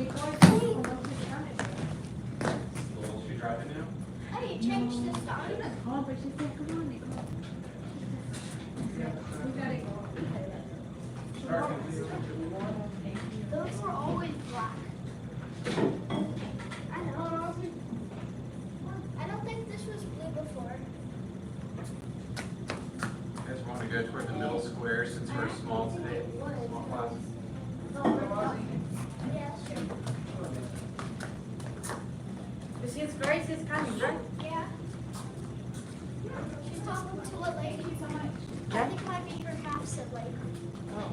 She driving now? Hey, change this time. Oh, but she said, come on, Nicole. We gotta go. Those were always black. I know. I don't think this was blue before. You guys want to go toward the middle square since we're small today? Small class. Yeah, sure. But she's Grace is coming, right? Yeah. She's talking to a lady. I think it might be her half sibling. Hello.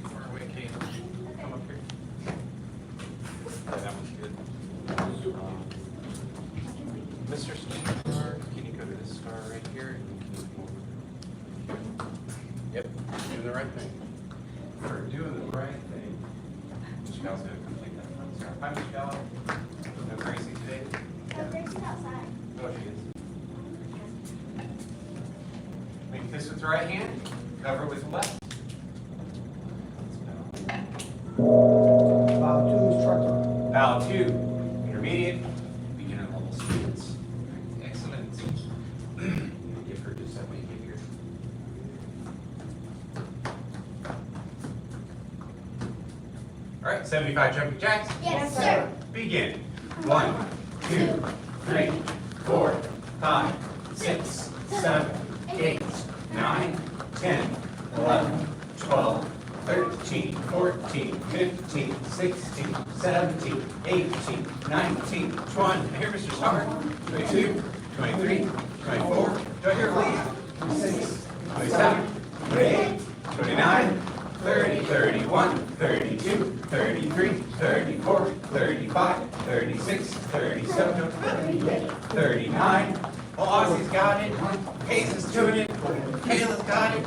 Far away, Kate. Come up here. Yeah, that one's good. Mr. Star, can you go to this star right here? Yep, doing the right thing. We're doing the right thing. Michelle's going to complete that one. Hi, Michelle. No Gracie today? Oh, Gracie's outside. Oh, she is. Make this with the right hand, cover it with the left. Bow 2 instructor. Bow 2, intermediate, beginner level students. Excellent. Give her just that way here. All right, 75 jumping jacks. Yes, sir. Begin. 1, 2, 3, 4, 5, 6, 7, 8, 9, 10, 11, 12, 13, 14, 15, 16, 17, 18, 19, 20. Here, Mr. Star. 22, 23, 24. Do I hear please? 26, 27, 28, 29, 30, 31, 32, 33, 34, 35, 36, 37, 38, 39. Well, Ozzy's got it. Hayes is doing it. Kayla's got it.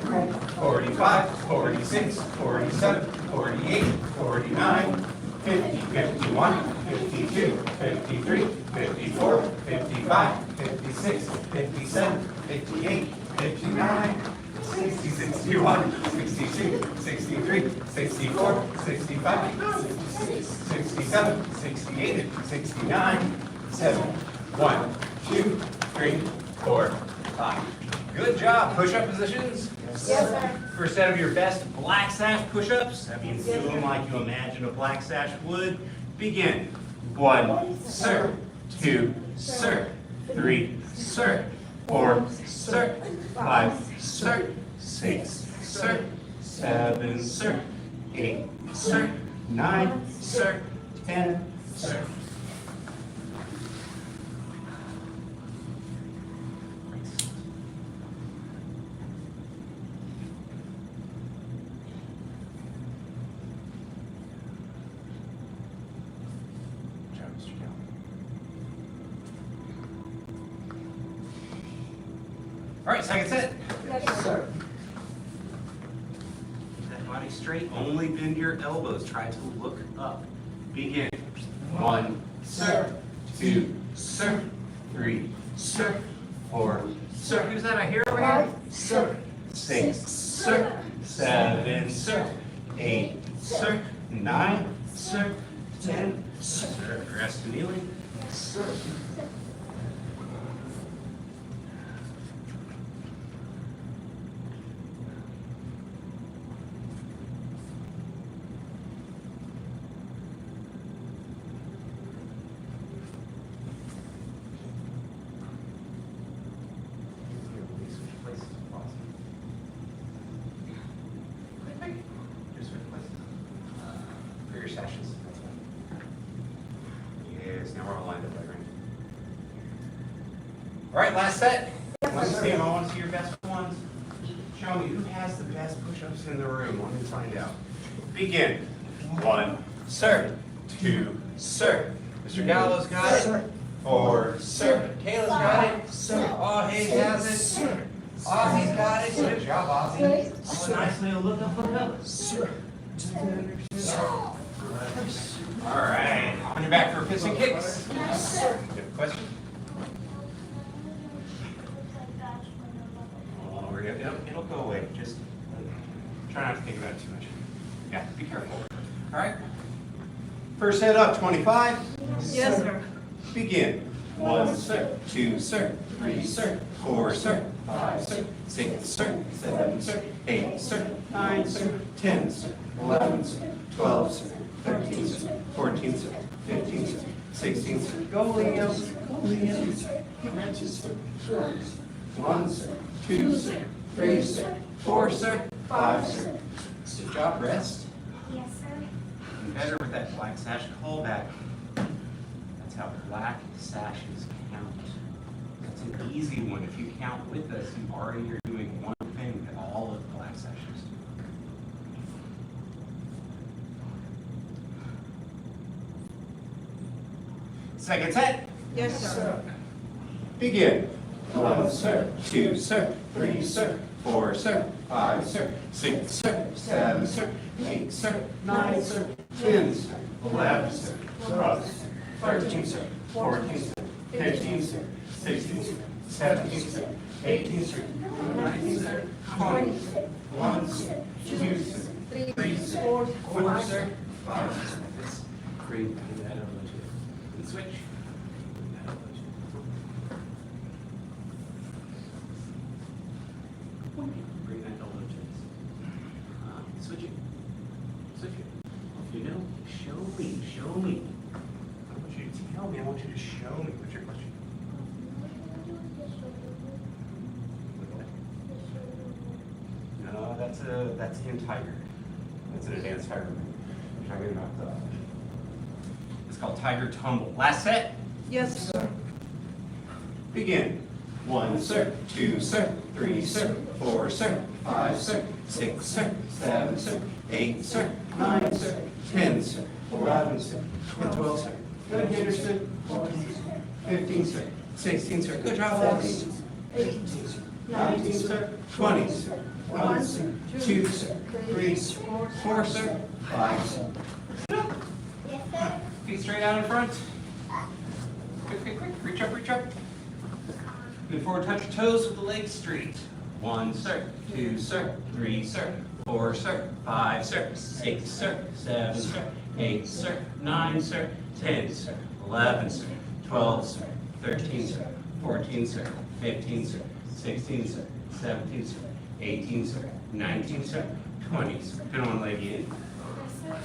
45, 46, 47, 48, 49, 50, 51, 52, 53, 54, 55, 56, 57, 58, 59, 60, 61, 62, 63, 64, 65, 66, 67, 68, 69, 7, 1, 2, 3, 4, 5. Good job. Push-up positions. Yes, sir. First set of your best black sash push-ups. That means do them like you imagine a black sash would. Begin. 1, sir. 2, sir. 3, sir. 4, sir. 5, sir. 6, sir. 7, sir. 8, sir. 9, sir. 10, sir. All right, second set. Yes, sir. Keep that body straight. Only bend your elbows. Try to look up. Begin. 1, sir. 2, sir. 3, sir. 4, sir. Who's that I hear over here? Sir. 6, sir. 7, sir. 8, sir. 9, sir. 10, sir. Rest kneeling. Sir. For your sashes. Yes, now we're all lined up, right? All right, last set. I want to see your best ones. Show me who has the best push-ups in the room. Let me find out. Begin. 1, sir. 2, sir. Mr. Gallows got it. 4, sir. Kayla's got it. Sir. Oh, Hayes has it. Sir. Ozzy's got it. Good job, Ozzy. Oh, nice little look up, look up. Sir. All right. On your back for piss and kicks. Yes, sir. Good question. It'll go away. Just try not to think about it too much. Yeah, be careful. All right. First head up, 25. Yes, sir. Begin. 1, sir, 2, sir, 3, sir, 4, sir, 5, sir, 6, sir, 7, sir, 8, sir, 9, sir, 10, sir, 11, sir, 12, sir, 13, sir, 14, sir, 15, sir, 16, sir. Go, Leo. Go, Leo. Branches, sir. 1, sir, 2, sir, 3, sir, 4, sir, 5, sir. Good job. Rest. Yes, sir. Better with that black sash callback. That's how black sashes count. That's an easy one. If you count with us, you already are doing one thing that all of the black sashes do. Second set. Yes, sir. Begin. 1, sir, 2, sir, 3, sir, 4, sir, 5, sir, 6, sir, 7, sir, 8, sir, 9, sir, 10, sir, 11, sir, 12, sir, 13, sir, 14, sir, 15, sir, 16, sir, 17, sir, 18, sir, 19, sir, 20, sir, 1, sir, 2, sir, 3, sir, 4, sir, 5, sir. Let's bring that over to and switch. Bring that elbow to us. Switch it. Switch it. If you know, show me. Show me. I want you to tell me. I want you to show me. What's your question? No, that's in Tiger. That's an advanced Tiger. We're talking about it's called Tiger Tumble. Last set. Yes, sir. Begin. 1, sir, 2, sir, 3, sir, 4, sir, 5, sir, 6, sir, 7, sir, 8, sir, 9, sir, 10, sir, 11, sir, 12, sir. Good hitter, sir. 14, sir. 15, sir. 16, sir. Good job, Alex. 18, sir. 19, sir. 20, sir. 1, sir. 2, sir. 3, sir. 4, sir. 5, sir. Yes, sir. Feet straight out in front. Quick, quick, quick. Reach up, reach up. Move forward, touch your toes with the legs straight. 1, sir, 2, sir, 3, sir, 4, sir, 5, sir, 6, sir, 7, sir, 8, sir, 9, sir, 10, sir, 11, sir, 12, sir, 13, sir, 14, sir, 15, sir, 16, sir, 17, sir, 18, sir, 19, sir, 20, sir. Put one leg in. Yes, sir.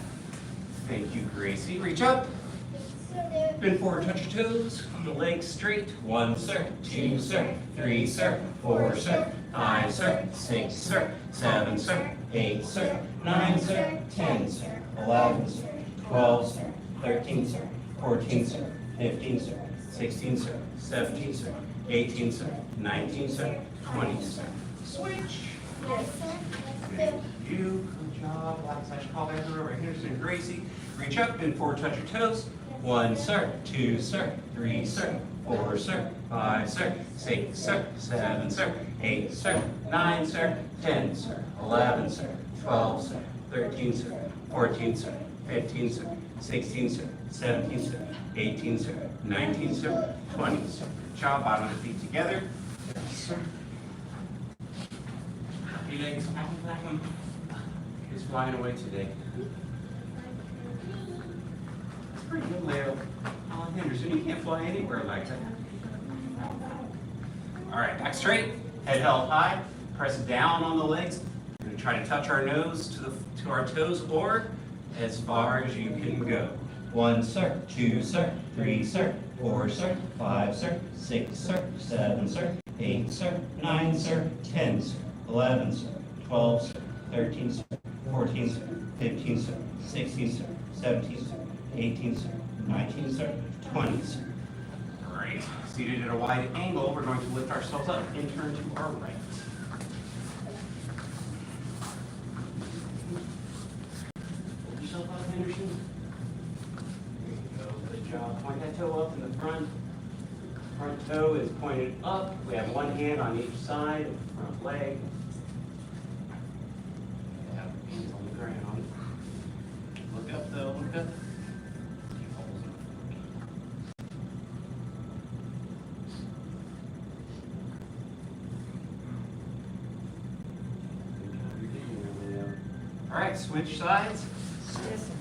Thank you, Gracie. Reach up. Yes, sir. Bend forward, touch your toes, the legs straight. 1, sir, 2, sir, 3, sir, 4, sir, 5, sir, 6, sir, 7, sir, 8, sir, 9, sir, 10, sir, 11, sir, 12, sir, 13, sir, 14, sir, 15, sir, 16, sir, 17, sir, 18, sir, 19, sir, 20, sir. Switch. Yes, sir. Yes, sir. You, good job. Black sash call back over right here. So Gracie, reach up, bend forward, touch your toes. 1, sir, 2, sir, 3, sir, 4, sir, 5, sir, 6, sir, 7, sir, 8, sir, 9, sir, 10, sir, 11, sir, 12, sir, 13, sir, 14, sir, 15, sir, 16, sir, 17, sir, 18, sir, 19, sir, 20, sir. Job, bottom of the feet together. Yes, sir. Feet legs, back one. He's flying away today. Pretty good, Leo. Alan Henderson, you can't fly anywhere like that. All right, back straight, head held high, press down on the legs. We're gonna try to touch our nose to our toes or as far as you can go. 1, sir, 2, sir, 3, sir, 4, sir, 5, sir, 6, sir, 7, sir, 8, sir, 9, sir, 10, sir, 11, sir, 12, sir, 13, sir, 14, sir, 15, sir, 16, sir, 17, sir, 18, sir, 19, sir, 20, sir. Great. Seated at a wide angle, we're going to lift ourselves up and turn to our right. Hold yourself up, Henderson. There you go. Good job. Point that toe up in the front. Front toe is pointed up. We have one hand on each side of the front leg. We have hands on the ground. Look up though, look up. All right, switch sides. Yes, sir.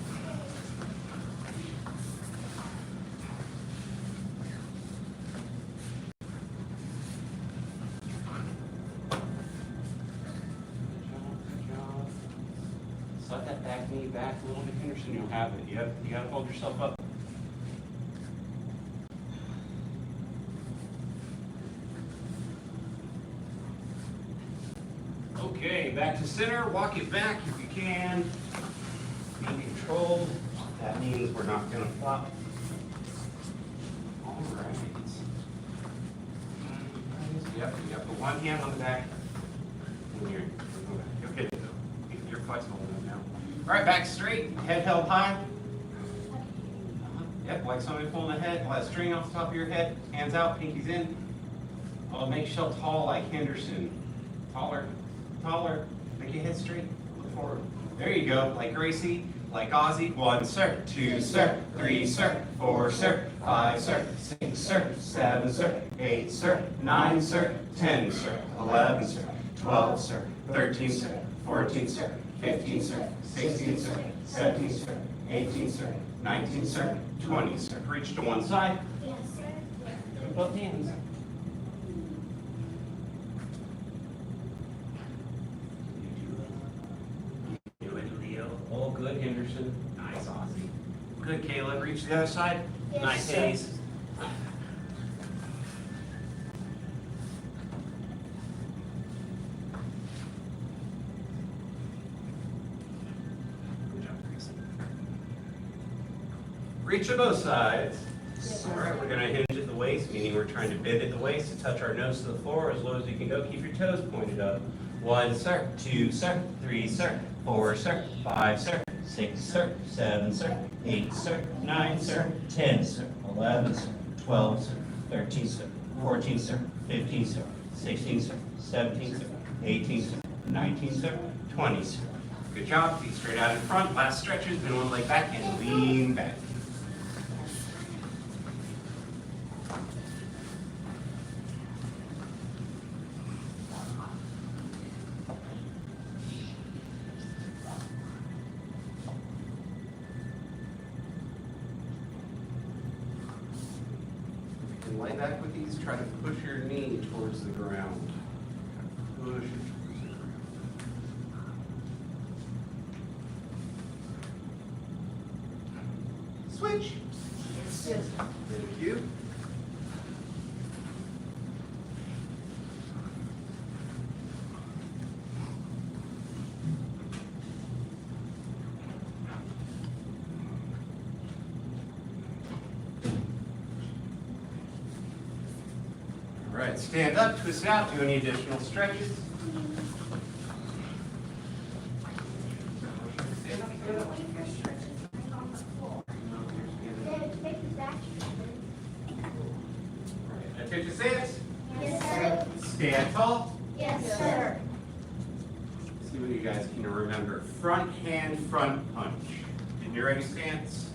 Good job. Slide that back knee back a little bit, Henderson. You'll have it. Yep, you gotta hold yourself up. Okay, back to center. Walk it back if you can. Be controlled. That means we're not gonna flop. All right. Yep, you got the one hand on the back. And you'll get it though. You're flexible enough now. All right, back straight, head held high. Yep, like somebody pulling the head, let a string off the top of your head, hands out, pinkies in. Oh, make yourself tall like Henderson. Taller, taller, make your head straight, look forward. There you go, like Gracie, like Ozzy. 1, sir, 2, sir, 3, sir, 4, sir, 5, sir, 6, sir, 7, sir, 8, sir, 9, sir, 10, sir, 11, sir, 12, sir, 13, sir, 14, sir, 15, sir, 16, sir, 17, sir, 18, sir, 19, sir, 20, sir. Reach to one side. Yes, sir. Both hands. Good, Leo. Oh, good, Henderson. Nice, Ozzy. Good, Caleb. Reach to the other side. Yes, Nice, sir. Hayes. Good job, Grace. Reach to both sides. All right, we're going to hinge at the waist, meaning we're trying to bend at the waist to touch our nose to the floor as low as you can go. Keep your toes pointed up. 1, sir, 2, sir, 3, sir, 4, sir, 5, sir, 6, sir, 7, sir, 8, sir, 9, sir, 10, sir, 11, sir, 12, sir, 13, sir, 14, sir, 15, sir, 16, sir, 17, sir, 18, sir, 19, sir, 20, sir. Good job. Feet straight out in front. Last stretches. Bend one leg back and lean back. And lay back with these, try to push your knee towards the ground. Push it towards the ground. Switch. Yes, sir. Thank you. All right, stand up, twist out, do any additional stretches. David, take the back. Attention, stance. Yes, sir. Stand tall. Yes, sir. See what you guys can remember. Front hand, front punch. In your ready stance.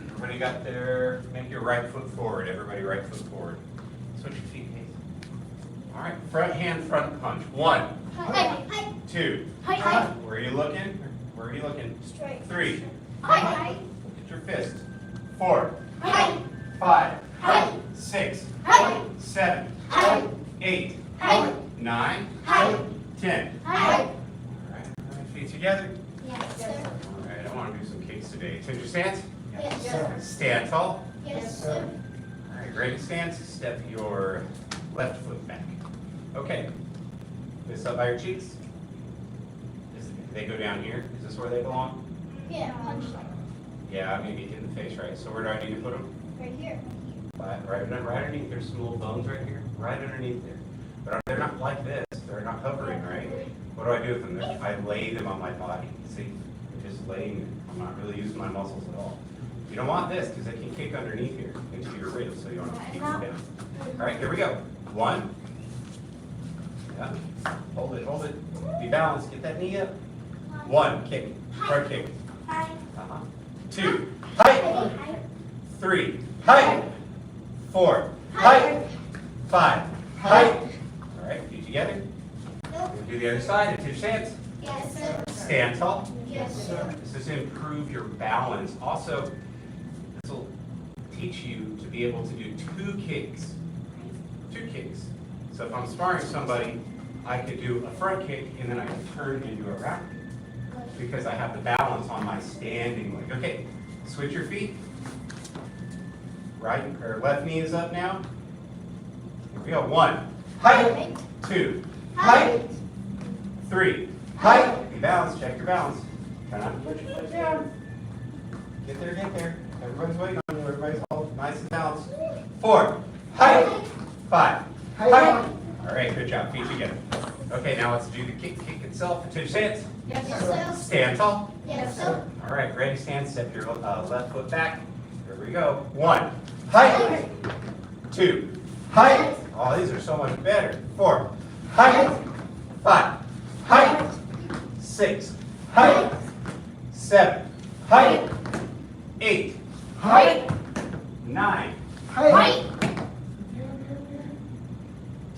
Everybody got their, make your right foot forward. Everybody right foot forward. Switch your feet, Hayes. All right, front hand, front punch. 1, Hi, hi, 2. hi, hi. Where are you looking? Where are you looking? Straight. 3. Hi, hi, Look at your fist. 4, hi, 5, hi, 6, hi, 7, hi, 8, hi, 9, hi, 10. hi. All right, feet together. Yes, sir. All right, I want to do some kicks today. Attention stance. Yes, sir. Stand tall. Yes, sir. All right, great stance. Step your left foot back. Okay. This up by your cheeks. They go down here. Is this where they belong? Yeah, punch like Yeah, maybe in the face, right? So where do I need to put them? right here. Right underneath. There's some little bones right here. Right underneath there. But they're not like this. They're not hovering, right? What do I do with them? I lay them on my body. See? I'm just laying them. I'm not really using my muscles at all. You don't want this because they can kick underneath here into your ribs, so you want to keep them down. All right, here we go. 1. Yeah. Hold it. Be balanced. Get that knee up. 1. Kick. Front kick. Hi. 2. Hi. Height. Hi. 3. Height. 4. Height. 5. Height. All right, feet together. Nope. Do the other side. Attention stance. Yes, sir. Stand tall. Yes, sir. This is to improve your balance. Also, this will teach you to be able to do two kicks. Two kicks. So if I'm sparring somebody, I could do a front kick and then I can turn and do a round kick because I have the balance on my standing leg. Okay, switch your feet. Right or left knee is up now. Here we go. 1, height. 2, height. 3, height. Be balanced. Check your balance. Try not to put your foot down. Get there, get there. Everybody's waiting on you. Everybody's all nice and balanced. 4, height. 5, height. All right, good job. Feet together. Okay, now let's do the kick itself. Attention stance. Yes, sir. Stand tall. Yes, sir. All right, ready, stand. Step your left foot back. Here we go. 1, height. 2, height. Oh, these are so much better. 4, height. 5, height. 6, height. 7, height. 8, Height. 9, Height.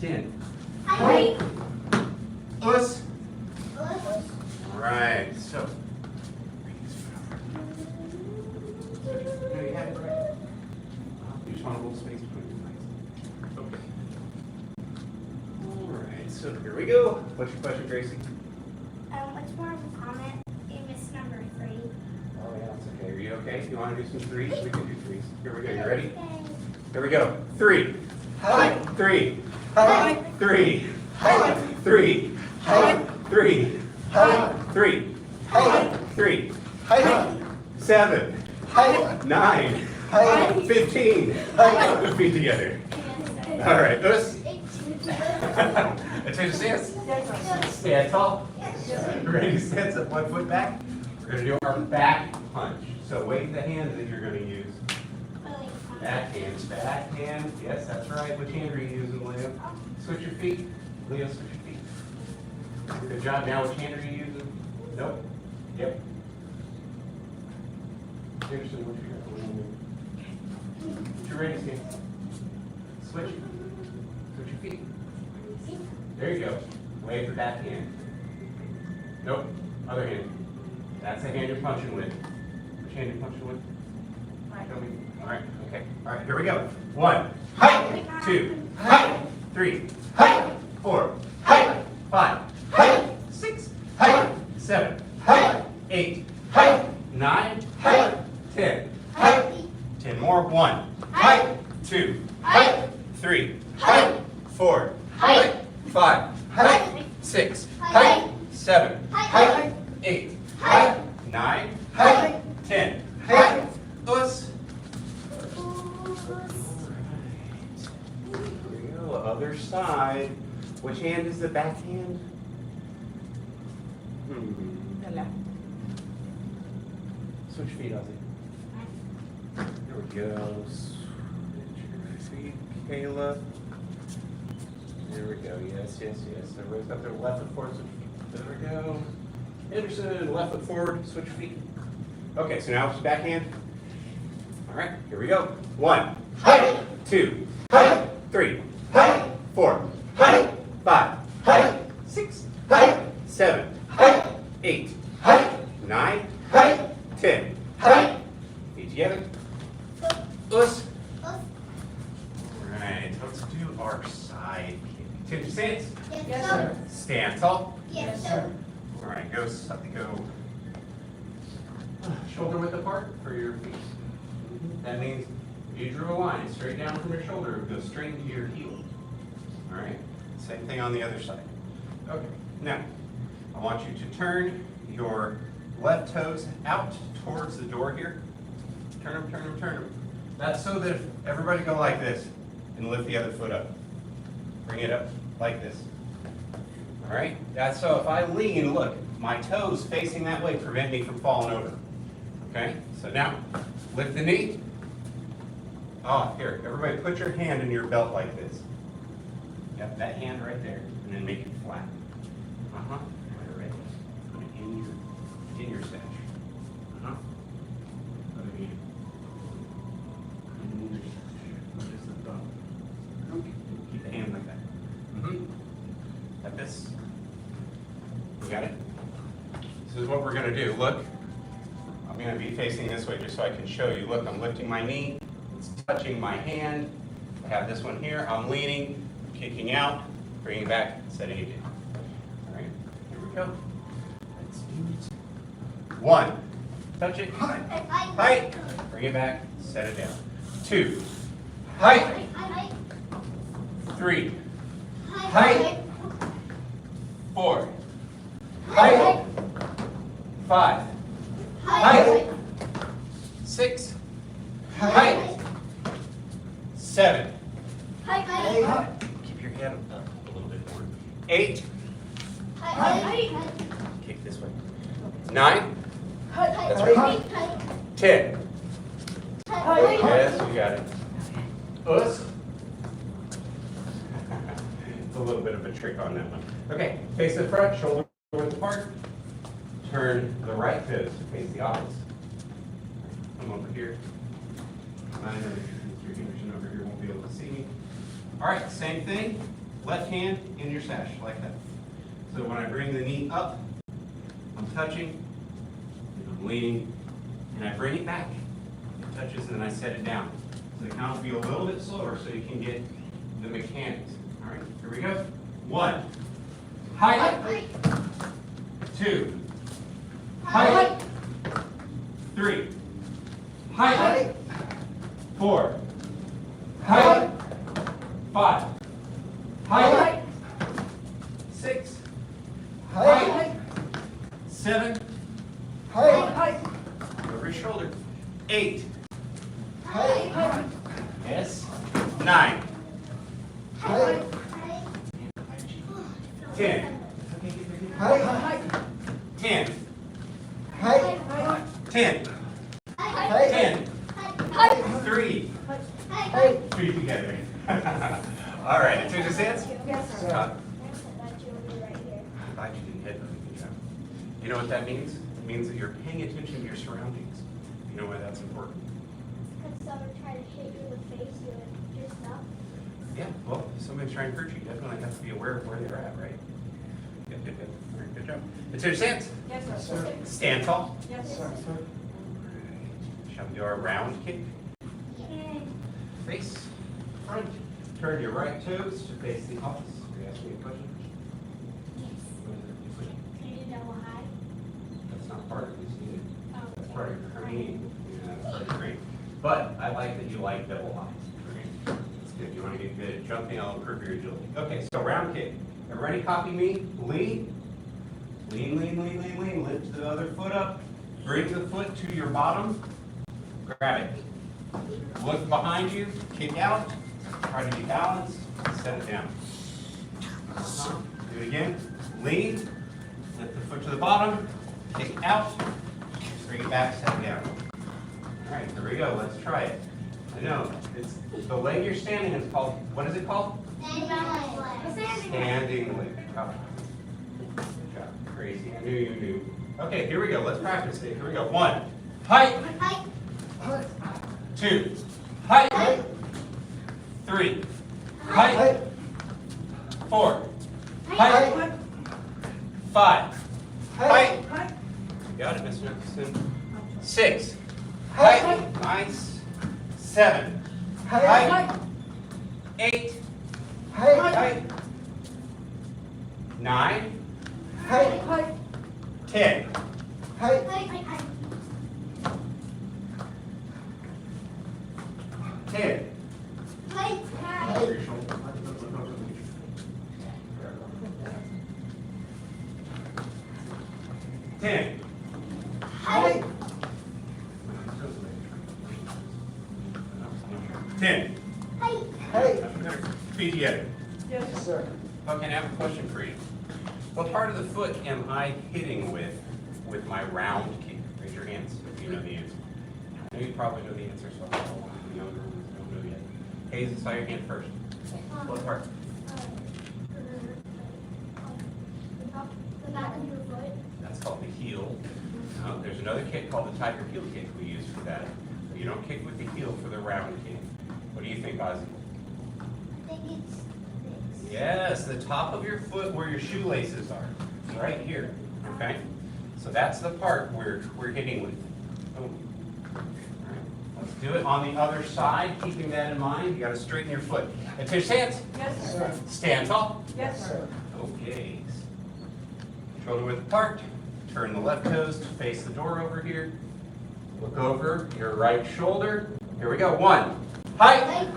10. Height. Us. All right, so. There you have it, right? You just want a little space between your legs. Okay. All right, so here we go. What's your question, Gracie? What's more of a comment? You missed number 3. Oh, yeah, that's okay. Are you okay? If you want to do some threes, we can do threes. Here we go. You ready? Here we go. 3. Height. 3. Height. 3. Height. 3. Height. 3. Height. 3. Height. 3. Height. 7. Height. 9. Height. 15. Height. Put feet together. All right. Us. Attention stance. Stand tall. Ready, stand up 1 foot back. We're going to do our back punch. So wave the hand that you're going to use. Backhand, backhand. Yes, that's right. Which hand are you using, Leo? Switch your feet. Leo, switch your feet. Good job. Now, which hand are you using? Nope. Yep. Seriously, what's your ready, stand. Switch. Switch your feet. There you go. Wave the back hand. Nope. Other hand. That's the hand you're punching with. Which hand you're punching with? Show me. All right. Okay. All right. Here we go. 1. Height. 2. Height. 3. Height. 4. Height. 5. Height. 6. Height. 7. Height. 8. Height. 9. Height. 10. Height. 10 more. 1. Height. 2. Height. 3. Height. 4. Height. 5. Height. 6. Height. 7. Height. 8. Height. 9. Height. 10. Height. Us. Here we go. Other side. Which hand is the back hand? The left. Switch feet, Ozzy. Here we go. Switch your feet, Kayla. There we go. Yes, yes, yes. Everybody's got their left foot forward. Switch feet. There we go. Anderson, left foot forward. Switch feet. Okay, so now it's back hand. All right, here we go. 1. Height. 2. Height. 3. Height. 4. Height. 5. Height. 6. Height. 7. Height. 8. Height. 9. Height. 10. Height. Feet together. Us. All right, let's do our side kick. Attention stance. Yes, sir. Stand tall. Yes, sir. All right, go shoulder width apart for your feet. That means if you drew a line straight down from your shoulder, it would go straight into your heel. All right, same thing on the other side. Okay, now I want you to turn your left toes out towards the door here. Turn them, turn them, turn them. That's so that if everybody go like this and lift the other foot up. Bring it up like this. All right, that's so if I lean, look, my toes facing that way prevent me from falling over. Okay, so now lift the knee. Oh, here, everybody put your hand in your belt like this. Yep, that hand right there, and then make it flat. Uh-huh, right. Put it in your stash. Uh-huh. Other hand. In your stash. Just the thumb. Okay, keep the hand like that. Mm-hmm. Like this. You got it? This is what we're gonna do. Look, I'm gonna be facing this way just so I can show you. Look, I'm lifting my knee, it's touching my hand. I have this one here, I'm leaning, kicking out, bringing it back, setting it down. All right, here we go. Let's do it. 1, touch it, height, bring it back, set it down. 2, height, 3, height, 4, height, 5, height, 6, height, 7, keep your head up a little bit more, 8, kick this way, 9, that's right, 10, yes, you got it, us. It's a little bit of a trick on that one. Okay, face the front, shoulder width apart. Turn the right toes to face the opposite. Come over here. I know your condition over here won't be able to see me. All right, same thing. Left hand in your sash, like that. So when I bring the knee up, I'm touching, and I'm leaning, and I bring it back. It touches, and then I set it down. So the count will be a little bit slower so you can get the mechanics. All right, here we go. 1, height, 2, height, 3, height, 4, height, 5, height, 6, height, 7, over your shoulder, 8, yes, 9, 10, 10, 10, 10, 3, 3 together. All right, into the hands. Yes, Thought you didn't hit them. Good job. You know what that means? It means that you're paying attention to your surroundings. You know why that's important? Could someone try to hit you in the face, you would just stop? Yeah, well, if somebody's trying to hurt you, you definitely have to be aware of where they're at, right? Good, good, good. All right, good job. Into your stance. Yes, sir. Stand tall. Yes, sir. Shall we do our round kick? Face, front. Turn your right toes to face the opposite. Are you asking me a question? Can you do double high? That's not part of this unit. Oh, That's part of your training. Yeah, that's part of your training. But I like that you like double highs. Okay. That's good. You want to get good at jumping, I'll improve your agility. Okay, so round kick. Everybody copy me. Lean. Lean, lean, lean, lean, lean. Lift the other foot up. Bring the foot to your bottom. Grab it. Look behind you. Kick out. Try to be balanced. Set it down. Do it again. Lean. Lift the foot to the bottom. Kick out. Bring it back. Set it down. All right, here we go. Let's try it. I know. It's the leg you're standing is called, what is it called? Standing leg. Oh. Good job. Crazy. I knew you knew. Okay, here we go. Let's practice it. Here we go. 1. Height. 2. Height. 3. Height. 4. Height. 5. Height. You got it, Mr. Nicholson. 6. Height. Nice. 7. Height. 8. Height. 9. 10. 10. 10. 10. Feet together. Yes, sir. Okay, now I have a question for you. What part of the foot am I hitting with my round kick? Raise your hands if you know the answer. I know you probably know the answer, so I'll hold on to the younger ones who don't know yet. Hayes, saw your hand first. What part? The back of your foot. That's called the heel. There's another kick called the tiger heel kick we use for that. You don't kick with the heel for the round kick. What do you think, Ozzy? I think it's this. Yes, the top of your foot where your shoelaces are. Right here. Okay? So that's the part we're hitting with. Boom. All right. Let's do it on the other side, keeping that in mind. You got to straighten your foot. Attention, hands. Yes, sir. Stand tall. Yes, sir. Okay. Shoulder width apart. Turn the left toes to face the door over here. Look over your right shoulder. Here we go. 1. Height.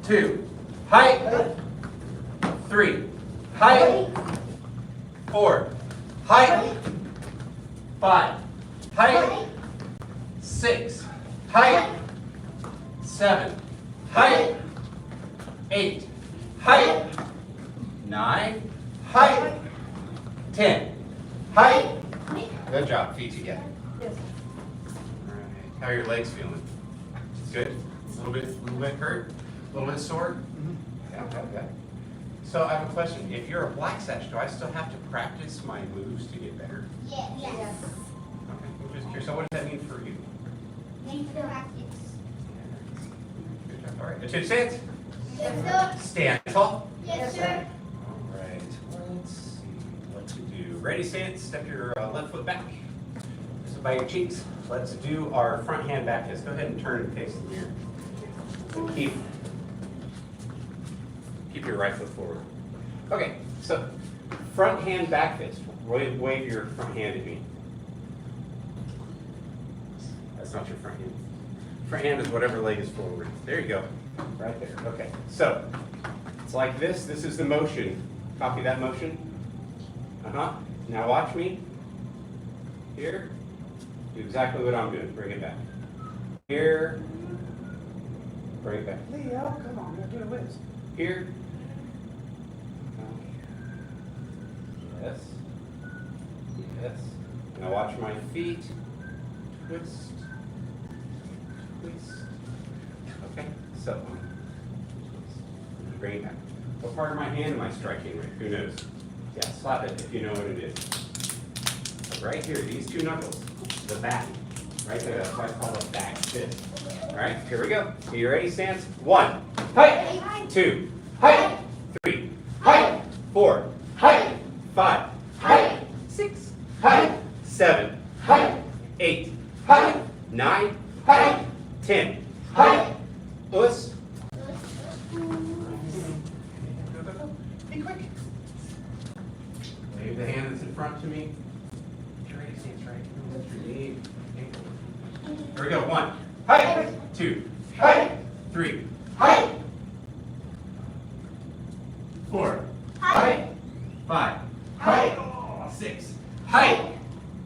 2. Height. 3. Height. 4. Height. 5. Height. 6. Height. 7. Height. 8. Height. 9. Height. 10. Height. Good job. Feet together. Yes. All right. How are your legs feeling? Good. A little bit hurt. A little bit sore. Yeah. So I have a question. If you're a black sash, do I still have to practice my moves to get better? Yes. Okay. I'm just curious. So what does that mean for you? Need to practice. Good job. All right. Attention, stance. Yes, sir. Stand tall. Yes, sir. All right. Let's see what to do. Ready, stance. Step your left foot back. So by your cheeks. Let's do our front hand back fist. Go ahead and turn and face the mirror. And keep your right foot forward. Okay, so front hand back fist. Wave your front hand at me. That's not your front hand. Front hand is whatever leg is forward. There you go. Right there. Okay, so it's like this. This is the motion. Copy that motion. Now watch me. Here. Do exactly what I'm doing. Bring it back. Here. Bring it back. Leo, come on. You're doing this. Here. Yes. Yes. Now watch my feet. Twist. Twist. Okay. So. Bring it back. What part of my hand am I striking with? Who knows? Yeah, slap it if you know what it is. So right here, these two knuckles, the back. Right there, that's why I call it back fist. All right, here we go. Are you ready, stance? 1. Height. 2. Height. 3. Height. 4. Height. 5. Height. 6. Height. 7. Height. 8. Height. 9. Height. 10. Height. Us. Be quick. Wave the hand that's in front to me. Get ready, stance right. Lift your knee. Here we go. 1. Height. 2. Height. 3. Height. 4. Height. 5. Height. 6. Height.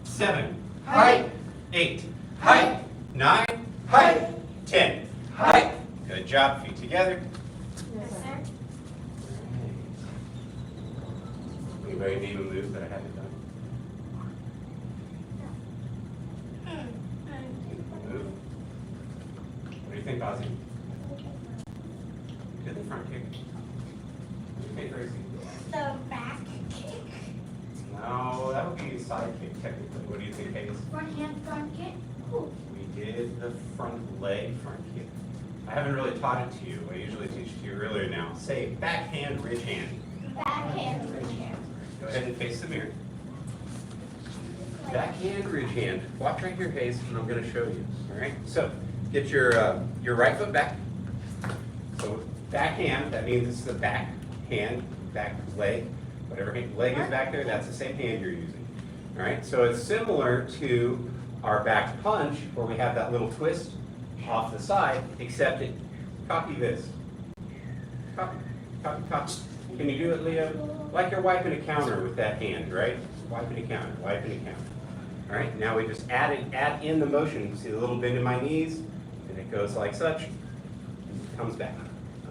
7. Height. 8. Height. 9. Height. 10. Height. Good job. Feet together. Yes, sir. Anybody need a move that I haven't done? Move. What do you think, Ozzy? Did the front kick? What do you think, Gracie? The back kick. No, that would be a side kick technically. What do you think, Hayes? Front kick. Ooh. We did the front leg front kick. I haven't really taught it to you. I usually teach it to you earlier now. Say backhand, ridge hand. Backhand, ridge hand. Go ahead and face the mirror. Backhand, ridge hand. Watch right here, Hayes, and I'm going to show you. All right. So get your right foot back. So backhand. That means it's the back hand, back leg, whatever leg is back there. That's the same hand you're using. All right. So it's similar to our back punch, where we have that little twist off the side, except it. Copy this. Copy. Copy. Copy. Can you do it, Leo? Like you're wiping a counter with that hand, right? Wiping a counter, wiping a counter. All right, now we just add in the motion. See the little bend in my knees? And it goes like such. Comes back.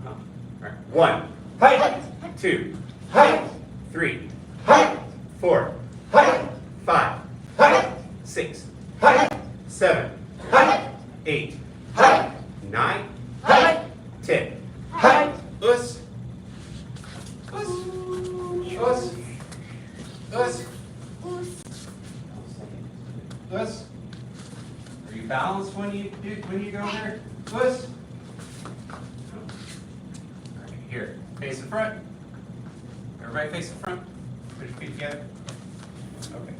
All right, 1. Height. 2. Height. 3. Height. 4. Height. 5. Height. 6. Height. 7. Height. 8. Height. 9. Height. 10. Height. Us. Us. Us. Us. Us. Are you balanced when you go there? Us. Alright, here. Face in front. Everybody face in front. Put your feet together. Okay.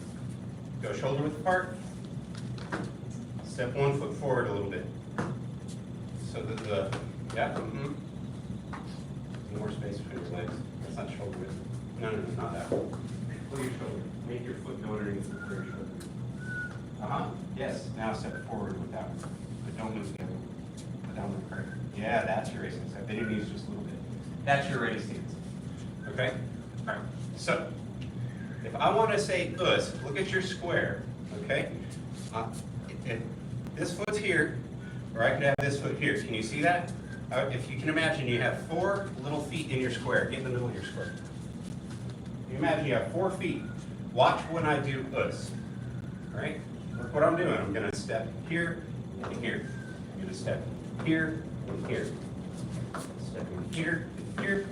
Go shoulder width apart. Step 1 foot forward a little bit. So that yeah, more space between your legs. That's not shoulder width. No, not that. Pull your shoulder. Make your foot go underneath the clear shoulder. Yes, now step forward with that one. But don't move the other one. Put down the cart. Yeah, that's your ready stance. I bet it needs just a little bit. That's your ready stance. Okay? All right. So, if I want to say us, look at your square. Okay? If this foot's here, or I could have this foot here. Can you see that? If you can imagine, you have 4 little feet in your square. Get in the middle of your square. You imagine you have 4 feet. Watch when I do us. All right? Look what I'm doing. I'm going to step here and here. I'm going to step here and here. Stepping here and here.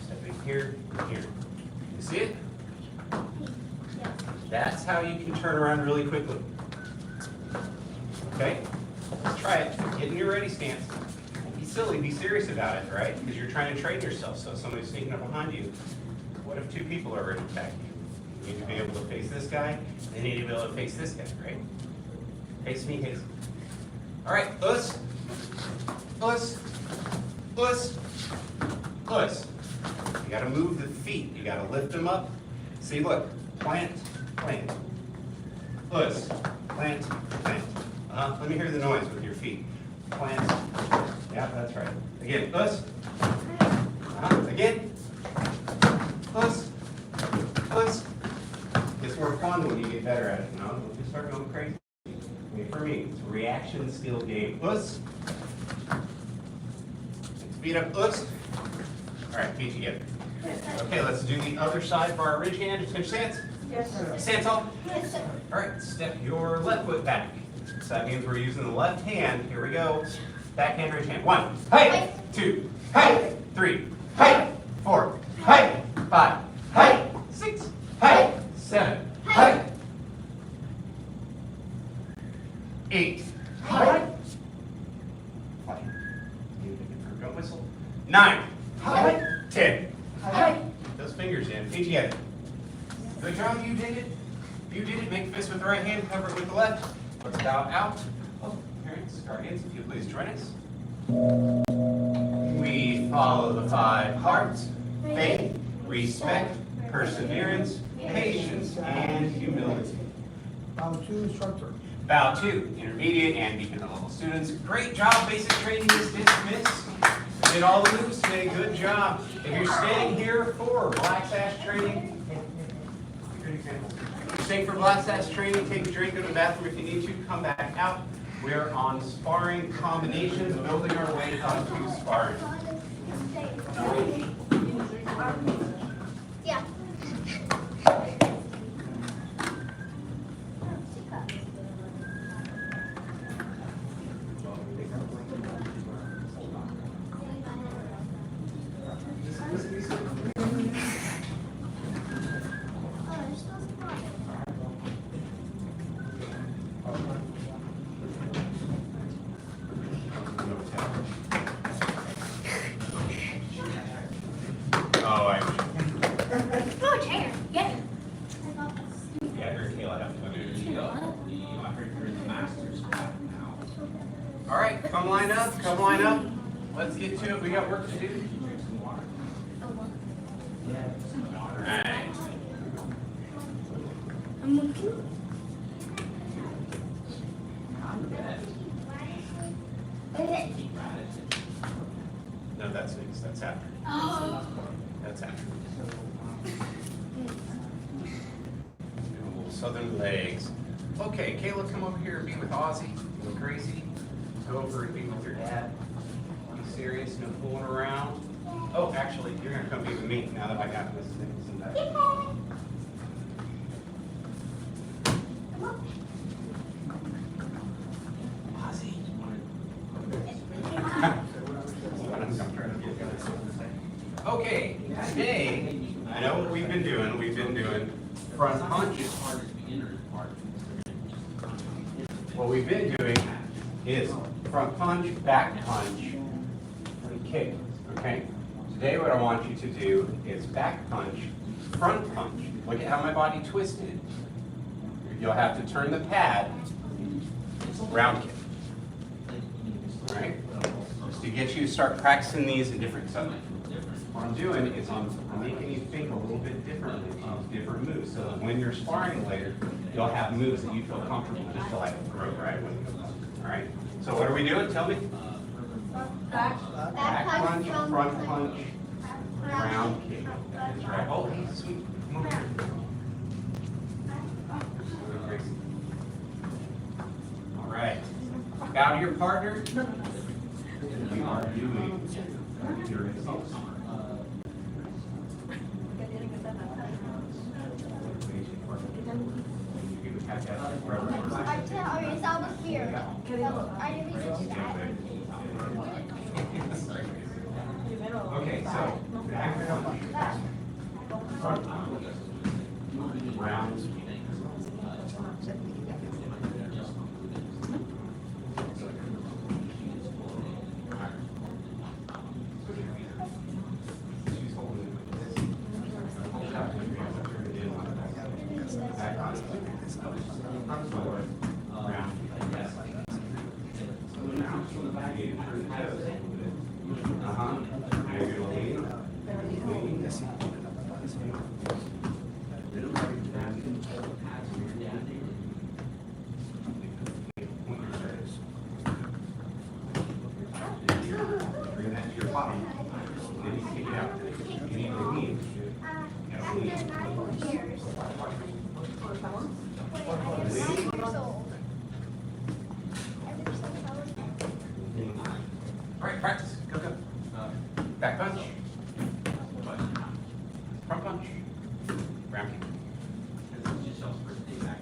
Stepping here and here. You see it? That's how you can turn around really quickly. Okay? Let's try it. Get in your ready stance. Don't be silly. Be serious about it, right? Because you're trying to train yourself. So if somebody's sneaking up behind you, what if 2 people are ready to attack you? You need to be able to face this guy. They need to be able to face this guy, right? Face me, face me. All right, us. You got to move the feet. You got to lift them up. See, look. Plant, plant. Us. Plant, plant. Let me hear the noise with your feet. Plant. Yeah, that's right. Again, us. Again. Us. It's more fun when you get better at it. You know, when you start going crazy. Wait for me. It's a reaction skill game. Us. Feet up. Us. All right, feet together. Okay, let's do the other side of our ridge hand. Finish stance. Yes, sir. Stand tall. Yes, sir. All right, step your left foot back. So that means we're using the left hand. Here we go. Backhand, ridge hand. 1, hey, 2, hey, 3, hey, 4, hey, 5, hey, 6, hey, 7, hey, 8, hey. Don't whistle. 9, hey, 10. Hey. Those fingers in. Feet together. Good job, you did it. You did it. Make a fist with the right hand, cover it with the left. Let's bow out. Oh, parents, guardians, if you please join us. We follow the 5 hearts: faith, respect, perseverance, patience, and humility. Bow 2, instructor. Bow 2, intermediate and beginner level students. Great job. Basic training is dismissed. Did all the moves today. Good job. If you're staying here for Black Sash training, staying for Black Sash training, take a drink, go to the bathroom if you need to, come back out. We're on sparring combinations, building our way up to sparring. Yeah. Oh, I Oh, chair. Get it. yeah, your tail I have to All right, come line up, come line up. Let's get to it. We got work to do. All right. I'm looking. No, that's next. That's after. Oh. That's after. Little southern legs. Okay, Kayla, come over here and be with Ozzy. Go crazy. Go over and be with your dad. Be serious, no fooling around. Oh, actually, you're gonna come be with me now that I got this thing. Ozzy, okay, today, I know what we've been doing. We've been doing front punch. What we've been doing is front punch, back punch, and kick, okay? Today what I want you to do is back punch, front punch. Look at how my body twisted. you'll have to turn the pad round kick. All right? Just to get you to start practicing these in different stuff. What I'm doing is I'm making you think a little bit differently of different moves. So that when you're sparring later, you'll have moves that you feel comfortable just to like throw right when you go. All right? So what are we doing? Tell me. Back punch, front punch, round kick. That's right. Oh, hey, sweet. Come over here. All right. Bow to your partner. We are doing your results. It's almost here. I didn't even do that. Okay, so back punch, front punch, round kick. Bring that to your bottom. Then you kick it out. You need to lean. All right, practice. Go, go. Back punch. Front punch. Round kick.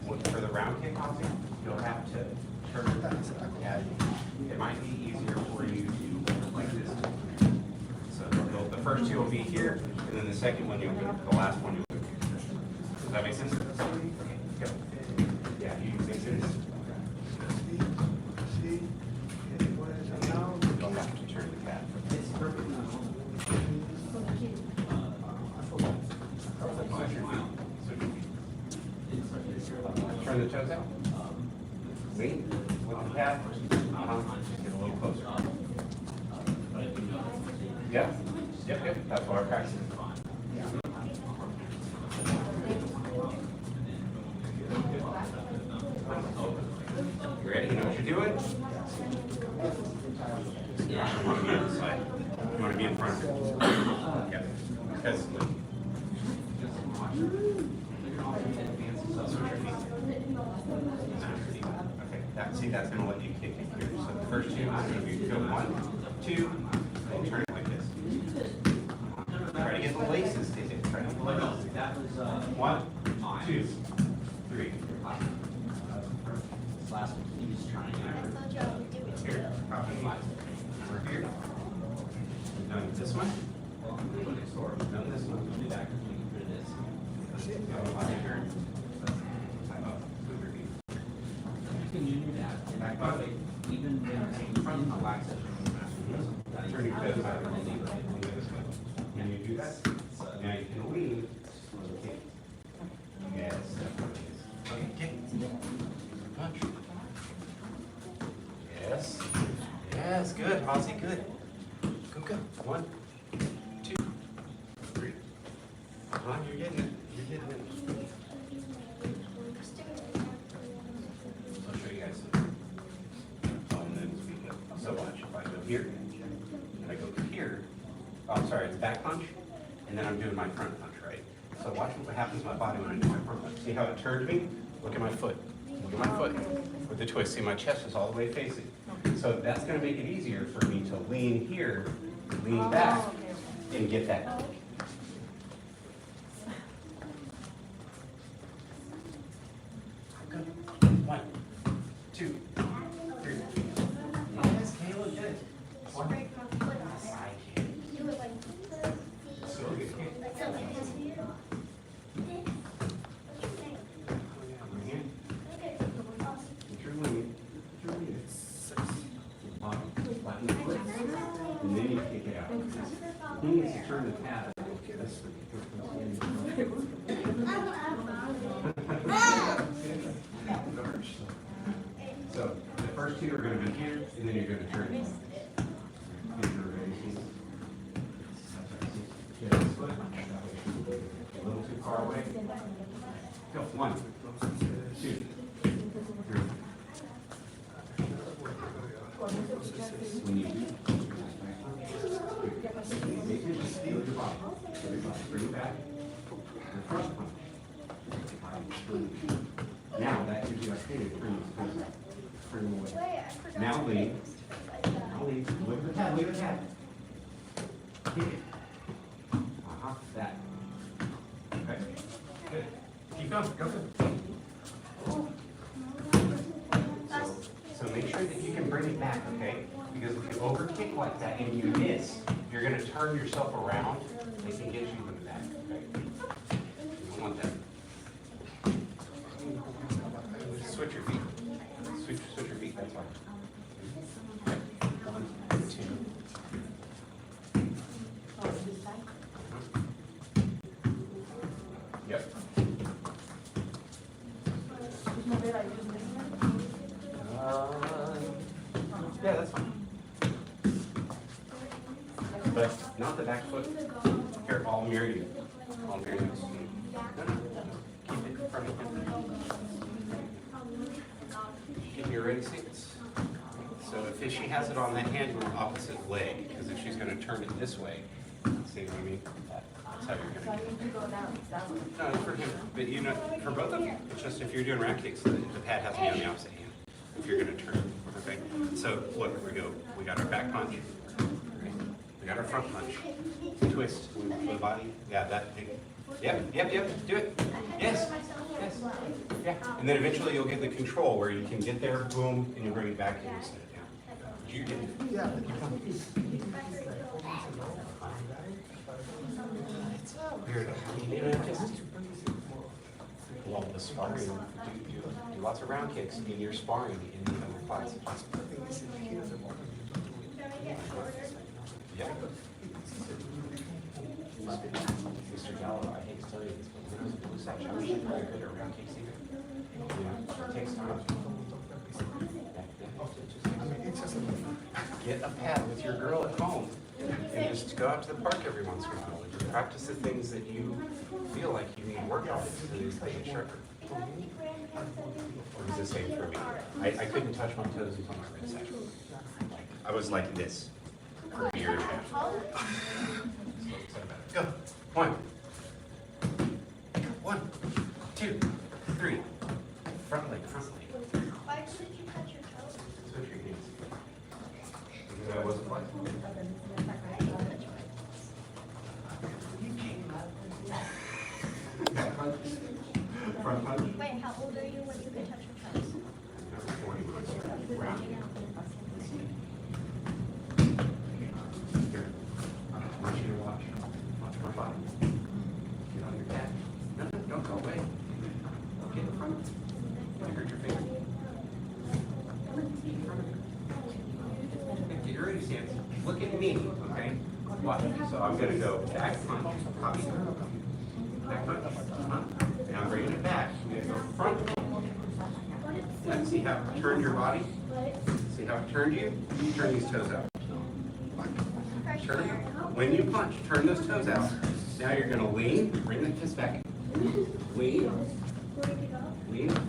For the round kick, you'll have to turn it back. It might be easier for you to like this. So the first two will be here, and then the second one you'll go. The last one you'll go. Does that make sense? Okay, go. Yeah, you make sense. You'll have to turn the cat. Turn the toes out. Lean with the cat. Get a little closer. Yeah. Yep. That's what our practice is. You ready? You know what you're doing? You want to be on the side. You want to be in front. Yep. Because okay, see, that's going to let you kick it here. So the first two is going to be go 1, 2, and turn it like this. Try to get the laces to hit. Try to get the laces. 1, 2, 3. Last one. He's trying to here. Over here. Done this one. Done this one. Back body. Even front relax it. Turn your toes out. When you do that, now you can lean. Okay. Yes. Okay, kick. Punch. Yes. Yes, good. Ozzy, good. Go. 1, 2, 3. Come on, you're getting it. You're getting it. I'll show you guys some. And then speak up. So watch. If I go here, and I go here, oh, I'm sorry, it's back punch, and then I'm doing my front punch, right? So watch what happens to my body when I do my front punch. See how it turned me? Look at my foot. Look at my foot. With the twist. See, my chest is all the way facing. So that's going to make it easier for me to lean here, lean back, and get that. Good. 1, 2, 3. Yes, Caleb, good. 1. So good. And then you kick it out. He needs to turn the pad. A little too far away. Go, 1, 2, 3. When you do, make it just feel your body. Bring it back. The front punch. Now that gives you a hand to turn away. Wait, I forgot. Now lean. Now lean. Look at the pad. Look at the pad. Kick it. That. Okay. Good. Keep going. Go good. So make sure that you can bring it back, okay? Because if you overkick like that and you miss, you're going to turn yourself around. They can get you in the back, okay? You don't want that. Switch your feet. Switch your feet. That's fine. Okay. 1, 2. Yep. Yeah, that's fine. But not the back foot. Here, I'll mirror you. I'll mirror you. No. Keep it in front of you. Give me your ready seats. So if she has it on that hand, on the opposite leg, because if she's going to turn it this way, see what I mean? That's how you're going to do it. No, it's for him. But you know, for both of them, it's just if you're doing rack kicks, the pad has to be on the opposite hand. If you're going to turn, okay? So look, we go. We got our back punch. Okay. We got our front punch. Twist with the body. Yeah, that thing. Yep. Do it. Yes. Yeah. And then eventually you'll get the control where you can get there, boom, and you bring it back and you set it down. You get it. Yeah. Weird. You know, just well, the sparring. Do lots of round kicks in your sparring in the other classes. Yeah. Mr. Gallo, I hate to tell you this, but when I was a blue section, I was very good at round kicks either. Yeah, it takes time. Get a pad with your girl at home and just go out to the park every once in a while and practice the things that you feel like you need work on to get sharper. It was the same for me. I couldn't touch my toes until my red section. I was like this for a year and a half. Go. 1, 1, 2, 3. Front leg, front leg. Why did you touch your toes? Switch your hands. Because I wasn't flexible. Back punch. Front punch. Wait, how old are you when you could touch your toes? 40 months. Round. Here. I want you to watch. Watch my body. Get on your back. No, don't go away. Get in front of me. You hurt your finger. Get your ready stance. Look at me, okay? Watch. So I'm going to go back punch. Copy. Back punch. And I'm bringing it back. I'm going to go front punch. Yeah, see how it turned your body? See how it turned you? Turn these toes out. Turn. When you punch, turn those toes out. Now you're going to lean, bring the fist back in. Lean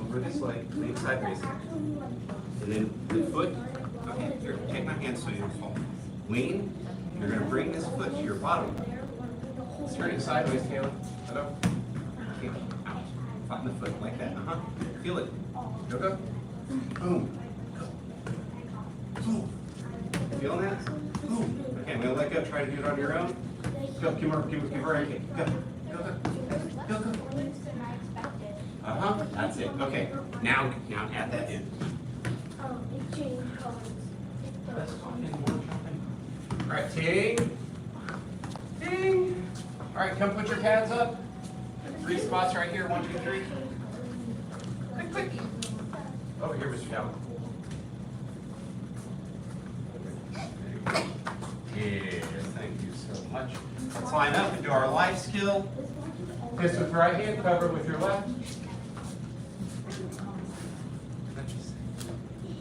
over this leg, lean sideways. And then the foot, okay, here, take my hand so you don't fall. Lean, you're going to bring this foot to your bottom. Turn it sideways, Caleb. Hello? Okay. Out. Flatten the foot like that. Feel it. Go. Boom. Boom. Feeling that? Boom. Okay, I'm going to let go. Try to do it on your own. Go, give her a kick. Go. That's it. Okay. Now add that in. All right, ting. Ding. All right, come put your pads up. 3 spots right here. 1, 2, 3. Quick. Over here, Mr. Gallo. Yes, thank you so much. Let's line up and do our life skill. Fist with right hand, cover with your left.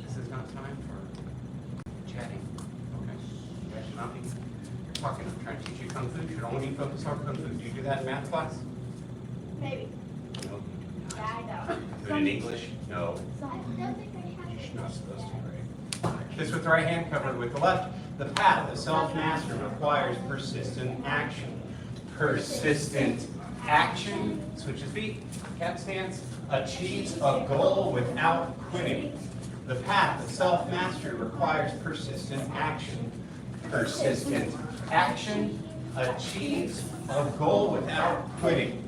This is not time for chatting. Okay. You guys should not be talking. I'm trying to teach you Kung Fu. You should only be focused on Kung Fu. Do you do that in math class? Maybe. No. Yeah, I know. Do it in English? No. I don't think I have You're it. not supposed to, right? Kiss with the right hand, cover with the left. The path of self-mastery requires persistent action. Persistent action. Switch his feet. Cat stance. Achieves a goal without quitting. The path of self-mastery requires persistent action. Persistent action achieves a goal without quitting.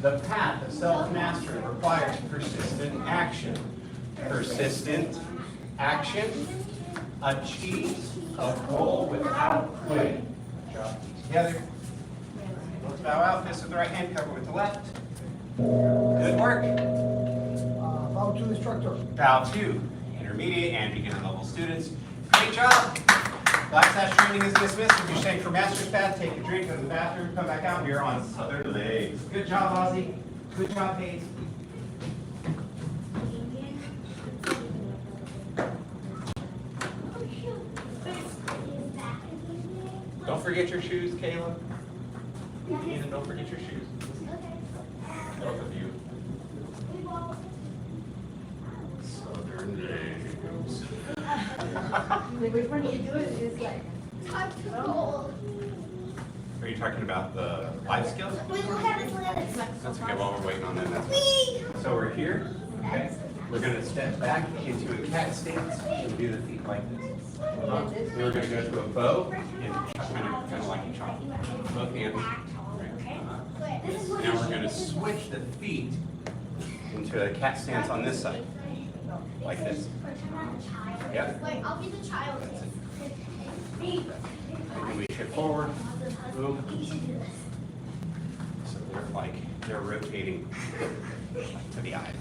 The path of self-mastery requires persistent action. Persistent action achieves a goal without quitting. Drop these together. Let's bow out. Fist with the right hand, cover with the left. Good work. Bow 2 instructor. Bow 2, intermediate and beginner level students. Great job. Last class training is dismissed. If you're staying for master's path, take a drink, go to the bathroom, come back out. We are on southern legs. Good job, Ozzy. Good job, Paige. Don't forget your shoes, Kayla. Ethan, don't forget your shoes. Both of you. Southern legs. Which one you do it is like, Time to roll. Are you talking about the life skills? Wait, look at it, look at it. That's okay, while we're waiting on them. That's Whee! So we're here, okay? We're gonna step back into a cat stance and do the feet like this. Then we're gonna go to a bow and kind of like a chop. Both hands. Now we're gonna switch the feet into a cat stance on this side, like this. Yep. Wait, I'll be the child. And then we shift forward, boom. So they're rotating to the eyes.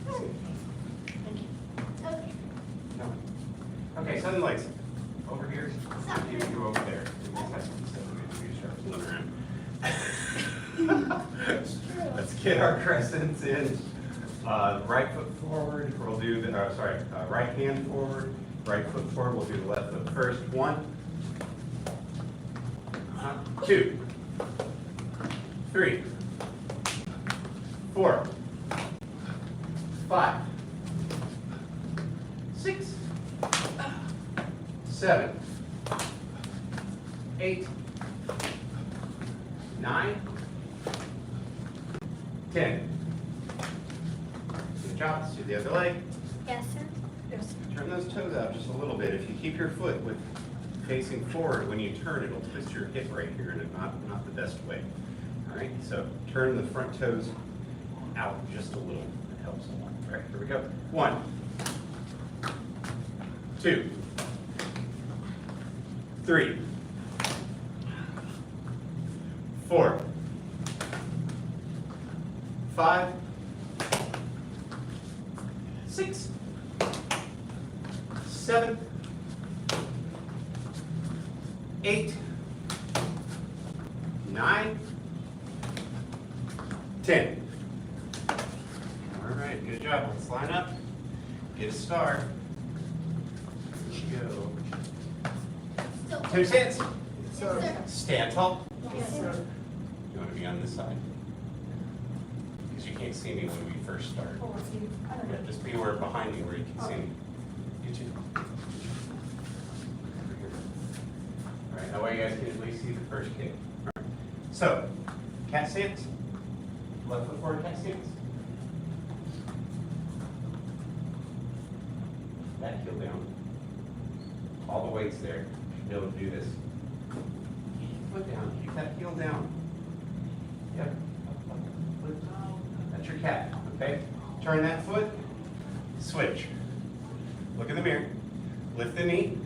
Okay. Okay, southern legs. Over here. You over there. Let's get our crescents in. Right foot forward. We'll do the, right hand forward. Right foot forward. We'll do the left foot first. 1, 2, 3, 4, 5, 6, 7, 8, 9, 10. Good job. Let's do the other leg. Yes, sir. Turn those toes out just a little bit. If you keep your foot facing forward, when you turn, it'll twist your hip right here, and it's not the best way. All right, so turn the front toes out just a little. It helps a lot. All right, here we go. 1, 2, 3, 4, 5, 6, 7, 8, 9, 10. All right, good job. Let's line up. Get a star. Here we go. Still. Two stance. Yes, sir. Stand tall. Yes, sir. You want to be on this side? Because you can't see me when we first start. Yeah, just be where behind me where you can see me. You too. Over here. All right, that way you guys can at least see the first kick. All right. So, cat stance. Left foot forward, cat stance. Back heel down. All the weight's there. You should be able to do this. Keep your foot down. Keep that heel down. Yep. Up, foot. That's your cat. Okay. Turn that foot. Switch. Look in the mirror. Lift the knee.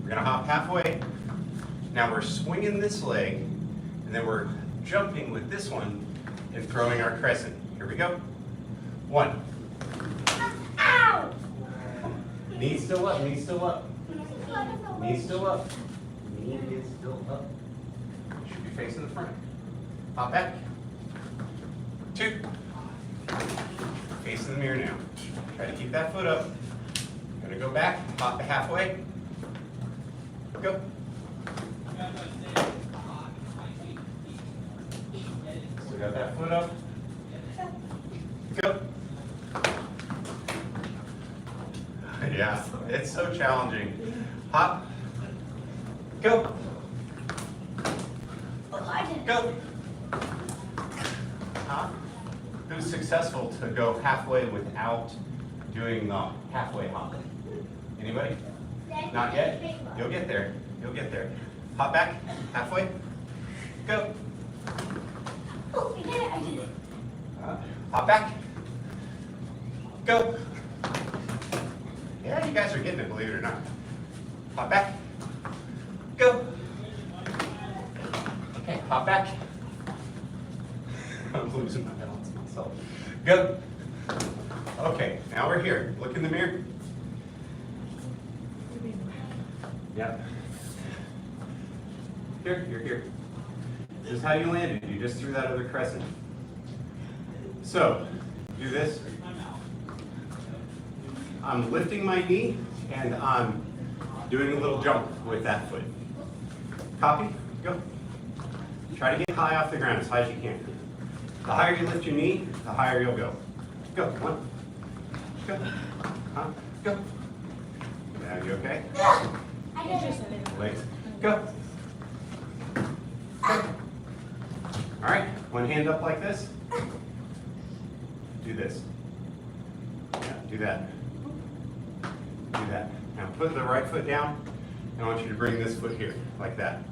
We're gonna hop halfway. Now we're swinging this leg, and then we're jumping with this one and throwing our crescent. Here we go. 1. Ow! Knee still up. Knee still up. Knee still up. Knee is still up. Should be facing the front. Hop back. 2. Facing the mirror now. Try to keep that foot up. Gonna go back, hop halfway. Go. Still got that foot up. Go. Yeah, it's so challenging. Hop. Go. Go. Hop. Who's successful to go halfway without doing the halfway hop? Anybody? Not yet? You'll get there. You'll get there. Hop back. Halfway. Go. Oh, I did it, I did it. Hop back. Go. Yeah, you guys are getting it, believe it or not. Hop back. Go. Okay, hop back. I'm losing my balance myself. Go. Okay, now we're here. Look in the mirror. Yep. Here, you're here. This is how you landed. You just threw that other crescent. So, do this. I'm lifting my knee and I'm doing a little jump with that foot. Copy, go. Try to get high off the ground as high as you can. The higher you lift your knee, the higher you'll go. Go, one. Go. Go. Now you okay? I did it. Legs. Go. Go. All right, one hand up like this. Do this. Yeah, do that. Do that. Now put the right foot down, and I want you to bring this foot here, like that.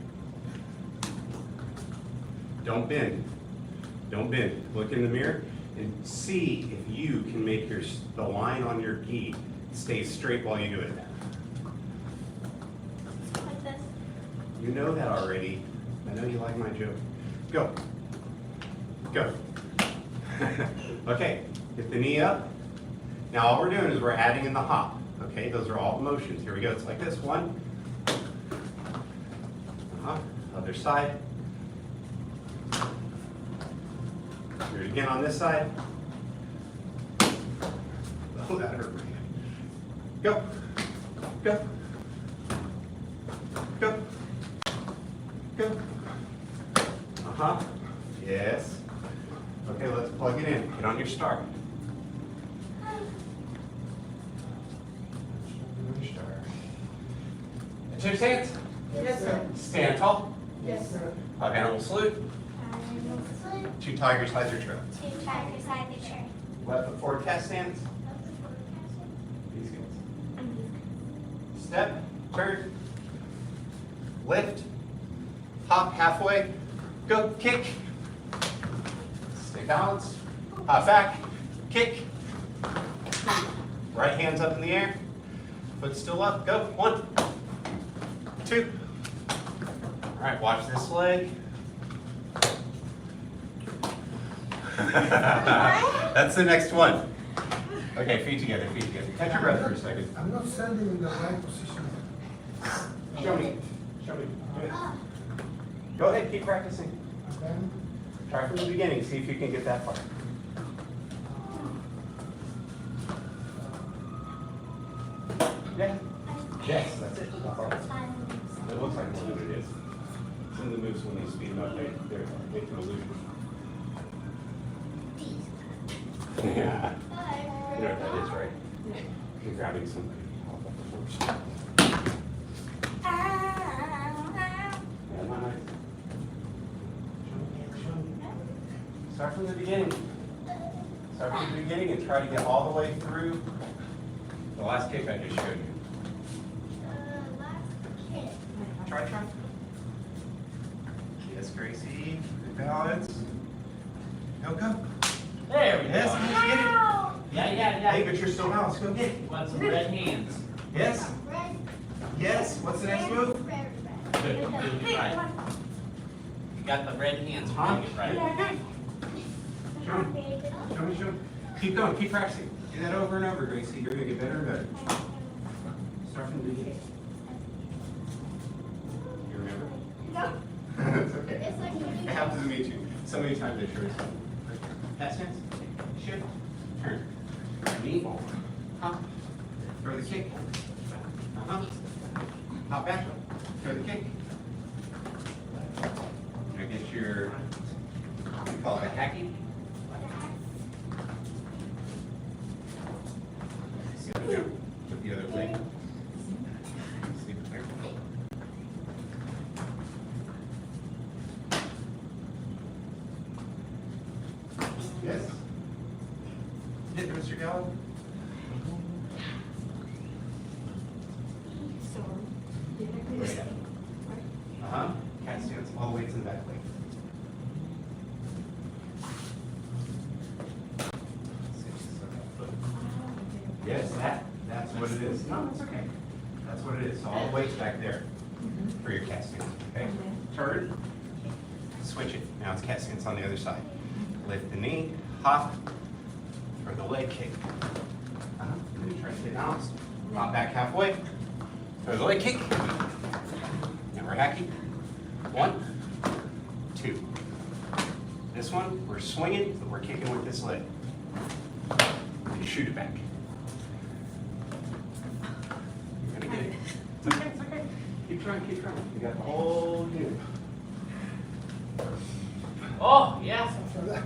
Don't bend. Don't bend. Look in the mirror and see if you can make the line on your gi stay straight while you do it. Like this. You know that already. I know you like my joke. Go. Go. Okay, get the knee up. Now all we're doing is we're adding in the hop. Okay, those are all motions. Here we go. It's like this. One. Other side. Do it again on this side. Oh, that hurt my hand. Go. Go. Go. Go. Yes. Okay, let's plug it in. Get on your star. Two stance. Yes, sir. Stand tall. Yes, sir. Five animal salute. Salute. Two tigers hide their trail. Two tigers hide the chair. Left foot forward cast stance. These guys. Step. Turn. Lift. Hop halfway. Go. Kick. Stay balanced. Hop back. Kick. Right hand's up in the air. Foot still up. Go. One. Two. All right, watch this leg. That's the next one. Okay, feet together, feet together. Catch your breath for a second. I'm not standing in the right position. Show me. Show me. Do it. Go ahead, keep practicing. Okay? Try from the beginning, see if you can get that far. Yeah. Yes, that's it. Not far. It looks like more than it is. Some of the moves, when you speed them up, they make an illusion. Yeah. You know what that is, right? You're grabbing somebody off of the horse. Yeah, not nice. Show me. Start from the beginning. Start from the beginning and try to get all the way through the last kick I just showed you. Try. Yes, Gracie. Good balance. Go. There we go. Yes, get it. Yeah. Hey, but you're still balanced. Go get it. Want some red hands? Yes. Red. Yes. What's the next move? Red. Good, doing it right. You got the red hands, doing it right. Show me. Keep going. Keep practicing. Do that over and over, Gracie. You're going to get better and better. Start from the beginning. You remember? No. It's okay. It's like It happens to me too. So many times I sure it's pass hands. Shift. Turn. Knee. Hop. Throw the kick. Hop back. Throw the kick. Now get your call it a hacky. See what I do? Put the other leg. Sleep it there. Yes. Hit Mr. Gallo. Right. Uh-huh. Cat stance all the way to the back leg. Yes, that's what it is. No, it's okay. That's what it is. So all the weight's back there for your cat stance. Okay? Turn. Switch it. Now it's cat stance on the other side. Lift the knee, hop, for the leg kick. And then you try to stay balanced. Drop back halfway. Throw the leg kick. Now we're hacky. 1, 2. This one, we're swinging, but we're kicking with this leg. And you shoot it back. You're gonna get it. It's okay, it's okay. Keep trying, keep trying. You got the whole unit. Oh, yeah.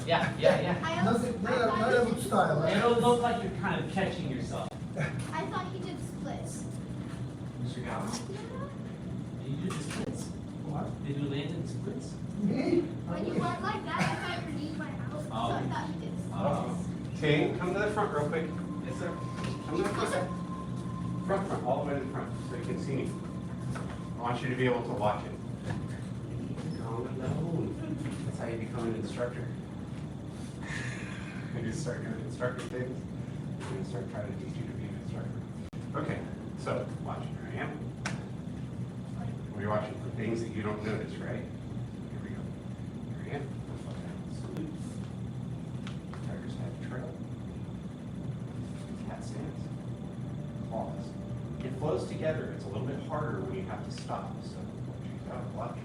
Yeah. I Not also, a, not a, not a good style. Right? It'll look like you're kind of catching yourself. I thought he did splits. Mr. Gallo, you do the splits. What? Did you land in splits? Me? When you went like that, I thought your knees went out. So I thought he did splits. Oh. Okay, come to the front real quick. Yes, sir. Come to the front. Front, all the way to the front, so you can see me. I want you to be able to watch it. Calm it down. That's how you become an instructor. You start doing instructor things, you're going to start trying to teach you to be an instructor. Okay, so watch. Here I am. We're watching for things that you don't notice, right? Here we go. Here I am. Salute. Tiger's head trail. Cat stance. Claws. It flows together. It's a little bit harder when you have to stop. So check it out. Watch.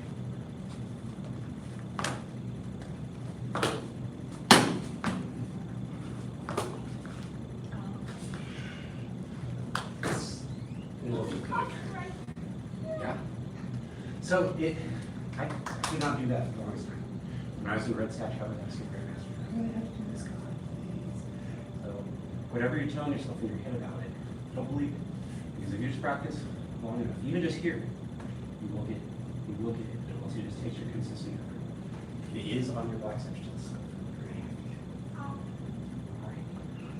Yeah. So I did not do that for the longest time. When I was in Red Stash, I would ask the Grandmaster, I'm gonna have to do this, come on, please. So whatever you're telling yourself in your head about it, don't believe it. Because if you just practice long enough, even just here, you will get it. You will get it. But once you just take your consistent effort. It is on your black section. So you're gonna have to get it. All right.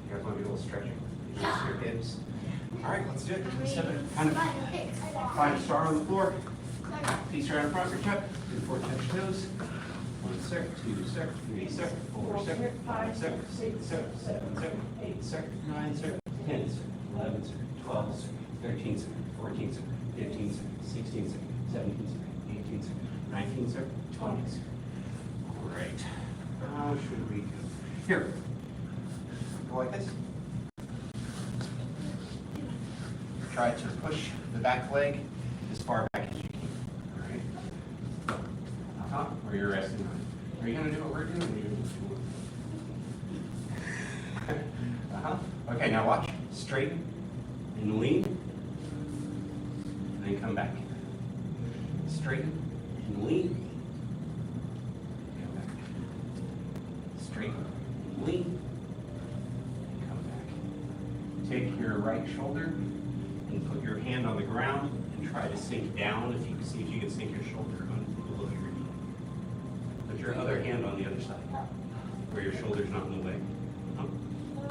You guys want to do a little stretching? Just your hips. All right, let's do it. Step it. Kind of find a star on the floor. Feet right in front, reach up. Do 4 touch toes. 1 sec, 2 sec, 3 sec, 4 sec, 5 sec, 6 sec, 7 sec, 8 sec, 9 sec, 10 sec, 11 sec, 12 sec, 13 sec, 14 sec, 15 sec, 16 sec, 17 sec, 18 sec, 19 sec, 20 sec. Great. How should we do? Here. Go like this. Try to push the back leg as far back as you can. All right. Where you're resting on. Are you going to do what we're doing? Or are you going to Okay, now watch. Straighten and lean. And then come back. Straighten and lean. Come back. Straighten and lean. And come back. Take your right shoulder and put your hand on the ground and try to sink down. If you can see if you can sink your shoulder below your knee. Put your other hand on the other side, where your shoulder's not in the way. Oh.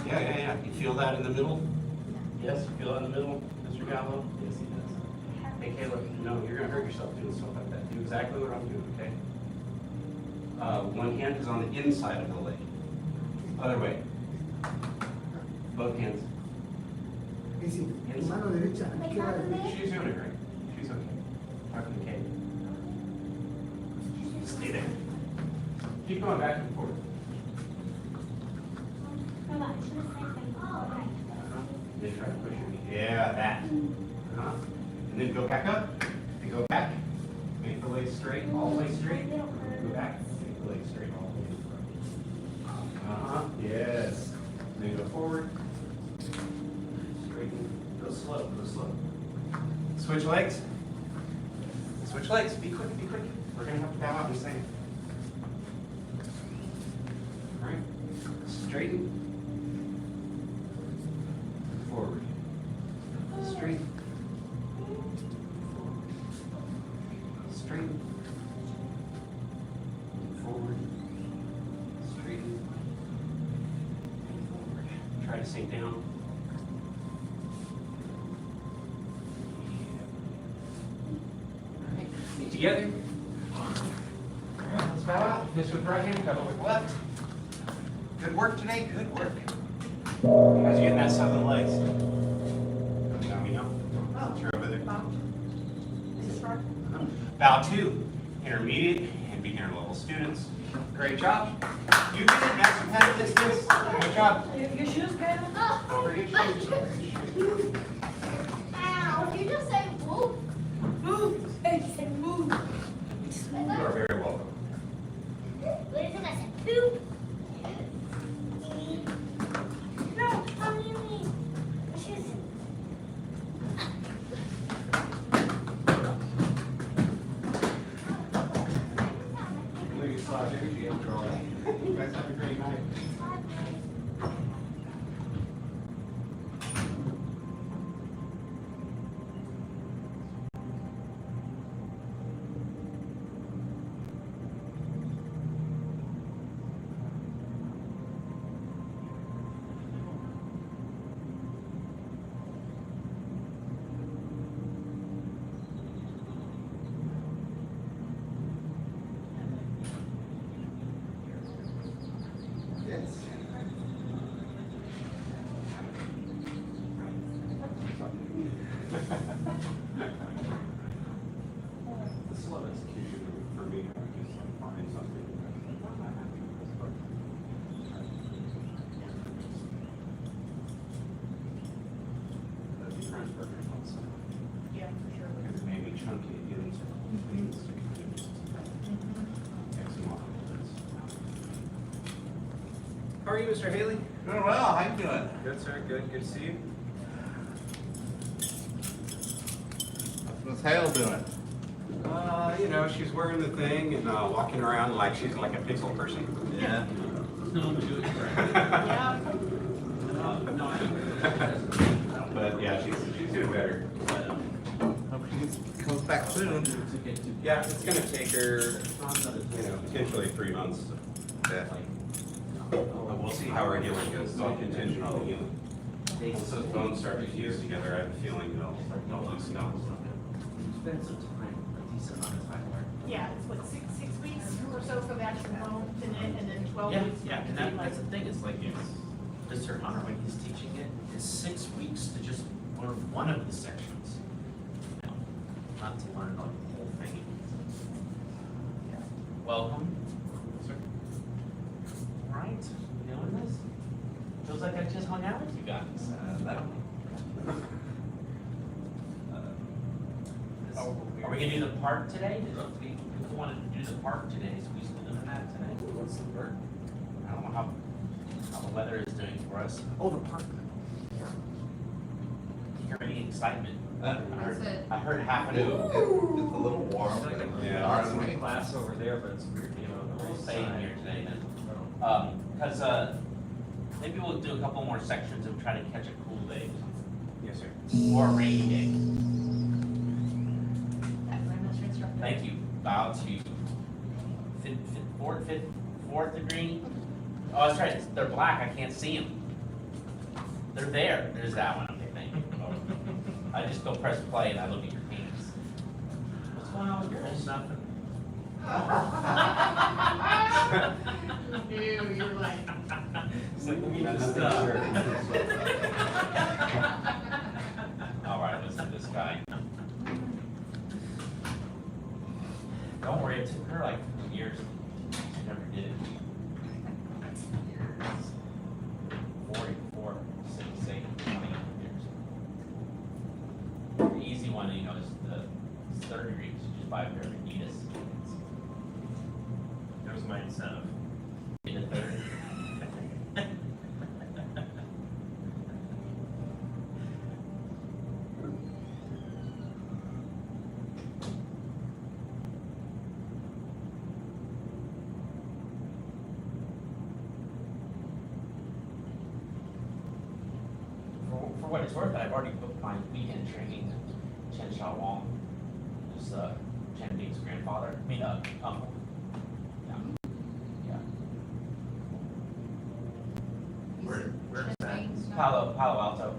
Yeah. You feel that in the middle? Yes, you feel that in the middle, Mr. Gallo? Yes, he does. Hey, Caleb, no, you're gonna hurt yourself doing stuff like that. Do exactly what I'm doing, okay? One hand is on the inside of the leg. Other way. Both hands. Easy. Tu mano derecha, izquierda, derecha. She's doing it great. She's okay. Talking to Kate. Stay there. Keep going back and forth. Then try to push your knee. Yeah, that. And then go back up. And go back. Make the legs straight, all the way straight. Go back. Make the legs straight, all the way to the front. Yes. Then go forward. Straighten. Go slow, go slow. Switch legs. Switch legs. Be quick, be quick. We're going to have to bow out in a second. Straighten. Forward. Straighten. Forward. Straighten. Forward. Straighten. Forward. Try to sink down. Alright, feet together. Alright, let's bow out. Fist with right hand, cover with left. Good work today, good work. You guys getting that stuff in the legs? You got me now? You're over there. Bow 2, intermediate and beginner level students. Great job. You did it, next competitive distance. Good job. Your shoes, Grandma? Oh, Pretty my good. goodness. Ow, you just say move. Move. I said move. You are very welcome. What do you think I said? Poop. No, how do you mean? She's... You guys have a great night. Yes. The slow execution for me, I just find something. That'd be transfer also. Yeah, for sure. Because it may be chunky again, so things to kind of just X them off. How are you, Mr. Haley? Doing well, how you doing? Good, sir. Good. Good to see you. What's Hale doing? You know, she's wearing the thing and walking around like she's like a pixel person. Yeah. Yeah. But yeah, she's doing better. Hope she comes back soon. Yeah, it's gonna take her, potentially 3 months. Yeah. But we'll see how her healing goes. It's all contingent on the healing. Once those bones start to fuse together, I have a feeling they'll loosen up. Spend some time, a decent amount of time learning. Yeah, it's what, six weeks or so for the actual bone, and then 12 Yeah, weeks. yeah, and that's the thing, it's like, Mr. Hunter, when he's teaching it, it's 6 weeks to just learn one of the sections. You know, not to learn like the whole thing. Yeah. Welcome. Sir. All right, you doing this? Feels like I just hung out with you guys. Are we gonna do the park today? People wanted to do the park today, so we still doing that today? What's the park? I don't know how the weather is doing for us. Oh, the park. You hear any excitement? I heard half an hour. It's a little warm. Yeah. Aren't we? Class over there, but it's weird, you know. We'll stay in here today then. Because maybe we'll do a couple more sections and try to catch a cool day Yes, sir. or a rainy day. That's my master instructor. Thank you. Bow to fourth degree. Oh, that's right. They're black. I can't see them. They're there. There's that one. Okay, thank you. I just go press play and I look at your hands. What's going on with your hands? Nothing. Ew, you're like, It's like, let me That's just, not all right, listen to this guy. Don't worry, it took her like years. She never did it. 44, 6, 8, 20 years. The easy one, you know, is the third degree, so you just buy a pair of Adidas. That was my incentive. In the third. what it's worth, I've already booked my weekend training. Chen Xiaowang, who's Chen Bing's grandfather, uncle. Yeah. Yeah. Where's that? Palo Alto.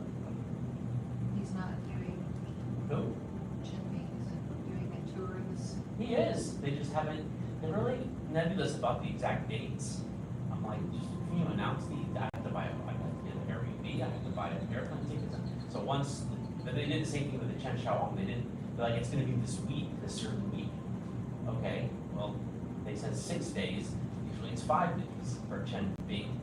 He's not doing, Who? Chinming isn't doing a tour this. He is. They just haven't. They're really nebulous about the exact dates. I'm like, just can you announce I have to buy I have to get an Airbnb. I have to buy airplane tickets. So once, but they did the same thing with the Chen Xiaowang. They're like, it's going to be this week, this certain week. Okay. Well, they said 6 days. Usually it's 5 days for Chen Bing.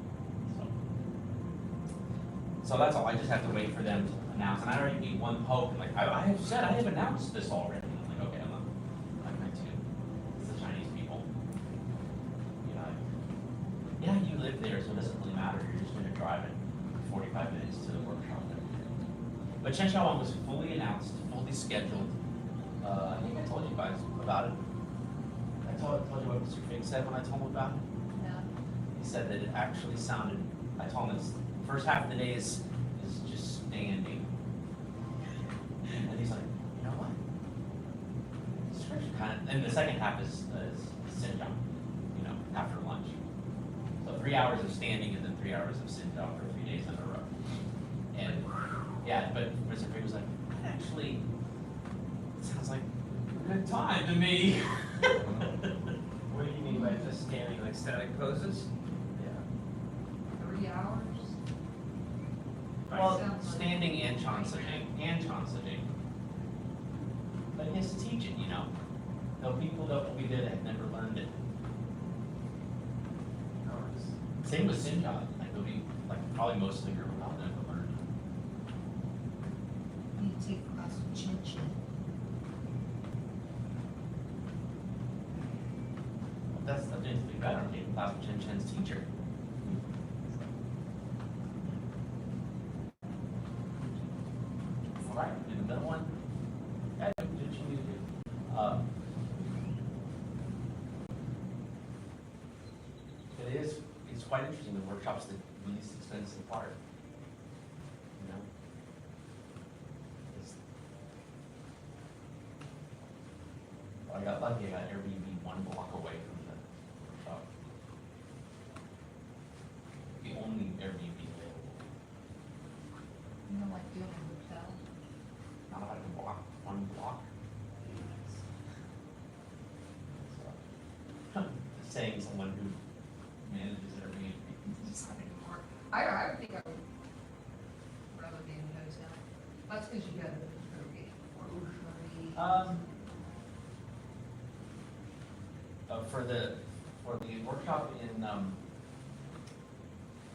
So that's all. I just have to wait for them to announce. And I already gave one poke. Like I have said, I have announced this already. I'm like, okay, I'm going to. It's the Chinese people. You know, yeah, you live there, so it doesn't really matter. You're just going to drive it 45 minutes to the workshop. But Chen Xiaowang was fully announced, fully scheduled. I think I told you guys about it. I told you what Mr. Fink said when I told him about it. No. He said that it actually sounded. I told him this. First half of the day is just standing. And he's like, you know what? It's kind of, and the second half is sit down, you know, after lunch. So 3 hours of standing and then 3 hours of sit down for 3 days in a row. And yeah, but Mr. Free was like, that actually sounds like a good time to me. What do you mean by just standing, like static poses? Yeah. 3 hours? Well, Sounds like- standing and chancellor. But he has to teach it, you know. Though people that will be there that have never learned it. Same with Sinjot. Like there'll be probably most of the group will not never learn. You take a class with Chin Chin. That's the thing to be better. I'm taking class with Chen Chen's teacher. All right, do the middle one. Yeah, do what you need to do. It's quite interesting. The workshop's the least expensive part. You know? I got lucky. I got Airbnb 1 block away from the workshop. The only Airbnb available. You know, like doing a hotel. Not out of the block, 1 block. So, saying someone who manages Airbnb. It's not anymore. I would think I would rather be in a hotel. That's because you got to go For the workshop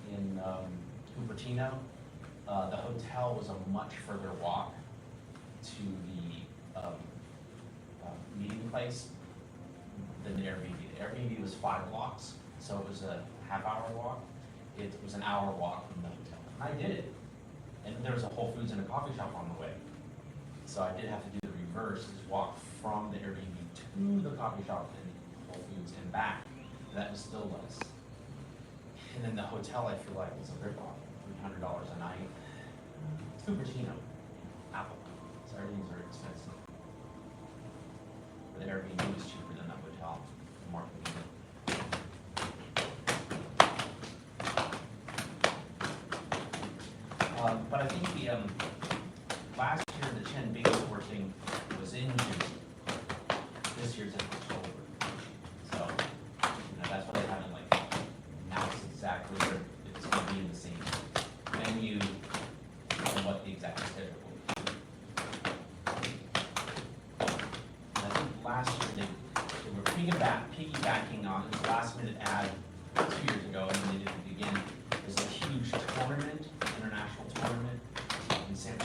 in Cupertino, the hotel was a much further walk to the meeting place than the Airbnb. The Airbnb was 5 blocks, so it was a half-hour walk. It was an hour walk from the hotel. And I did it. And there was a Whole Foods and a coffee shop on the way. So I did have to do the reverse, is walk from the Airbnb to the coffee shop and Whole Foods and back. That was still less. And then the hotel, I feel like, was a rip-off, $300 a night. Cupertino, Apple. So everything's very expensive. But the Airbnb was cheaper than the hotel, more convenient. But I think the last year the Chen Bing sourcing was in June. This year's in October. So, you know, that's why they haven't announced exactly where it's going to be in the same venue and what the exact schedule will be. And I think last year they were piggybacking on this last minute ad 2 years ago, and then they did it again. There's a huge tournament, international tournament in San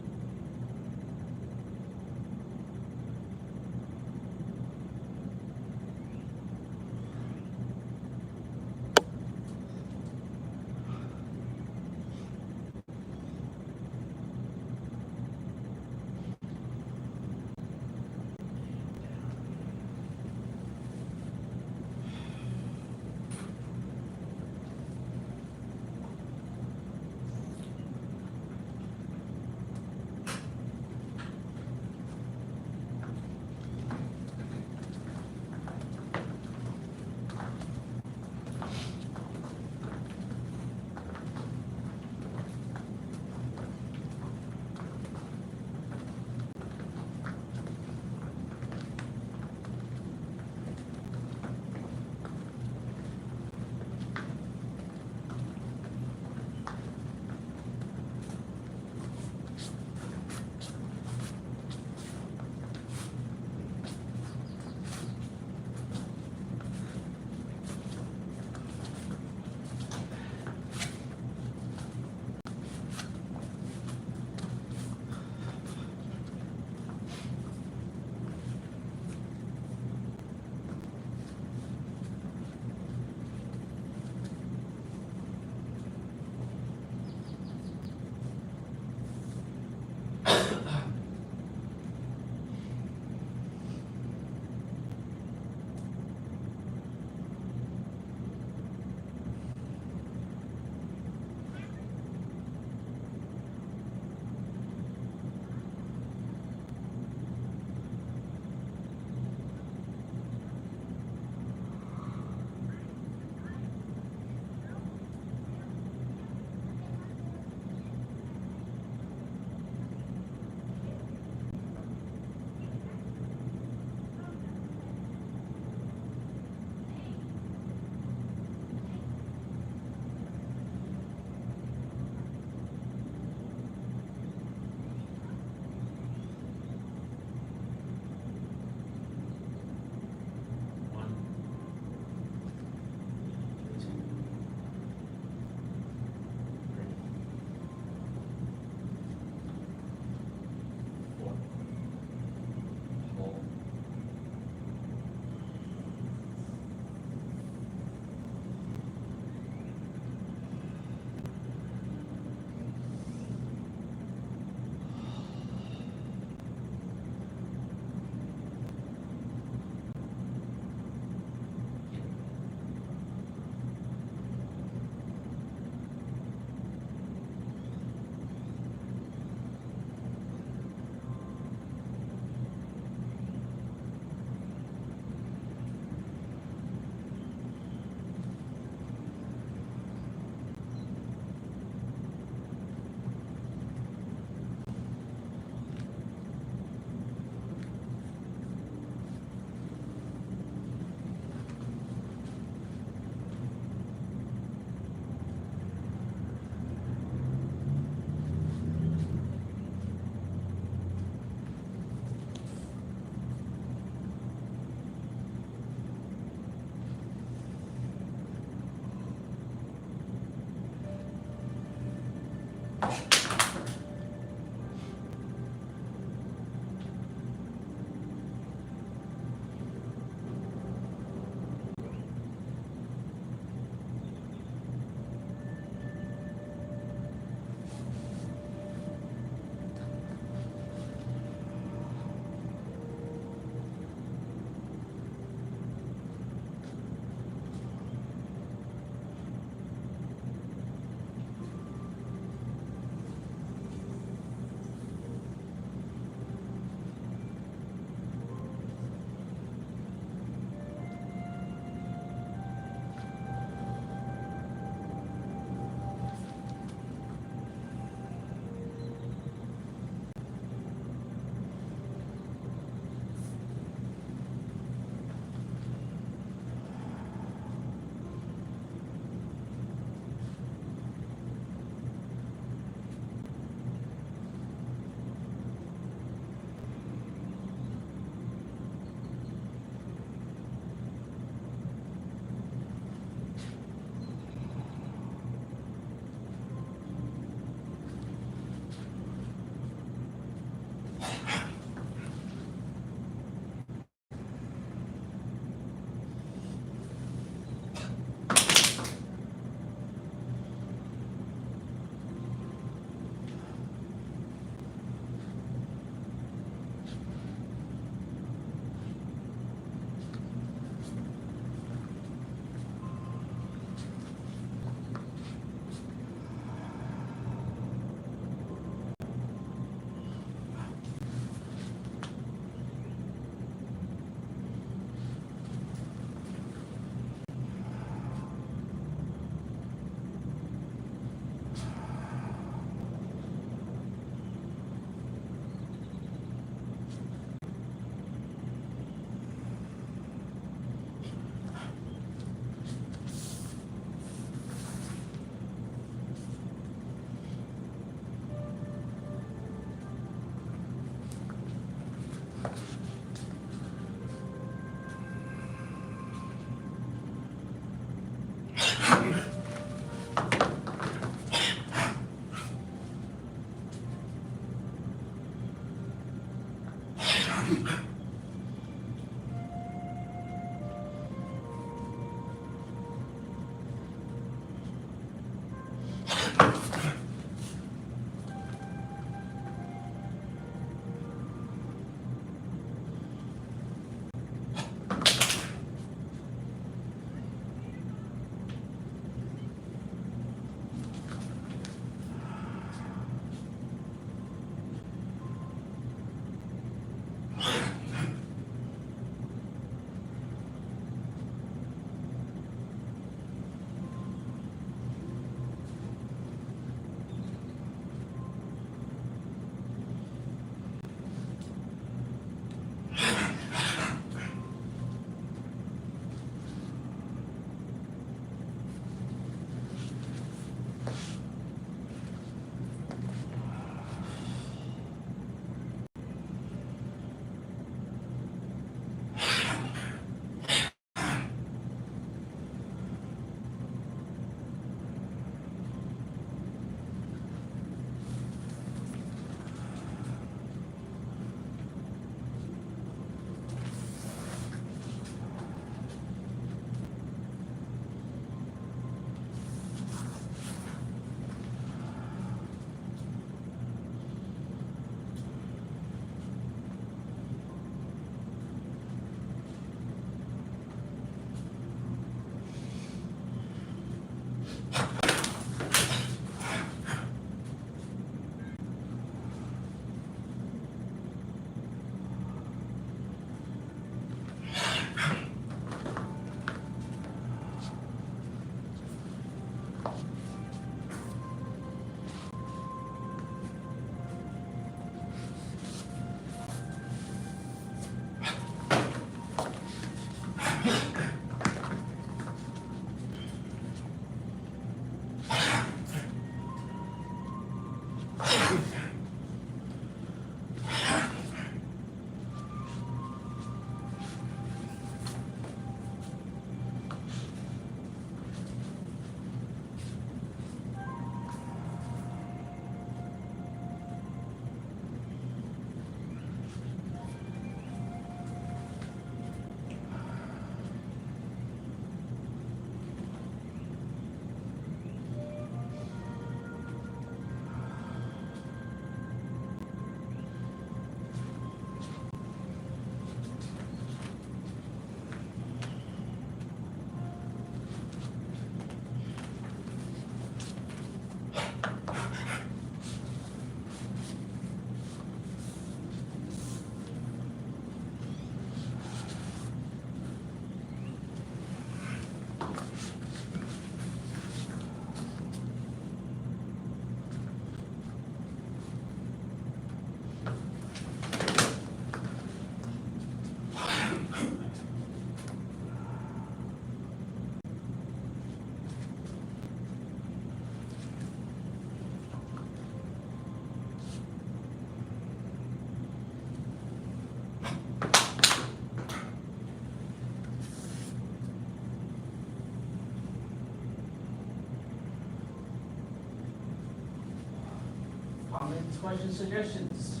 Comments, questions, suggestions?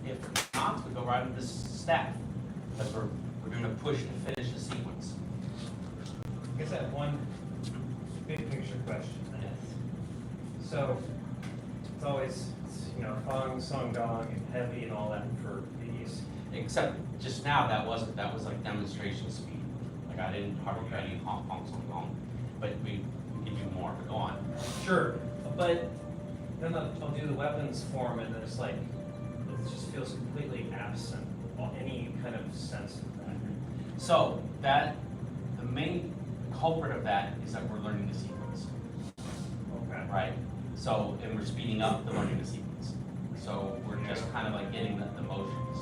If not, we go right into staff, because we're doing a push to finish the sequence. I guess I have one big picture question. So, it's always, fong, song, gong, and heavy and all that for these. Except just now, that was like demonstration speed. Like I didn't hardly try any honk, honk, song, gong, but we can do more, but go on. Sure, but then I'll do the weapons form and then it's like, it just feels completely absent of any kind of sense of that. So the main culprit of that is that we're learning the sequence, Okay. right? So, and we're speeding up the learning the sequence. So we're just kind of like getting the motions.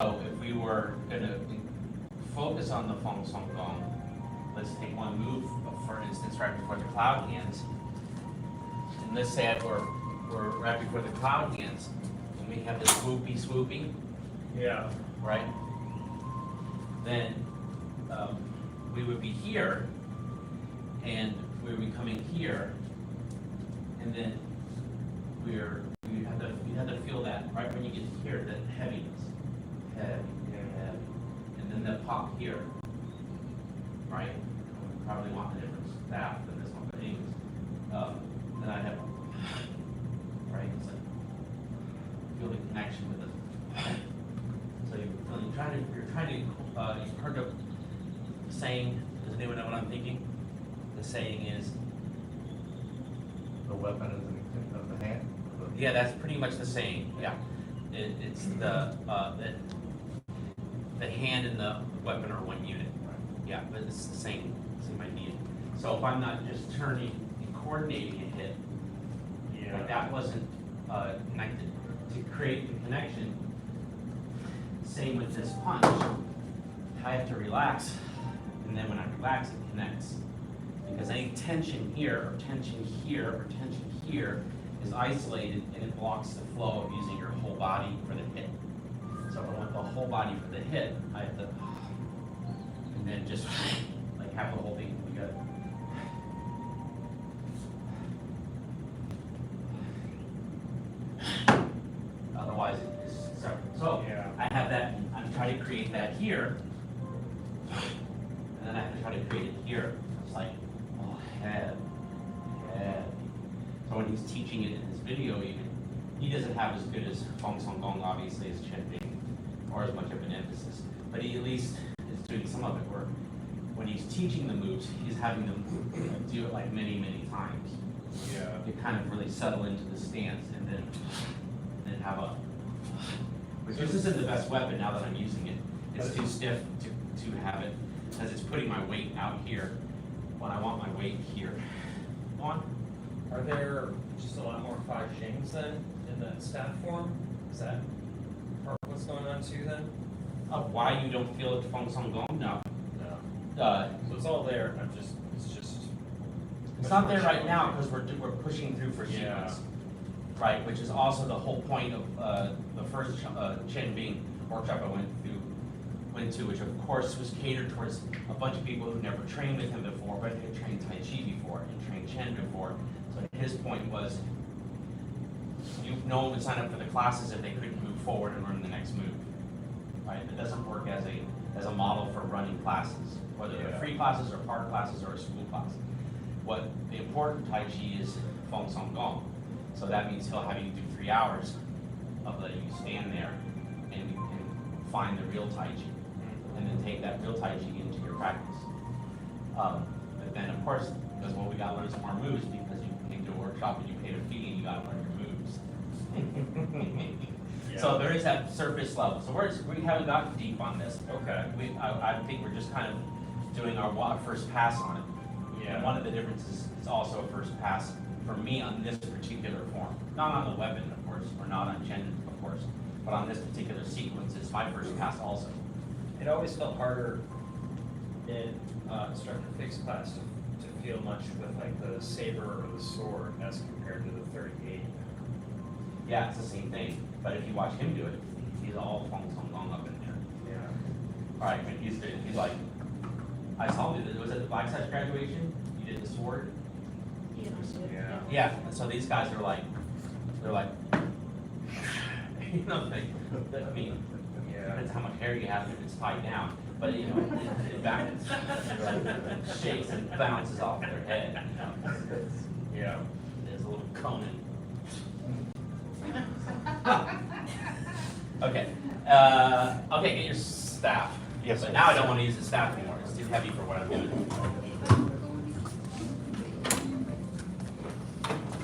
So if we were gonna focus on the fong song gong, let's take one move, for instance, right before the cloud hands. And let's say we're right before the cloud hands, and we have this swoopy, Yeah. right? Then we would be here, and we would be coming here, and then we have to feel that right when you get here, that heaviness, heavy, and then the pop here, right? We probably want a different staff than this one, but anyways, then I have, right? It's like feel the connection with it. So you're trying to, you've heard of the saying, does anyone know what I'm thinking? The saying is, The weapon of the hand? yeah, that's pretty much the saying, yeah. It's the hand and the weapon are one unit. Yeah, but it's the same idea. So if I'm not just turning and coordinating a hit, like that wasn't connected. To create the connection, same with this punch, I have to relax, and then when I relax, it connects. Because any tension here, or tension here, or tension here is isolated, and it blocks the flow of using your whole body for the hit. So if I want the whole body for the hit, I have to, and then just like have the whole thing together. Otherwise, it's separate. So Yeah. I have that, I'm trying to create that here, and then I have to try to create it here. It's like, oh, heavy. So when he's teaching it in his video even, he doesn't have as good as Fong Song Gong, obviously, as Chen Bing, or as much of an emphasis. But he at least is doing some of it where when he's teaching the moves, he's having them do it like many, many times. Yeah. You kind of really settle into the stance and then have a, which this isn't the best weapon now that I'm using it. It's too stiff to have it, because it's putting my weight out here when I want my weight here. Go on. Are there just a lot more five shings then in the staff form? Is that part of what's going on too then? Why you don't feel it Fong Song Gong? No. No. So it's all there, it's just. It's not there right now because we're pushing through for Yeah. sequence, right? Which is also the whole point of the first Chen Bing workshop I went to, which of course was catered towards a bunch of people who never trained with him before, but had trained Tai Chi before and trained Chen before. So his point was, no one would sign up for the classes if they couldn't move forward and learn the next move, right? It doesn't work as a model for running classes, whether they're free classes or part classes or a school class. What the important Tai Chi is Fong Song Gong. So that means he'll have you do 3 hours of letting you stand there and find the real Tai Chi, and then take that real Tai Chi into your practice. But then of course, because well, we gotta learn some more moves because you came to a workshop and you paid a fee and you gotta learn your moves. So there is that surface level. So we haven't gotten deep on this. Okay. I think we're just kind of doing our first pass on it. Yeah. And one of the differences is also a first pass for me on this particular form. Not on the weapon, of course, or not on Chen, of course, but on this particular sequence, it's my first pass also. It always felt harder in instructor fixed class to feel much with like the saber or the sword as compared to the 38. Yeah, it's the same thing, but if you watch him do it, he's all Fong Song Gong up in there. Yeah. All right, but he's like, I saw it, was at the Black Site graduation, you did the sword? Yeah. Yeah, and so these guys are like, they're like, you know, like, I mean, depends how much hair you have if it's tied down, but you know, it bounces, like, shakes and bounces off their head, you know. Yeah. There's a little Conan. Okay, okay, get your staff. Yes, But sir. now I don't want to use the staff anymore, it's too heavy for what I'm doing.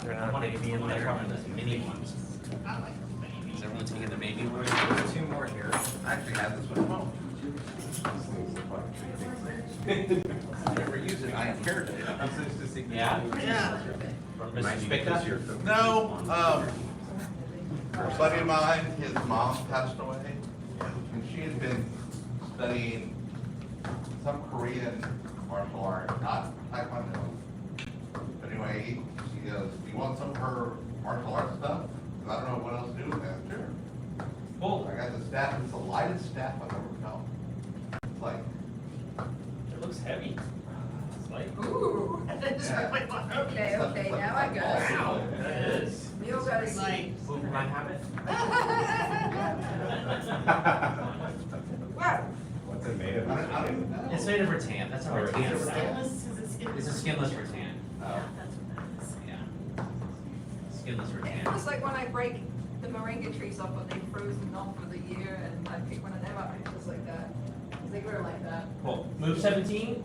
They're I not want to baby be in in there. there, the mini ones. I like the baby. Is everyone taking the baby one? There's two more here. I actually have this one at home. I never use it, I inherited it. Yeah? Yeah. From Mr. Spica? No, a buddy of mine, his mom passed away, and she had been studying some Korean martial art, not Taekwondo. But anyway, she goes, "Do you want some of her martial arts stuff? Because I don't know what else to do with that." Sure. Cool. I got the staff, it's the lightest staff I've ever felt. It's like, It looks heavy. It's like, Ooh, that's really fun. Okay, now I got it. wow, it is. We all gotta see. Ooh, can I have it? Wow. What's it made I don't even know. It's made of rattan, that's a rattan staff. Skinless, is it skinless? It's a skinless rattan. Yeah, that's what that is. Yeah. Skinless It rattan. was like when I break the moringa trees off when they've frozen off for the year and I pick one of them up, it was like that. 'Cause they grow like that. Cool. Move 17.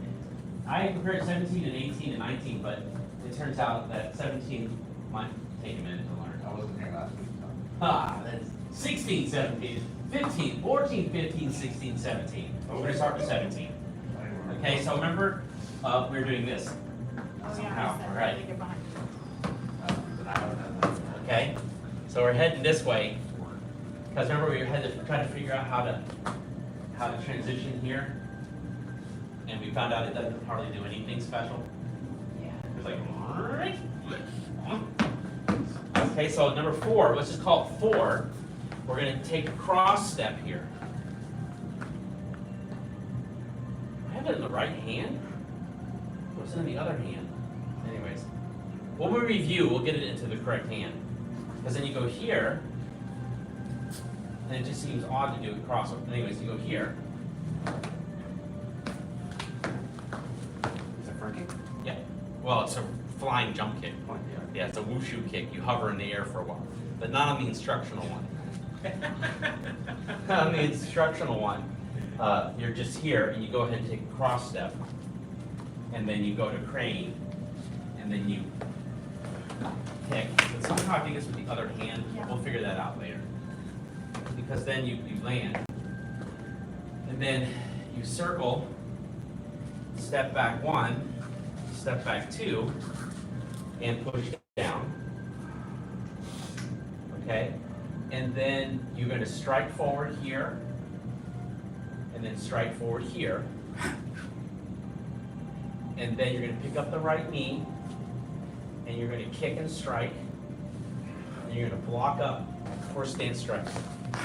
I compared 17 and 18 and 19, but it turns out that 17 might take a minute to learn. I wasn't here last week, so. Ah, that's 16, 17, 15, 14, 15, 16, 17. We're gonna start with 17. Okay, so remember, we're doing this. Oh, yeah, Somehow, I said, right. I get behind you. Okay, so we're heading this way, because remember we had to try to figure out how to transition here, and we found out it doesn't hardly do anything special. Yeah. It's like, okay, so number 4, let's just call it 4. We're gonna take a cross step here. I have it in the right hand? Or is it in the other hand? Anyways, when we review, we'll get it into the correct hand. Because then you go here, and it just seems odd to do it cross. Anyways, you go here. Is it front kick? Yeah. Well, it's a flying jump kick. Yeah, it's a wushu kick. You hover in the air for a while, but not on the instructional one. On the instructional one, you're just here, and you go ahead and take a cross step, and then you go to crane, and then you kick. But somehow I think it's with the other hand. Yeah. We'll figure that out later. Because then you land, and then you circle, step back 1, step back 2, and push down. Okay? And then you're going to strike forward here, and then strike forward here. And then you're going to pick up the right knee, and you're going to kick and strike, and you're going to block up for stand strike.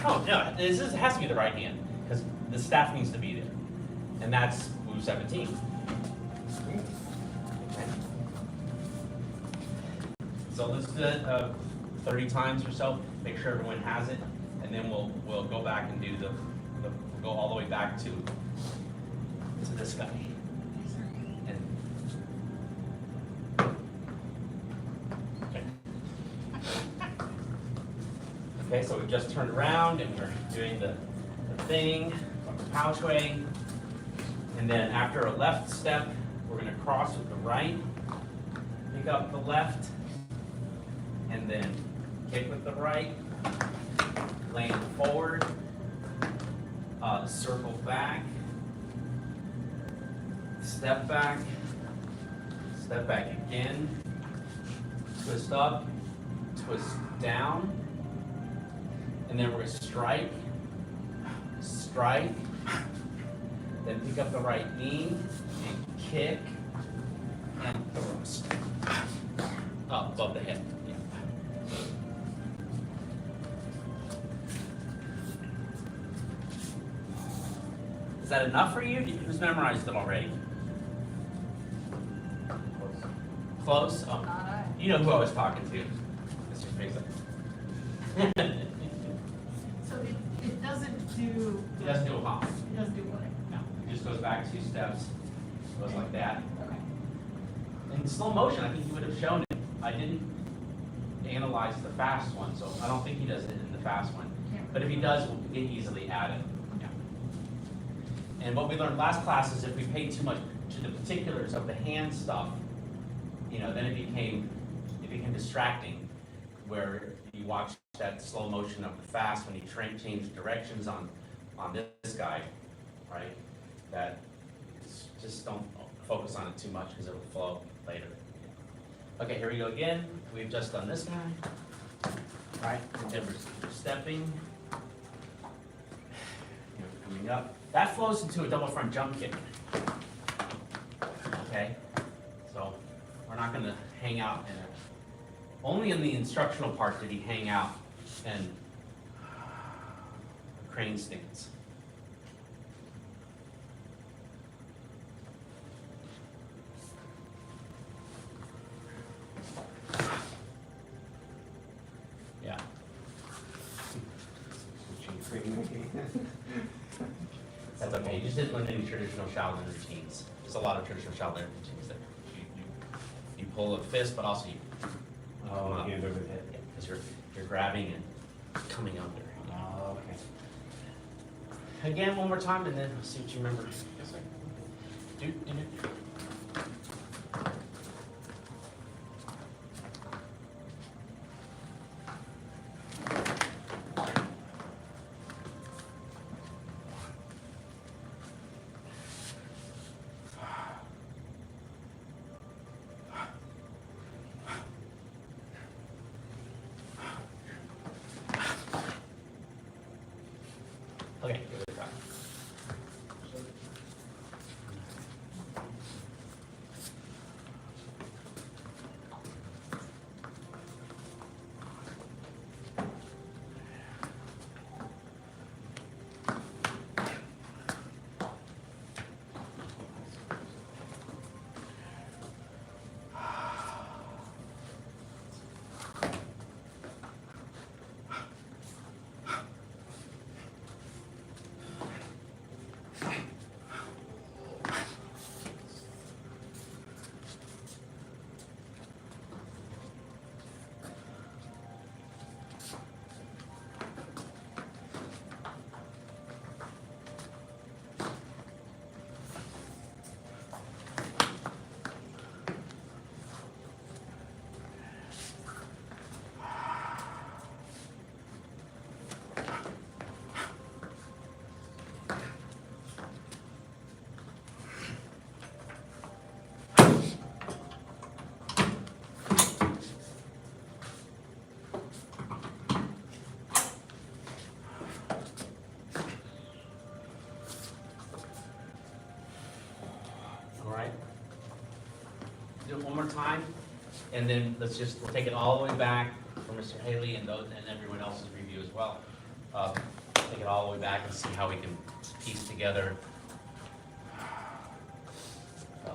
Oh, no, this has to be the right hand, because the staff needs to be there. And that's move 17. Okay. So let's do it 30 times or so, make sure everyone has it, and then we'll go back and do we'll go all the way back to this guy. And, okay, so we just turned around and we're doing the thing from the pouchway. And then after a left step, we're gonna cross with the right, pick up the left, and then kick with the right, land forward, circle back, step back again, twist up, twist down, and then we're gonna strike, then pick up the right knee and kick and thrust up above the head. Yeah. Is that enough for you? Who's memorized it already? Close? Oh, Not I. you know who I was talking to. Mr. Fraser. So it doesn't do. He doesn't do a hop. It doesn't do what? No, he just goes back 2 steps, goes like that. Okay. In slow motion, I think he would have shown it. I didn't analyze the fast one, so I don't think he does it in the fast one. But if he does, we can easily add it. Yeah. And what we learned last class is if we pay too much to the particulars of the hand stuff, you know, then it became distracting, where you watch that slow motion of the fast when he changed directions on this guy, right? That just don't focus on it too much because it will flow later. Okay, here we go again. We've just done this guy, right? And then we're stepping. Coming up. That flows into a double front jump kick. Okay? So we're not going to hang out in it. Only in the instructional part did he hang out in a crane stance. Yeah. That's okay. You just didn't learn any traditional Shaolin routines. There's a lot of traditional Shaolin routines that you pull a fist, but also you come up. Hand over the head. Yeah, because you're grabbing and coming under. Oh, okay. Again, one more time, and then we'll see what you remember. Yes, sir. Do. Okay, give it a try. Do it one more time, and then we'll take it all the way back for Mr. Haley and everyone else's review as well. Take it all the way back and see how we can piece together.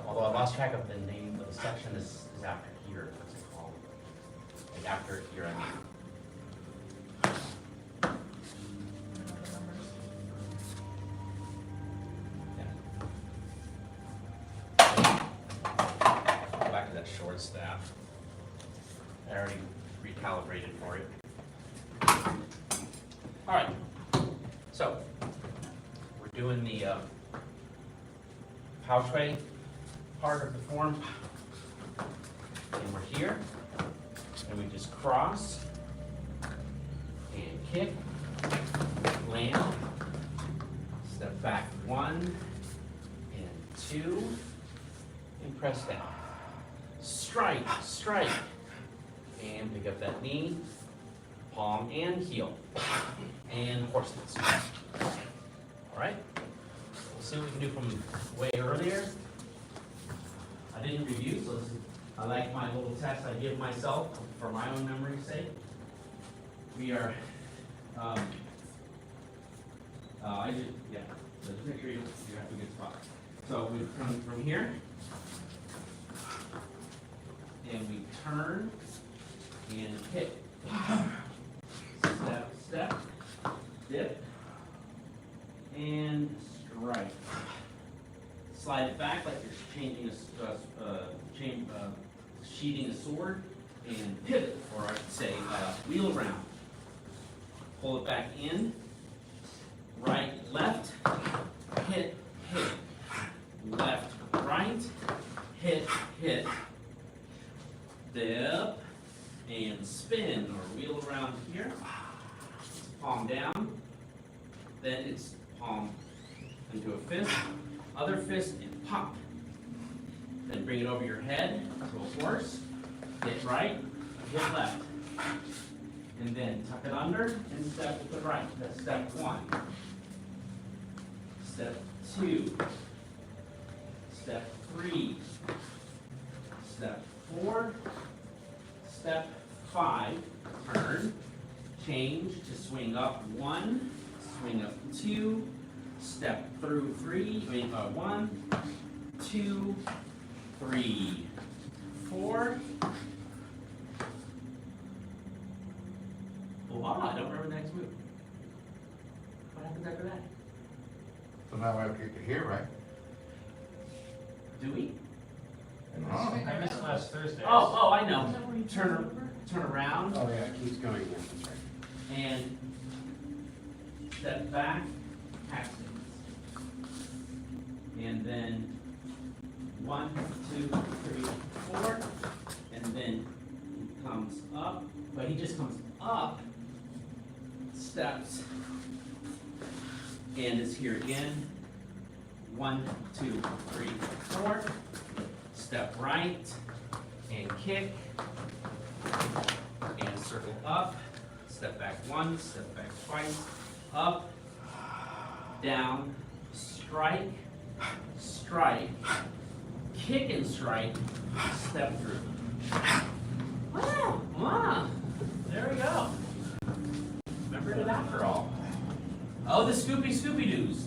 Although I lost track of the name of the section is after here. What's it called? Like after here, I mean. Short staff. I already recalibrated for it. All right, so we're doing the pouchway part of the form, and we're here, and we just cross and kick, land, step back 1 and 2, and press down. Strike, and pick up that knee, palm and heel, and horseman's. All right, we'll see what we can do from way earlier. I didn't review, so I like my little test I give myself for my own memory's sake. We are, so just make sure you have a good spot. So we come from here. and we turn and kick. Step, step, dip, and strike. Slide it back like you're changing sheathing a sword, and pivot, or I should say, wheel around. Pull it back in, right, left, hit, hit, left, right, hit, hit, dip, and spin, or wheel around here. Palm down, then it's palm into a fist, other fist, and pop. Then bring it over your head, to a horse, hit right, hit left. And then tuck it under and step with the right. That's step 1. Step 2. Step 3. Step 4. Step 5. Turn. Change to swing up 1. Swing up 2. Step through 3. 1, 2, 3, 4. Wow, I don't remember the next move. What happens after that? So now I kick it here, right? Do we? Oh. I missed last Thursday. Oh, I know. Turn around Oh, yeah, it keeps going, yeah, that's right. and step back, half stance. And then 1, 2, 3, 4, and then he comes up, but he just comes up, steps, and is here again. 1, 2, 3, 4. Step right and kick and circle up. Step back 1, step back twice, up, down, strike, strike, kick and strike, step through. Wow, there we go. Remembered it after all. Oh, the Scooby-Doos.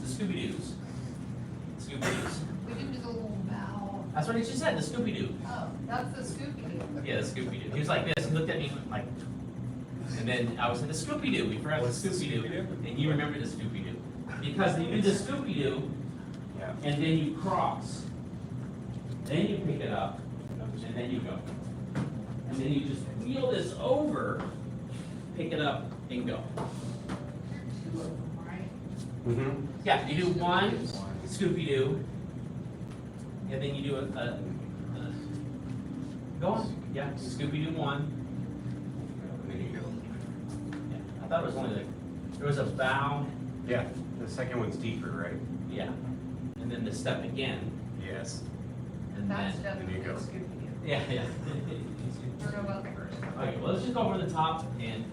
We didn't do the little bow. That's what he just said, the Scooby-Doo. Oh, that's the Scooby. Yeah, the Scooby-Doo. He was like this, he looked at me like, and then I was like, the Scooby-Doo, we forgot the Scooby-Doo. And you remember the Scooby-Doo. Because you do the Scooby-Doo, Yeah. and then you cross. Then you pick it up, and then you go. And then you just wheel this over, pick it up, and go. Two of them, right? Mm-hmm. Yeah, you do one Scooby-Doo, and then you do go on. Yeah, Scooby-Doo 1. There you go. Yeah, I thought it was only like, there was a bow, Yeah, the second one's deeper, right? yeah, and then the step again, Yes. and That's then, definitely you go. Scooby-Doo. yeah. I don't know about the first one. Okay, well, let's just go over the top, and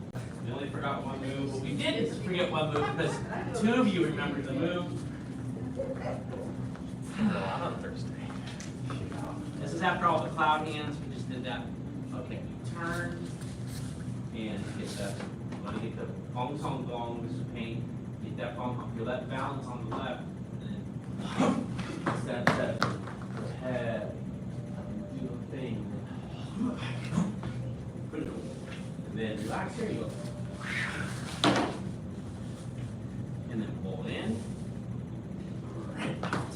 we only forgot one move, but we did forget one move, because 2 of you remembered the move. A lot on Thursday. This is after all the cloud hands, we just did that. Okay, you turn, and get that, let me get the gong tong gong, Mr. Payne, get that gong tong, feel that balance on the left, and then step, go ahead, do a thing, and then relax, here you go. And then pull in, right out,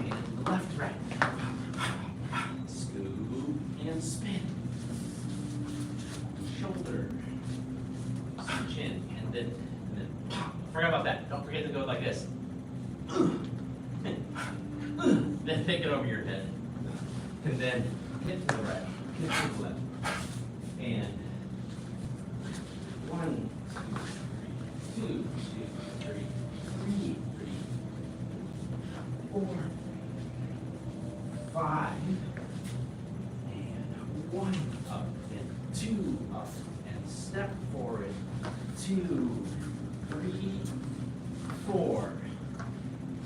and left, right, scoop and spin, shoulder, chin, and then pop. Forgot about that. Don't forget to go like this. Then take it over your head, and then hit to the right, hit to the left, and 1, 2, 3, 3, 4, 5, and 1 up, and 2 up, and step forward, 2, 3, 4.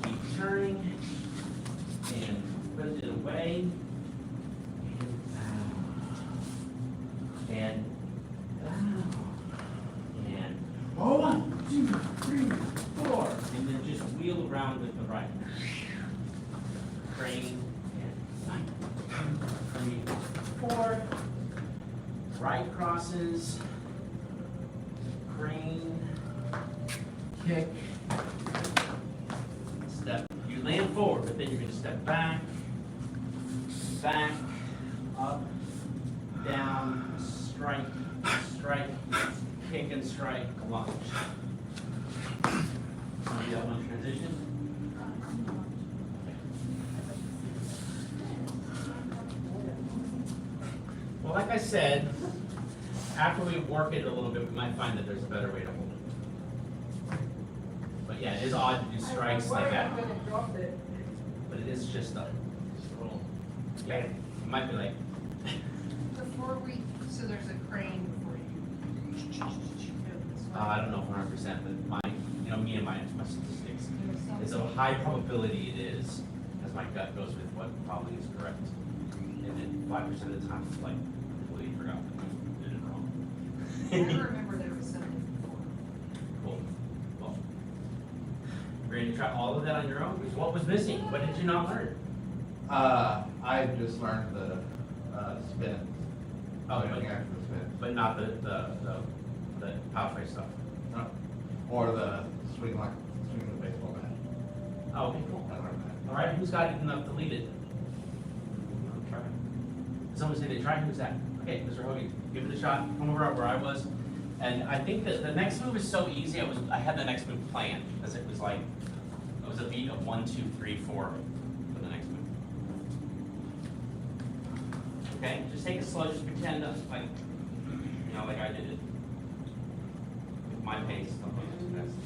Keep turning, and put it away, and down, and 1, 2, 3, 4, and then just wheel around with the right. Crane, and 9, 3, 4. Right crosses, crane, kick, step. You land forward, but then you're gonna step back, back, up, down, strike, strike, kick and strike, lunge. Somebody else want to transition? Well, like I said, after we work it a little bit, we might find that there's a better way to hold it. But yeah, it is odd to do strikes like that. But it is just a little, yeah, it might be like, Before we, so there's a crane before you. I don't know 100%, but me and my statistics, it's a high probability it is, as my gut goes with what probably is correct. And then 5% of the time, it's like, completely forgot, did it wrong. I remember there was something before. Cool. Well, you're going to try all of that on your own? Because what was missing? What did you not learn? I just learned the spin. Oh, The but, actual spin. but not the power face stuff. No. Or the swing the baseball bat. Oh, okay, cool. I learned that. All right, who's got it enough to lead it? Try. Someone say they tried. Who's that? Okay, Mr. Hoagie, give it a shot. Come over where I was. And I think that the next move is so easy. I had the next move planned because it was like a beat of 1, 2, 3, 4 for the next move. Okay, just take it slow. Just pretend like like I did it. With my pace. Don't make it too fast.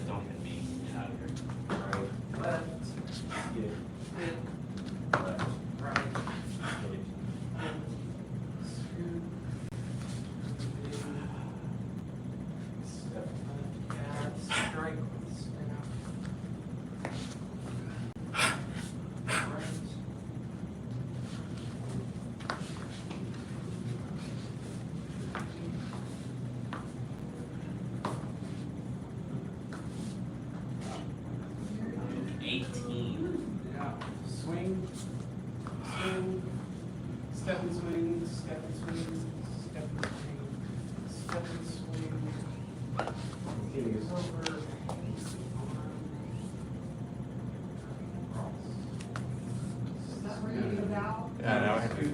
Don't hit me. Get out of here. Right, left, get hit, left, right, get hit, scoot, step left, cab, strike, snap, right. 18. Yeah. Swing, swing, step and swing, step and swing, step and swing, step and swing. Getting us over. Is that where you do the valve? Yeah, now I have to.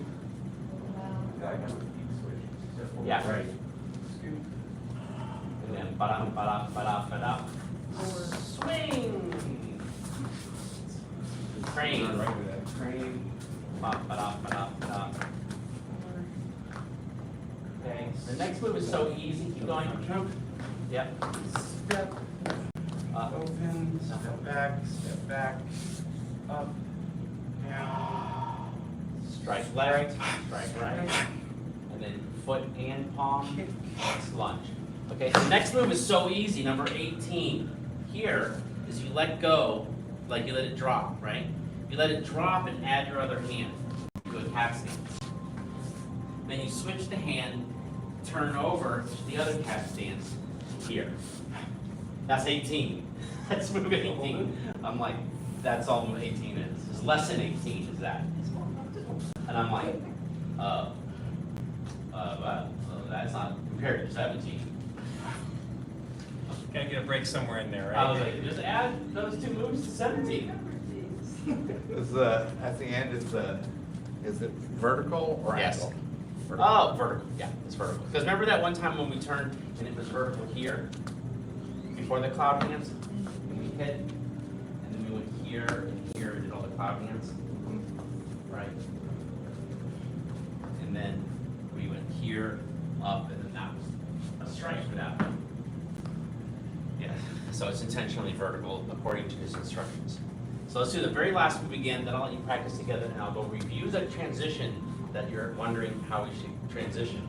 Yeah, right. And then ba-dum, ba-dum, ba-dum, ba-dum. Swing! Crane. Crane. Ba, ba-dum, ba-dum, ba-dum. Okay, the next move is so easy. Keep going. Jump. Yep. Step. Up. Open. Step back, up, down. Strike left, strike right. And then foot and palm, let's lunge. Okay, the next move is so easy, number 18. Here is you let go, like you let it drop, right? You let it drop and add your other hand to a calf stance. Then you switch the hand, turn over to the other calf stance here. That's 18. That's move 18. I'm like, that's all move 18 is. It's less than 18 is that. And I'm like, that's not compared to 17. Gotta get a break somewhere in there, right? I was like, just add those two moves to 17. Is at the end, is it vertical or Yes. angle? Oh, vertical. Yeah, it's vertical. Because remember that one time when we turned and it was vertical here? Before the cloud hands? And we hit, and then we went here and here and did all the cloud hands? Right. And then we went here, up, and then that was a strike for that one. Yeah, so it's intentionally vertical according to his instructions. So let's do the very last move again, then I'll let you practice together, and I'll go review the transition that you're wondering how we should transition.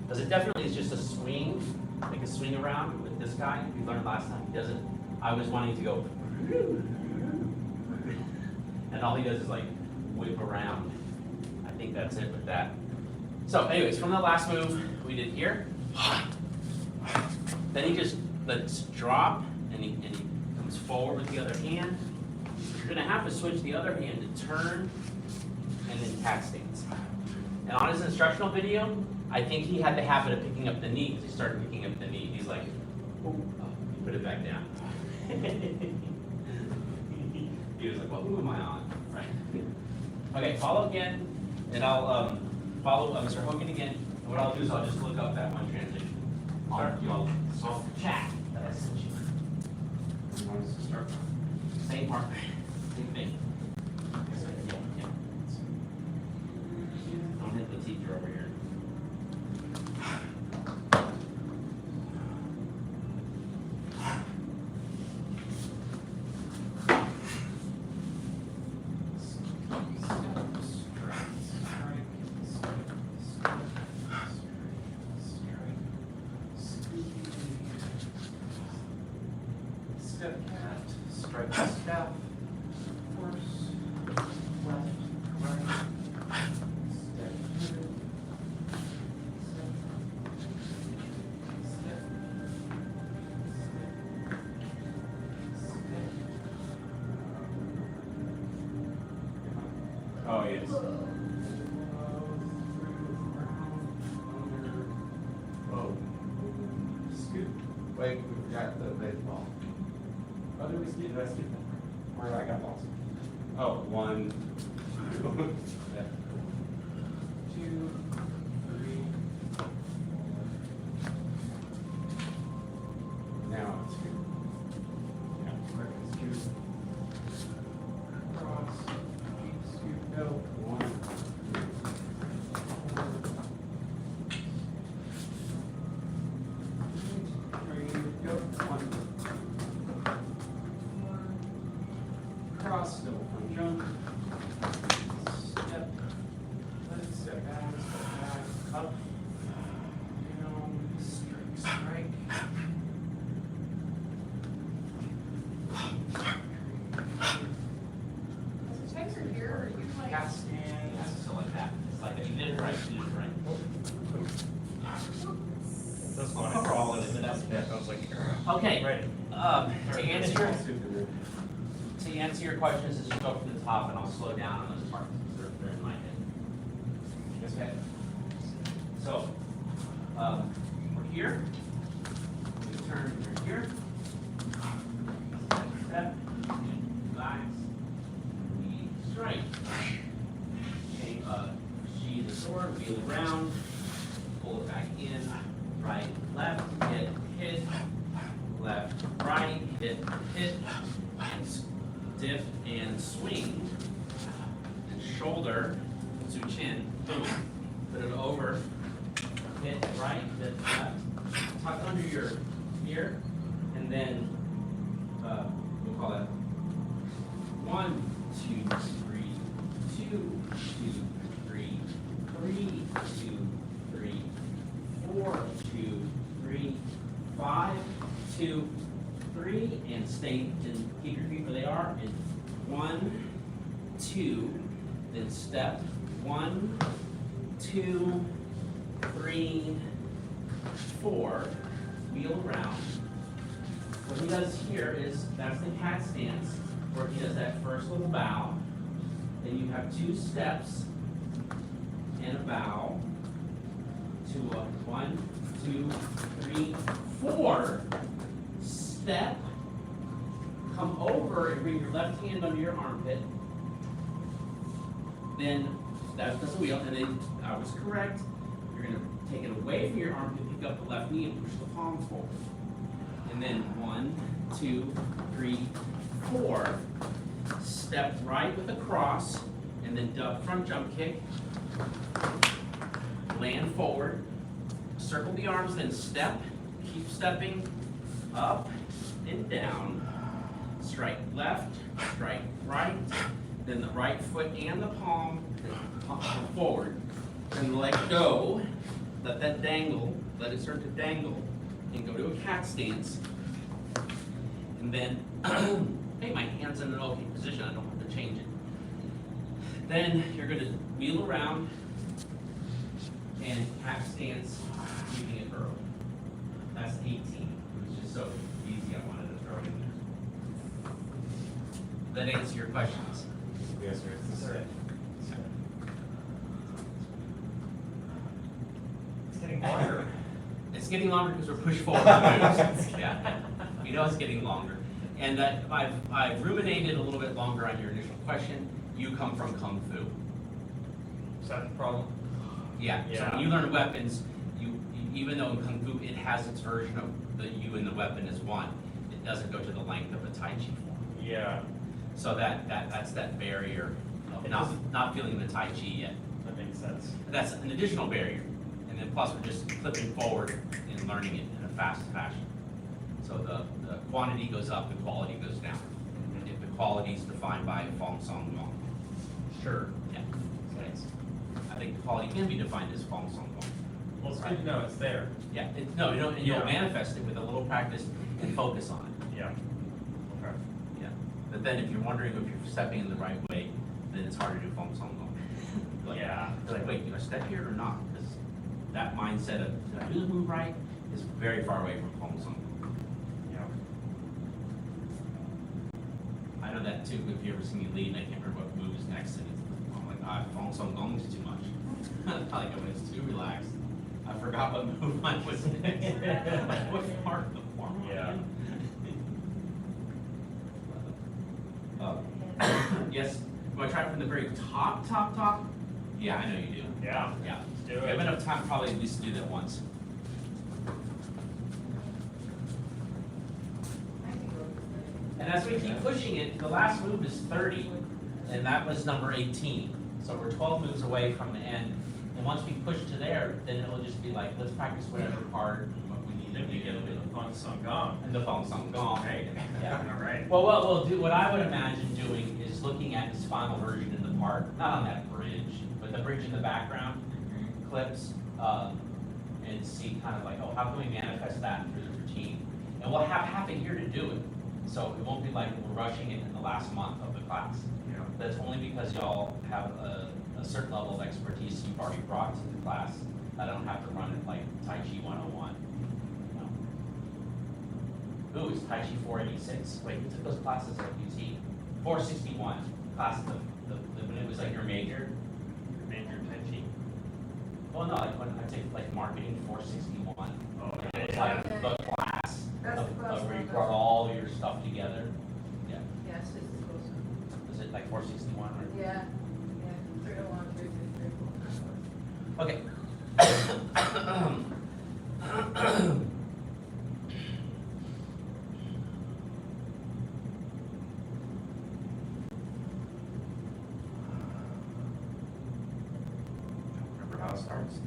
Because it definitely is just a swing, like a swing around with this guy. We learned last time he does it. I was wanting to go, and all he does is like whip around. I think that's it with that. So anyways, from the last move we did here, Then he just lets drop, and he comes forward with the other hand. You're gonna have to switch the other hand to turn, and then cat stance. And on his instructional video, I think he had the habit of picking up the knee, because he started picking up the knee. He's like, oh, he put it back down. He was like, well, who am I on? Right. Okay, follow again, and I'll follow Mr. Hogan again. And what I'll do is I'll just look up that one transition. I'll chat that I sent you. You want us to start? Same part, same thing. Yeah. Don't hit the teacher over here. Step cat, strike step, horse, left, right, step pivot, step, oh yes. Oh. Scoot. Wait, we forgot the baseball. Oh, did we skip? Did I skip that? Where I got lost? Oh, 1, 2, 3, 4. Now it's scoot. Yeah, where can scoot? Cross, keep scoot, go. 1, 2, 3, go. 1. Cross, double front jump, step, let it step back, up, down, strike. Is the taser here, or are you like? Cat stand, so like that. It's like if you did it right, you did it right. That's I'll fine. cover all of it, but that's Yeah, I was like, okay. right. To answer your questions, just go from the top, and I'll slow down on those parts. They're in my head. Okay. So, we're here. We turn. We're here. Step. Relax. We strike. Okay. Sheathe the sword. Wheel around. Pull it back in. Right. Left. Hit. Hit. Left. Right. Hit. Hit. And dip and swing, and shoulder to chin, boom, put it over, hit right, hit left, tuck under your ear, and then we'll call that 1, 2, 3, 2, 2, 3, 3, 2, 3, 4, 2, 3, 5, 2, 3, and stay and keep your feet where they are. And 1, 2, then step 1, 2, 3, 4. Wheel around. What he does here is that's the cat stance, where he does that first little bow. Then you have 2 steps and a bow to a 1, 2, 3, 4. Step, come over and bring your left hand under your armpit. Then that's the wheel, and then I was correct. You're gonna take it away from your armpit, pick up the left knee, and push the palms forward. And then 1, 2, 3, 4. Step right with a cross, and then front jump kick. Land forward, circle the arms, then step, keep stepping, up and down, strike left, strike right, then the right foot and the palm forward, then let go, let that dangle, let it start to dangle, and go to a cat stance, and then, hey, my hand's in an okay position, I don't have to change it. Then you're gonna wheel around and cat stance, keeping it early. That's 18. so easy, I wanted to throw it in there. That answer your questions? Yes, sir. It's getting longer. It's getting longer because we're pushed forward to moves. Yeah, we know it's getting longer. And I've ruminated a little bit longer on your initial question. You come from Kung Fu. Is that the problem? Yeah, so Yeah. when you learn weapons, even though in Kung Fu it has its version of the you and the weapon as one, it doesn't go to the length of a Tai Chi form. Yeah, So that's that barrier of not feeling the Tai Chi yet. that makes sense. That's an additional barrier. And then plus we're just clipping forward and learning it in a fast fashion. So the quantity goes up, the quality goes down. And if the quality is defined by Fong Song Gong. Sure. Yeah. Thanks. I think the quality can be defined as Fong Song Gong. Well, it's good to know it's there. Yeah, and you'll Yeah. manifest it with a little practice and focus on it. Yeah. Okay. Yeah. But then if you're wondering if you're stepping in the right way, then it's hard to do Fong Song Gong. Like, Yeah. You're like, wait, do I step here or not? Because that mindset of, did I do the move right, is very far away from Fong Song Gong. Yeah. I know that too, if you ever see me lead and I can't remember what move is next, and I'm like, Fong Song Gong is too much. Like, when it's too relaxed, I forgot what move mine was next. Like, what part of the form? am I Yeah. in? Yes, do I try it from the very top? Yeah, I know you do. Yeah. Yeah. Let's do We it. have enough time probably at least to do that once. And as we keep pushing it, the last move is 30, and that was number 18. So we're 12 moves away from the end. And once we push to there, then it'll just be like, let's practice whatever part and what we need Then to we do. get a bit of fun sung gong. And the Fong Song Gong. Right. Yeah. All right. Well, what we'll do, what I would imagine doing is looking at his final version in the part, not on that bridge, but the bridge in the background, clips, and see kind of like, oh, how can we manifest that through the routine? And we'll have half a year to do it, so it won't be like we're rushing it in the last month of the class. Yeah. That's only because y'all have a certain level of expertise you've already brought to the class. I don't have to run it like Tai Chi 101. No. Ooh, it's Tai Chi 486. Wait, who took those classes at UT? 461, class when it was like your major. Major Tai Chi. Well, no, like when I take like marketing 461. Oh, It's yeah. like the class That's the class of where you one. brought all your stuff together. Yeah, Yes, it's close. was it like 461 or? Yeah, yeah, 301, 334. Okay. Remember how it starts?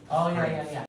Oh, yeah.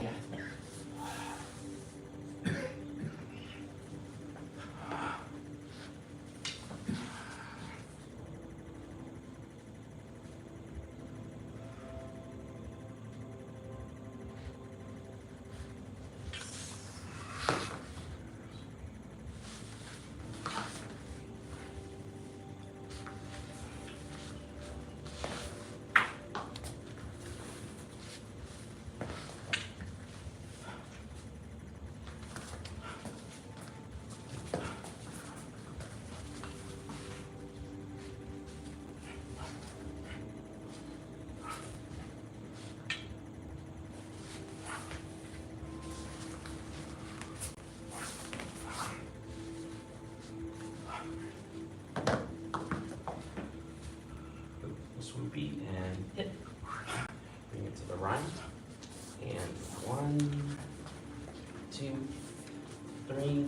3,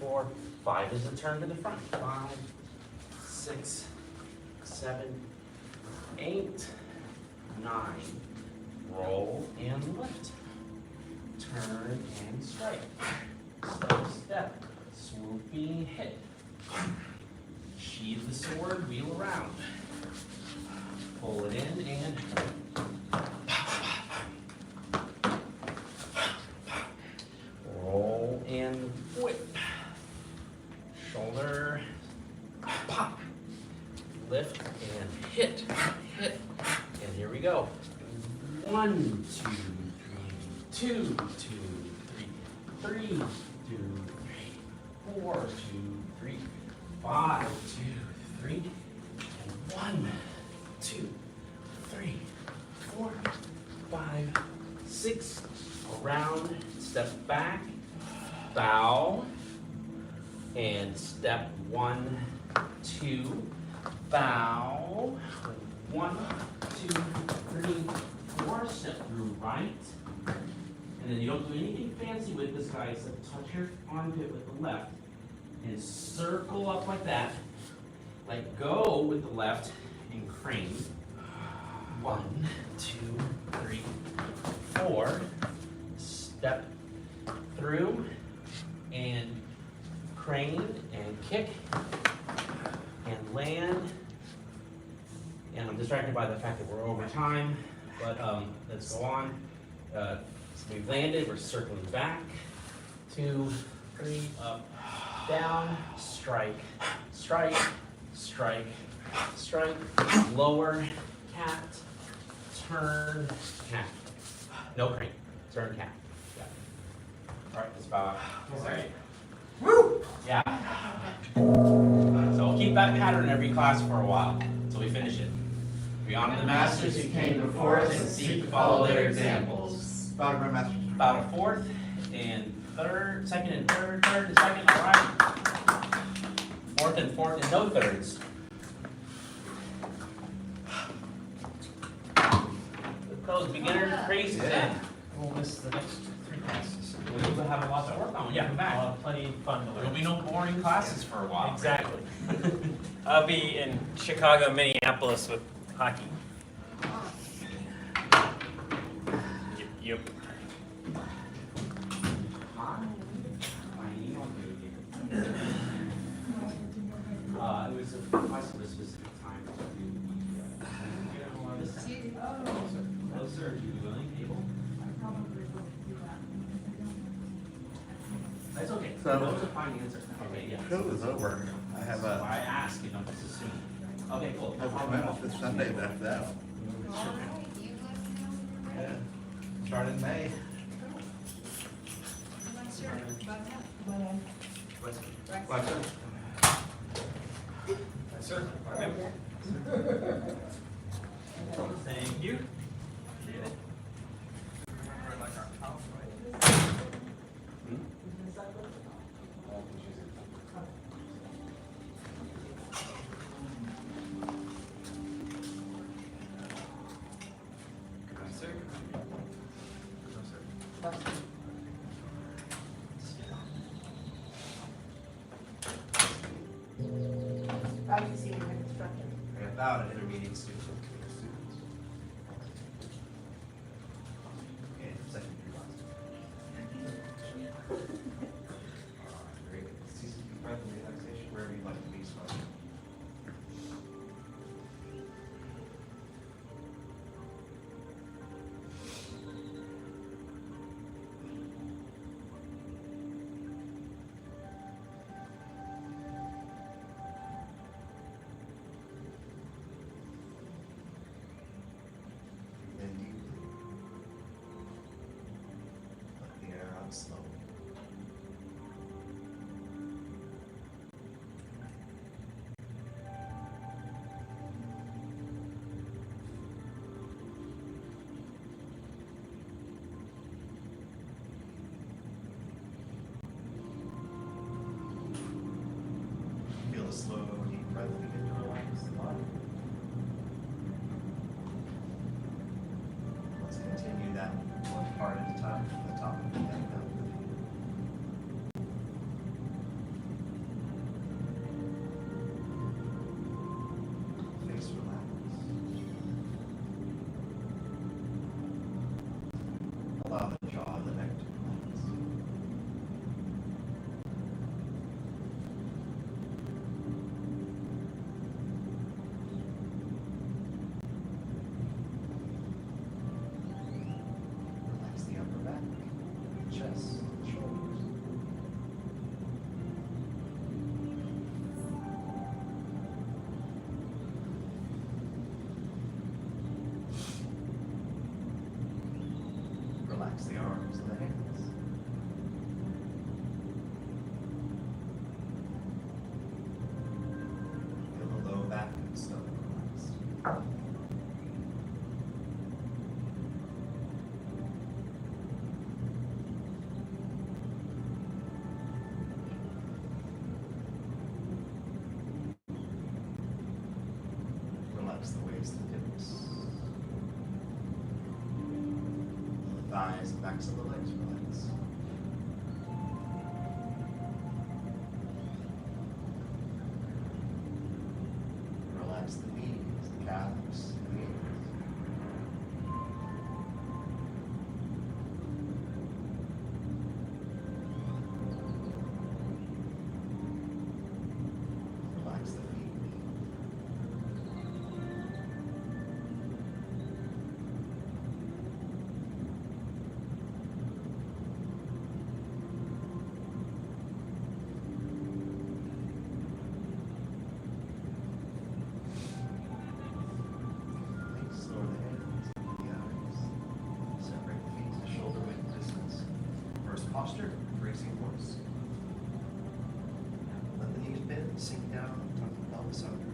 4, 5 is a turn to the front. 5, 6, 7, 8, 9. Roll and lift. Turn and strike. Step, step. Swooping hit. Sheathe the sword, wheel around. Pull it in and roll and whip. Shoulder, pop. Lift and hit, hit. And here we go. 1, 2, 3, 2, 2, 3, 3, 2, 3, 4, 2, 3, 5, 2, 3, and 1, 2, 3, 4, 5, 6. Around, step back, bow, and step 1, 2, bow. 1, 2, 3, 4. Step through right. And then you don't do anything fancy with this guy except touch your armpit with the left and circle up like that. Let go with the left and crane. 1, 2, 3, 4. Step through and crane and kick and land. And I'm distracted by the fact that we're over time, but let's go on. So we've landed, we're circling back. 2, 3, up, down, strike, strike, strike, strike, lower, cat, turn, cat. No crane, turn cat. Yeah. All right, let's bow out. All right. Woo! Yeah. So we'll keep that pattern in every class for a while until we finish it. We honor the masters who came before us and seek to follow their examples. Bow to my master. Bow to fourth and third, second and third, third and second, all right. Fourth and no thirds. Those beginner crazy then. We'll miss the next 3 classes. We'll have a lot to work on when you come back. Plenty of fun to learn. There'll be no boring classes for a while. Exactly. I'll be in Chicago, Minneapolis with hockey. Yep. It was a request of a specific time to do the, no, sir, do you willing, able? That's okay. So- That was a fine answer. Okay, yeah. Show is over. I have So a, I ask, you don't just assume. Okay, cool. I have a minute this Sunday after that. All right, you let me know when you're ready. Yeah. Start in May. Yes, sir. About that. Like, Yes, sir. Thank you. How do you see your instructor? About an intermediate student. And second year class. Very good. Cease deep breath and relaxation wherever you'd like to be. So. Then deeply. Let the air out slowly. Feel the slow, deep breath begin to relax the body. Let's continue that one part at a time from the top of the head down to the feet. Release the hips. The thighs, backs of the legs relax. Relax the knees, the calves, the knees. Relax the feet. Thanks. Lower the hands, the eyes. Separate the feet to shoulder width distance. First posture, racing horse. Let the knees bend, sink down, tuck the pelvis under.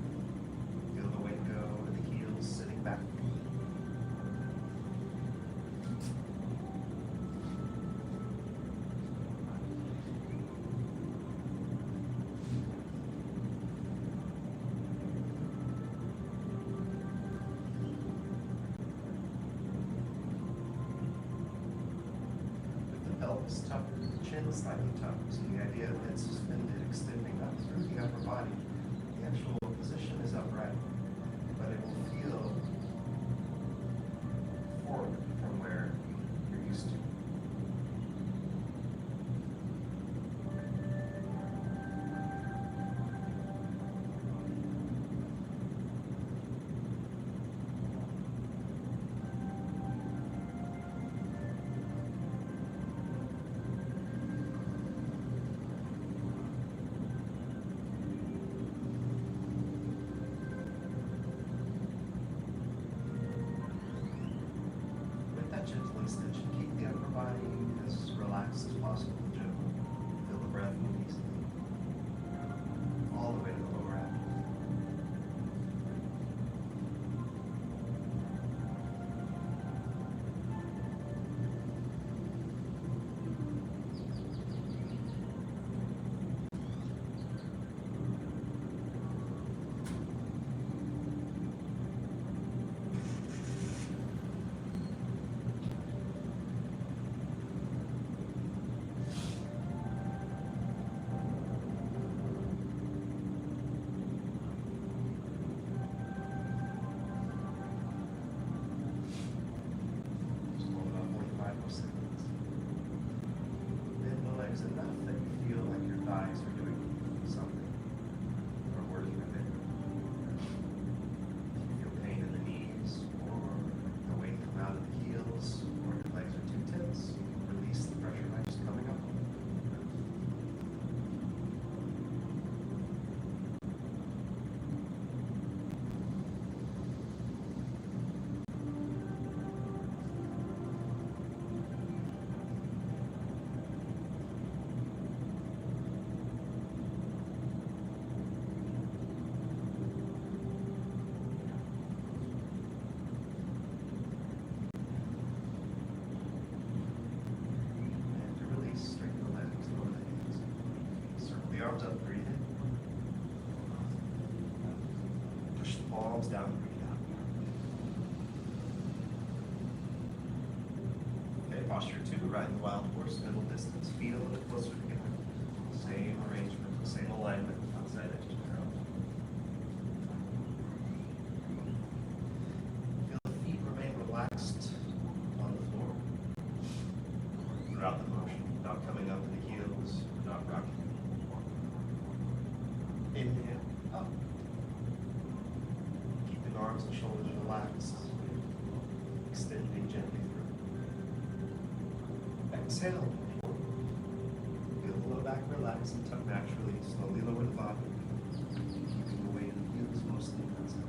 Feel the weight go over the heels, sitting back. With the pelvis tucked, the chin slightly tucked. So the idea of head suspended, extending up through the upper body. The actual position is upright, but it will feel forward from where you're used to. With that gentle extension, keep the upper body as relaxed as possible in general. Feel the breath move easily. All the way to the lower abdomen. Just hold about 45 more seconds. Bend the legs enough that you feel like your thighs are doing something or working a bit. If you feel pain in the knees or the weight come out of the heels or your legs are too tense, release the pressure by just coming up. And to release, straighten the legs, lower the hands. Circle the arms up, breathe in. Push the palms down, breathe out. Okay, posture 2, riding the wild horse, middle distance, feet a little bit closer together. Same arrangement, same alignment, outside edges parallel. Feel the feet remain relaxed on the floor throughout the motion, not coming up to the heels, not rocking. Inhale, up. Keeping arms and shoulders relaxed, extending gently through. Exhale, forward. Feel the low back relax and tuck naturally, slowly lower the body, keeping the weight of the heels mostly outside.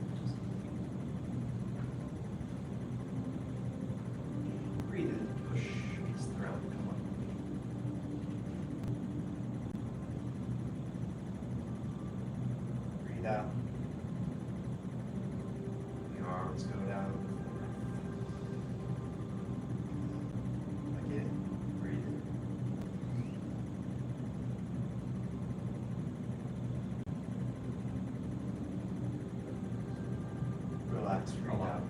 Breathe in, push against the ground, come up. Breathe out. The arms go down. Again, breathe in. Relax. relax, breathe out.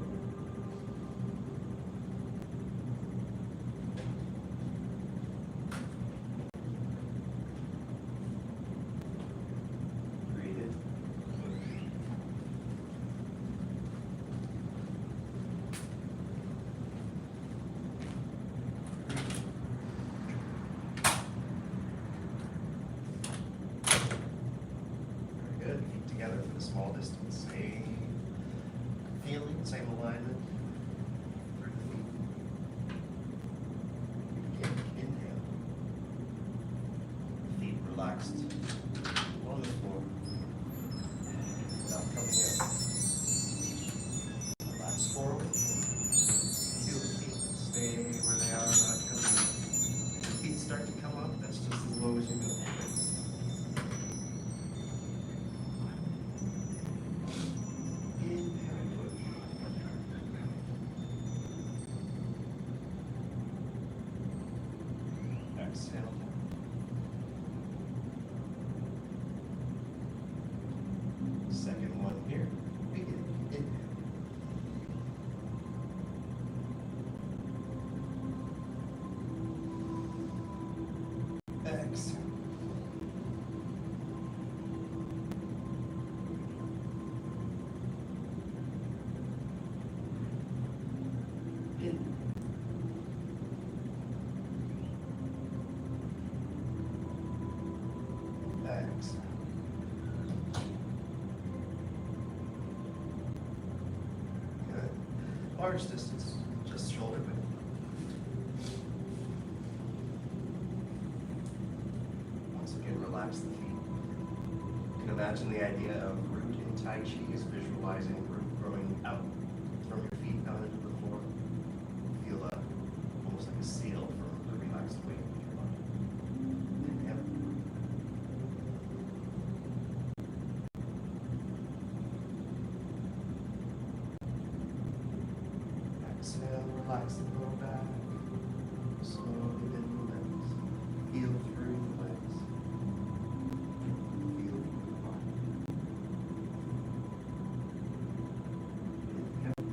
Breathe in. Very good. Feet together for the small distance. Same feeling, same alignment through the feet. Again, inhale. Feet relaxed on the floor. Now coming in. Relax forward. Feel the feet stay where they are, not coming up. If the feet start to come up, that's just as low as you go. Exhale. Second one here. Begin. Inhale. Exhale. In. Exhale. Good. Large distance, just shoulder width. Once again, relax the feet. You can imagine the idea of root in Tai Chi is visualizing root growing out from your feet down into the floor. Feel almost like a seal for the relaxed weight of your body. Inhale. Exhale, relax the lower back. Slowly bend the legs. Feel through the legs. Feel through the body. Inhale.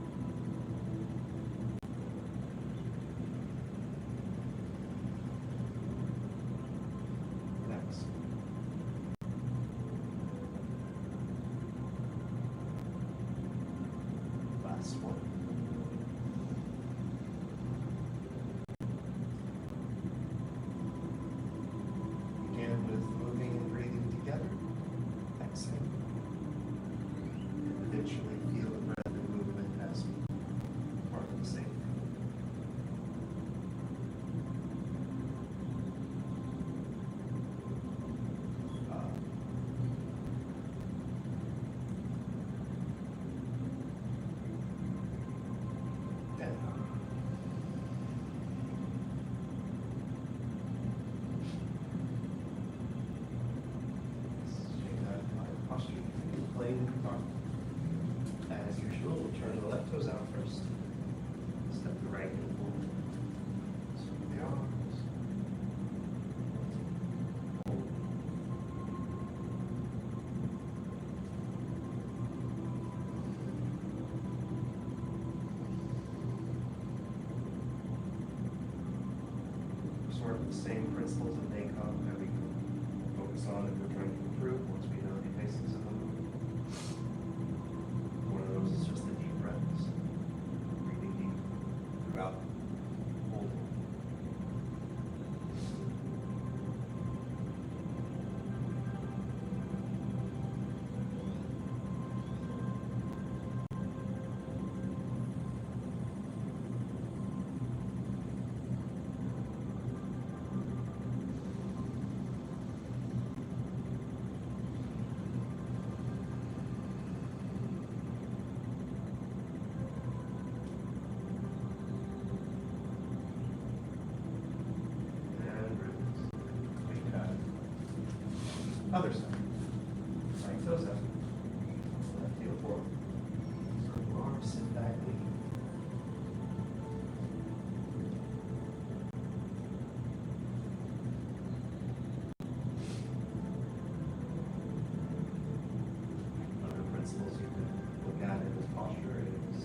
Exhale. Last one. Begin with moving and breathing together. Exhale. And eventually feel the breath and movement as part of the same. Posture, playing the guitar. As usual, we'll turn the left toes out first. Step the right heel forward. Swing the arms. Hold. Sort of the same principles of Nakon that we can focus on if we're trying to improve once we know the basics of them. One of those is just the deep breaths. Breathing deep throughout. Holding. And release. We got it. Other side. Right toes up. Left heel forward. Circle arms, sit back, lean. Other principles you can look at in this posture is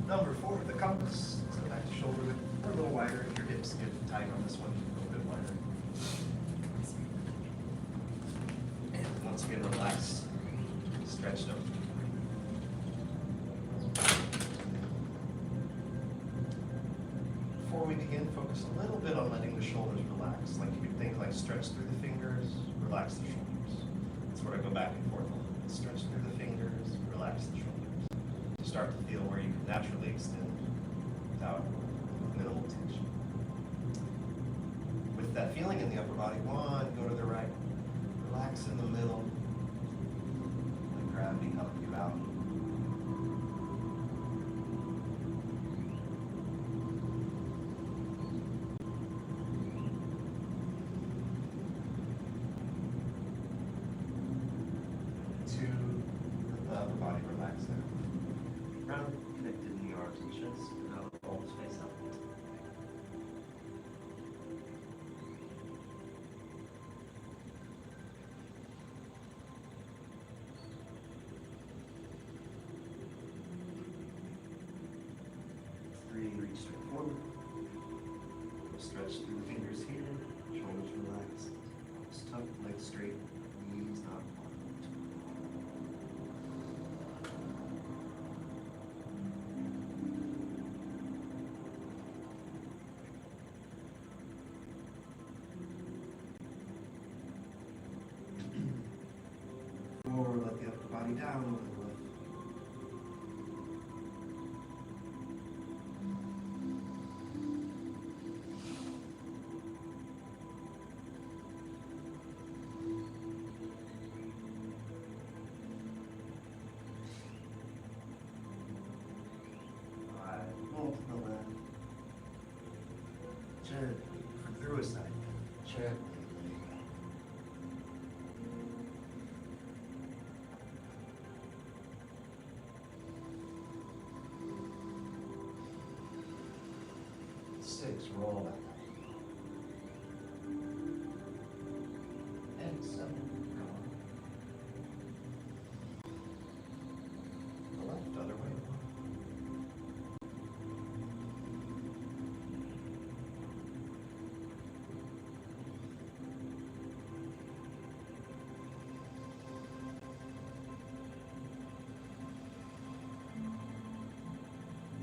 Number 4, the compass. So back to shoulder width, or a little wider. If your hips get tight on this one, a little bit wider. And once again, relax, stretch them. Before we begin, focus a little bit on letting the shoulders relax. Like you could think like stretch through the fingers, relax the shoulders. That's where I go back and forth a little bit. Stretch through the fingers, relax the shoulders. You start to feel where you can naturally extend without minimal tension. With that feeling in the upper body, 1, go to the right. Relax in the middle. Let gravity help you out. 2, let the upper body relax there. Round, connected in the arms and chest, now palms face up. Three, reach straight forward. Stretch through the fingers here, shoulders relaxed, arms tucked, legs straight, knees not apart. Or let the upper body down over the left. Roll to the left. Gently, from through a side. Gently. Six, roll back. And 7, go on. The left, other way.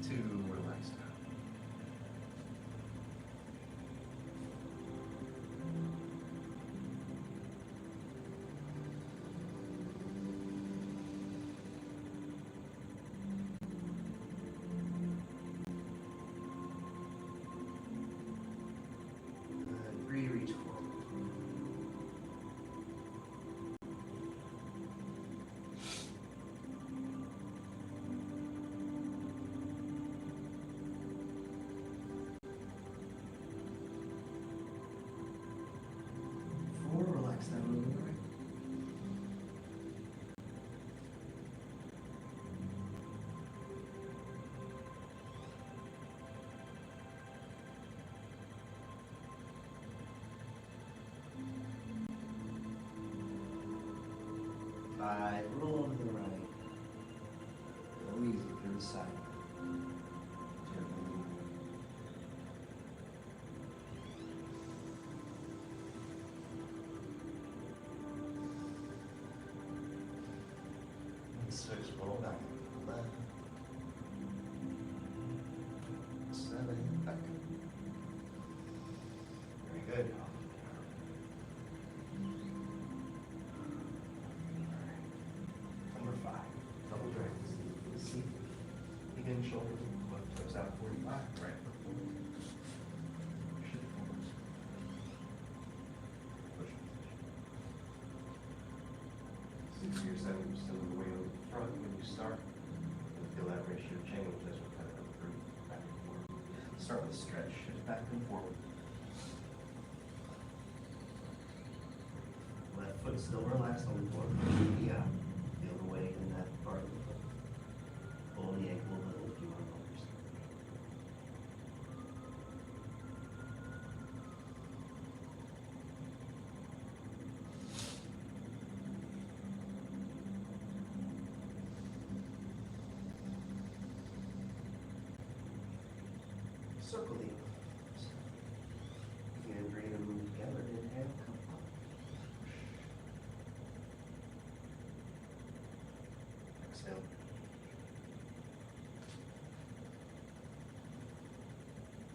2, relax now. And 3, reach forward. Four, relax down over the right. Five, roll to the right. Go easy through the side. Gently. And 6, roll back. Left. 7, back. Very good. Number 5, double drags. See, begin shoulder, left toes out 45, right foot forward. Shift forward. Push. 60 or 70% of the way over the front when you start. You'll feel that ratio change as we kind of go through back and forth. Start with a stretch, shift back and forward. Left foot still relaxed on the floor. Yeah. Feel the weight in that part of the foot. Pull the ankle a little if you want to. Circle the arms. And breathe and move together. Inhale, come up. Exhale.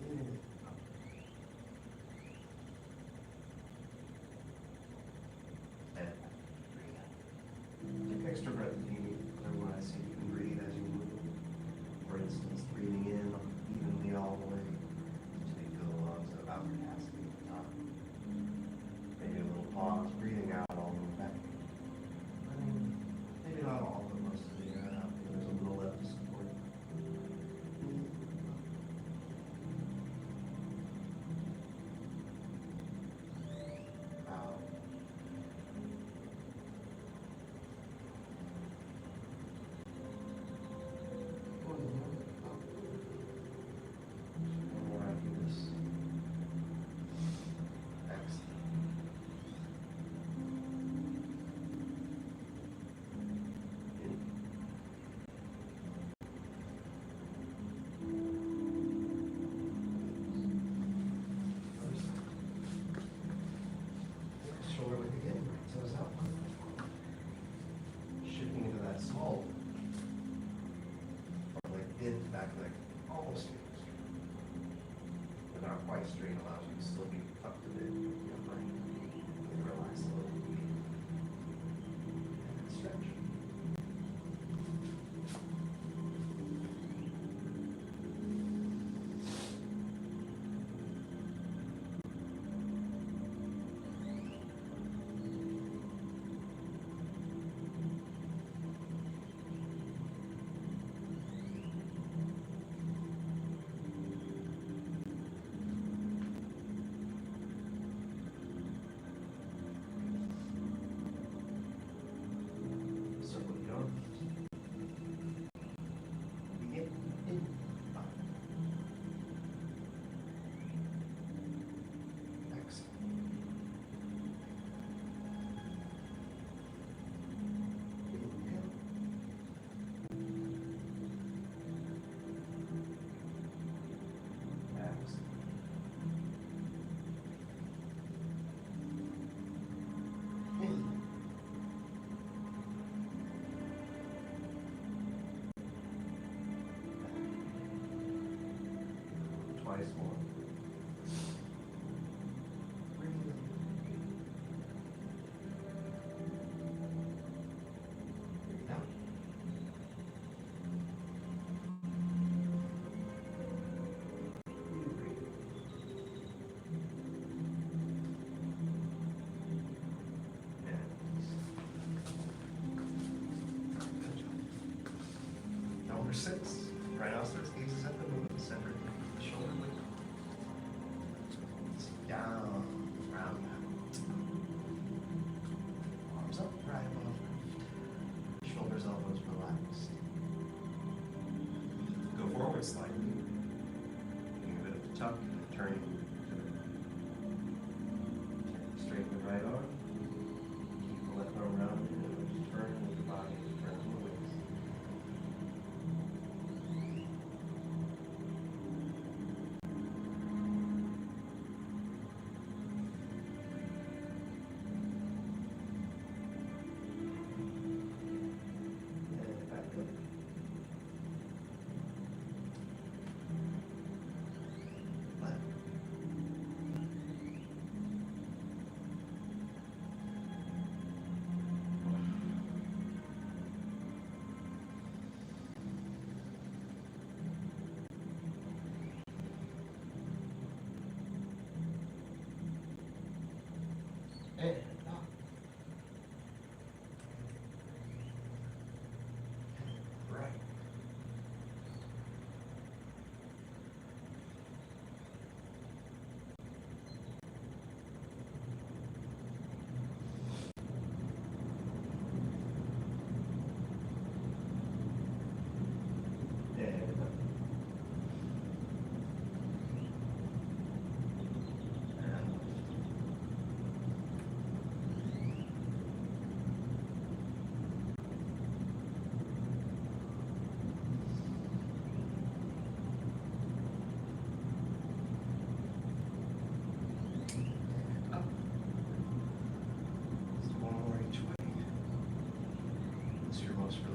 In, up. And breathe out. Take extra breath if you need. Otherwise, you can breathe as you move. For instance, breathing in evenly all the way until you feel the lungs at about capacity at the top. Maybe a little pause, breathing out all the way back. Maybe not all, but most of the air out. There's a little left to support. Out. Shoulder width again, toes out. Shifting into that small leg in, back leg almost straight. But not quite straight, allows you to still be tucked a bit in your brain. And relax a little bit. And stretch. Circle the arms. Begin in, up. Exhale. Inhale. Exhale. In. Twice more. Breathe in. Breathe out. Breathe. And good job. Number 6. Rhinoceros gazes at the moon, center of the shoulder blade. Down, round out. Arms up, right above. Shoulders, elbows relaxed. Go forward slightly. Taking a bit of a tuck and turning to the straighten the right arm. Keep the left arm rounded and just turn with the body, turn to the waist. And back up.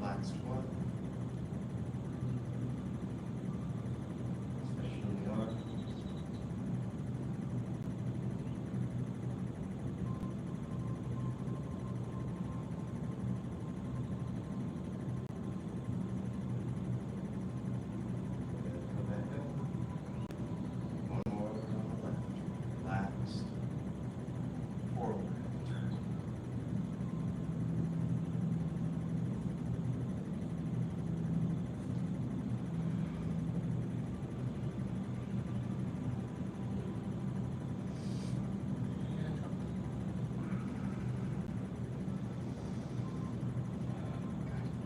relaxed one. Especially in the arm. Come back up. One more on the left. Relaxed. Forward.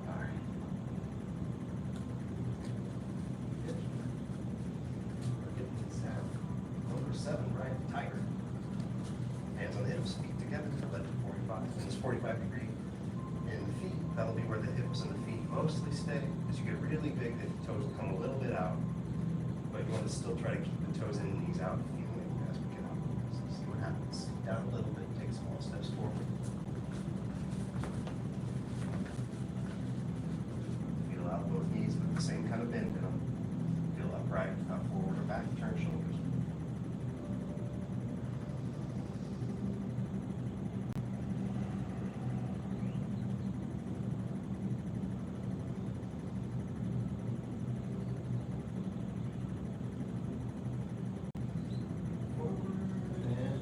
All right. Good. We're getting to sound. Number 7, right? Tiger. Hands on the hips, feet together, let it 45. And it's 45 degree. And the feet, that'll be where the hips and the feet mostly stay. As you get really big, the toes will come a little bit out. But you want to still try to keep the toes in and knees out, feeling as we get out. So see what happens. Down a little bit, take small steps forward. Feel out both knees, but the same kind of bend in them. Feel upright, not forward or back, turn shoulders. Forward and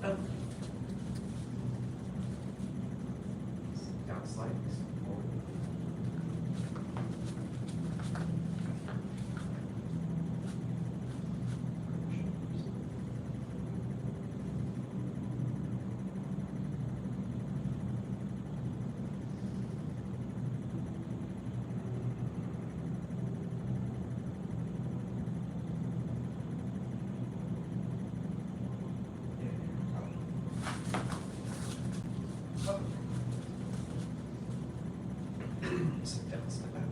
up. Down slightly, forward. Up. Sit down, step out.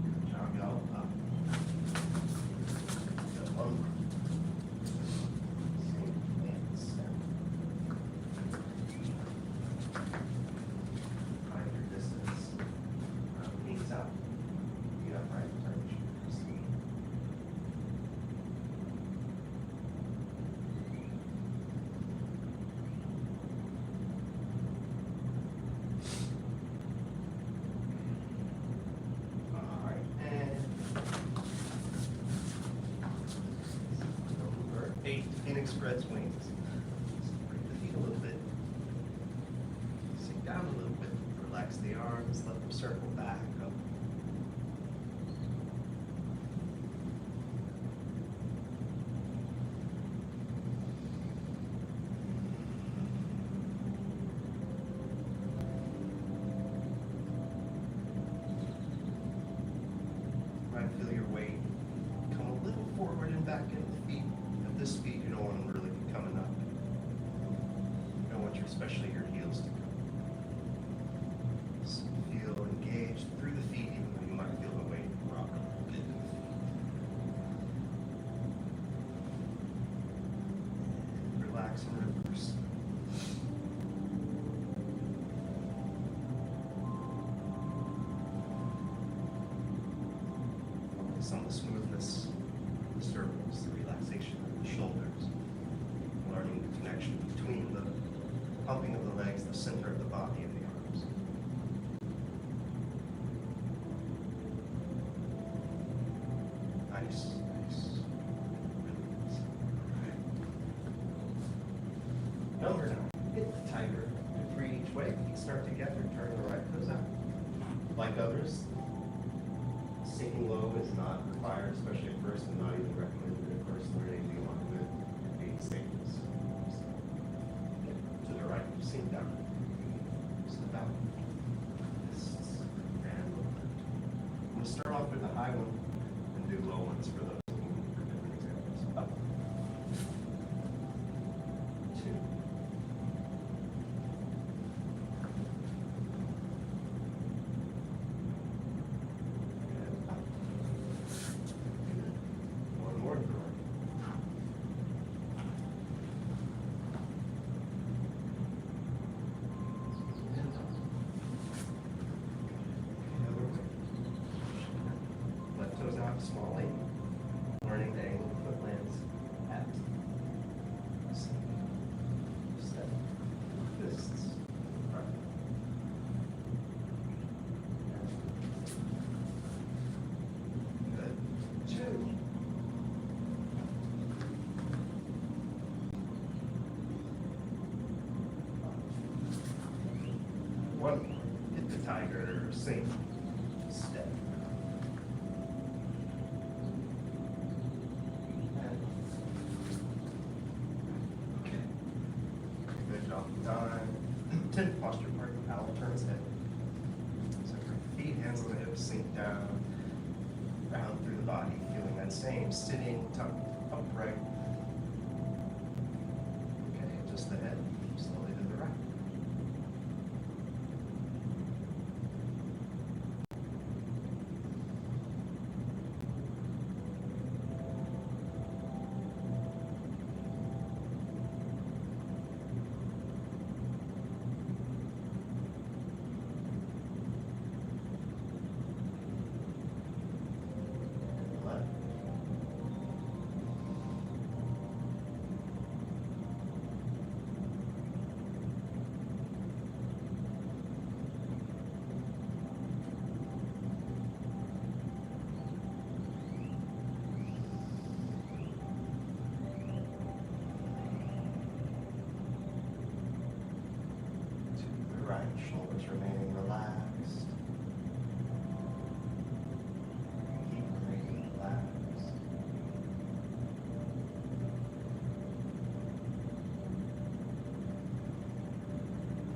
Good job, y'all. Up. Got one more. Same and step. Find your distance. Knees out. Feet upright, turn your shoulders. All right, and number 8, Phoenix spreads wings. Break the feet a little bit. Sink down a little bit. Relax the arms, let them circle back up. Try to feel your weight come a little forward and back into the feet. At this speed, you don't want them really coming up. You don't want your, especially your heels to come. Just feel engaged through the feet, even though you might feel the weight rock a bit in the feet. Relax and reverse. Focus on the smoothness of the cervix, the relaxation of the shoulders, learning the connection between the pumping of the legs, the center of the body, and the arms. Nice, nice. Really nice. All right. Number 9, hit the tiger. Do 3 each way. Feet start together. Turn the right toes out. Like others, sinking low is not required, especially at first, and not even recommended at first. Learn anything along with it. Being safe is to the right. Sink down. Step out. Fists and lower. I'm going to start off with the high one and do low ones for those looking for safe step. Okay. Good job. Done. 10th posture part, owl turns head. So your feet, hands on the hips, sink down, round through the body, feeling that same sitting, tuck, upright. Okay, just the head, slowly to the right. Left. To the right, shoulders remaining relaxed. Keep remaining relaxed.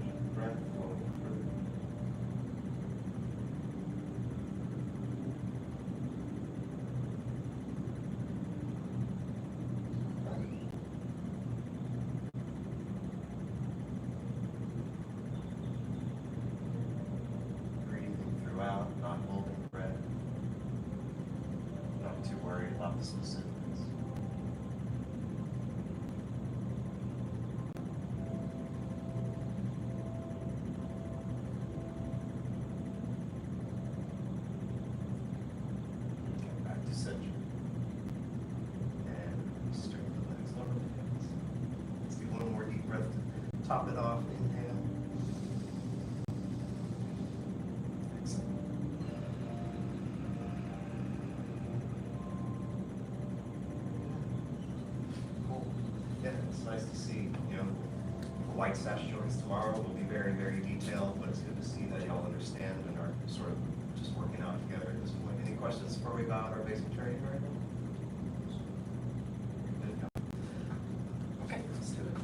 Deep breath flowing through. Breathing throughout, not holding breath. Not too worried about the specifics. Okay, back to center. And straighten the legs, lower the hips. Let's do one more deep breath to top it off. Inhale. Exhale. Cool. Yeah, it's nice to see, the white sash joints tomorrow will be very, very detailed, but it's good to see that y'all understand and are sort of just working out together at this point. Any questions before we go out our basic training right now? Good to go. Okay, let's do it.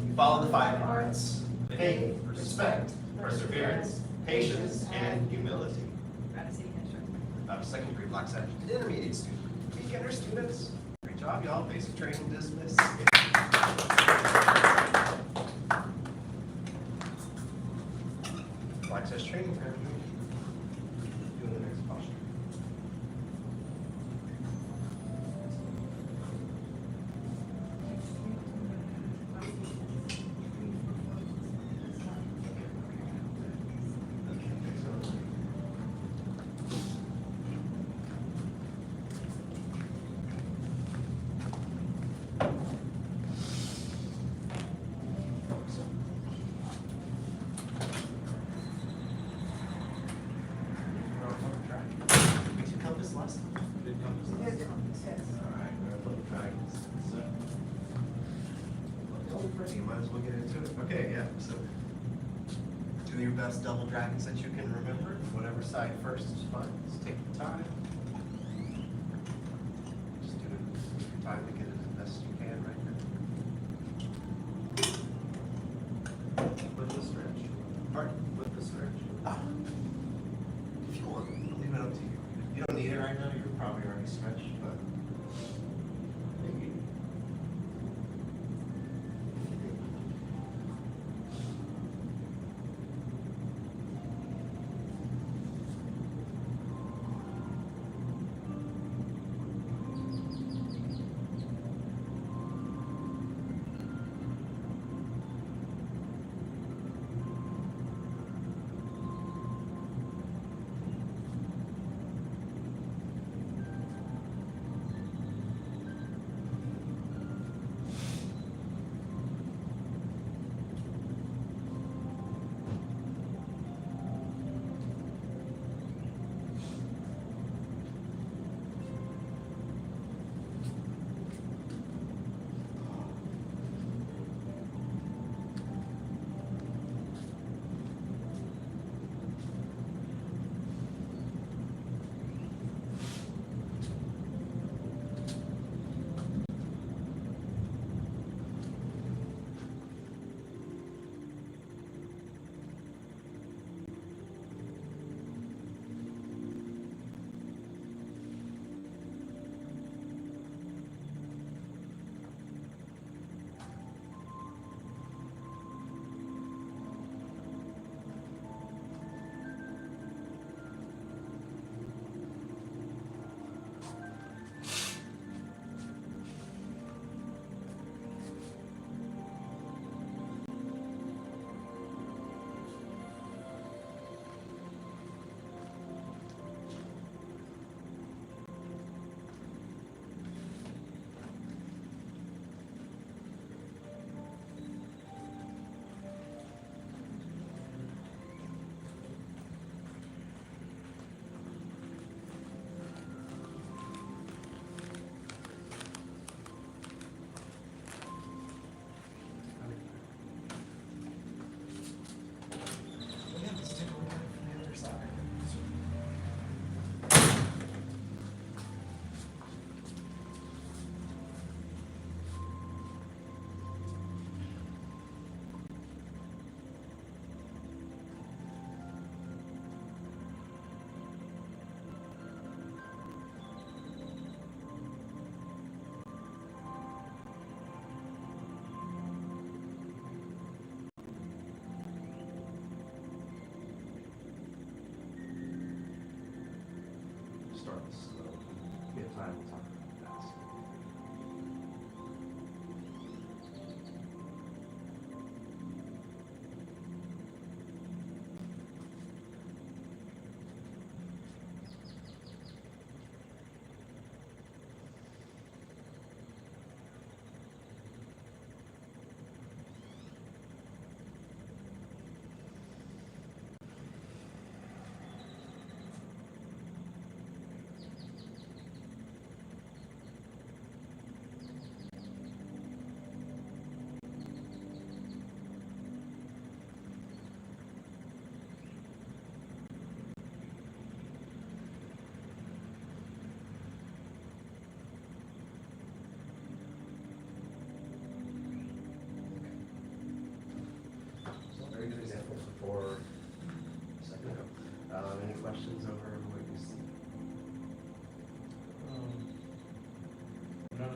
You follow the 5 parts: faith, respect, perseverance, patience, and humility. About a second grade block section. Intermediate student. Beginner students. Great job, y'all. Basic training dismissed. Black sash training for everyone. Doing the next posture. Did you compass last time? Did compass last time? Alright, we're gonna flip dragons. So, double pretty, you might as well get into it. Okay, yeah, so do your best double dragons that you can remember. Whatever side first is fine. Just take your time. Just do it your time to get it as best you can right now. With the stretch. Pardon? With the stretch. If you want, I'll leave it up to you. You don't need it right now, you're probably already stretched, but maybe.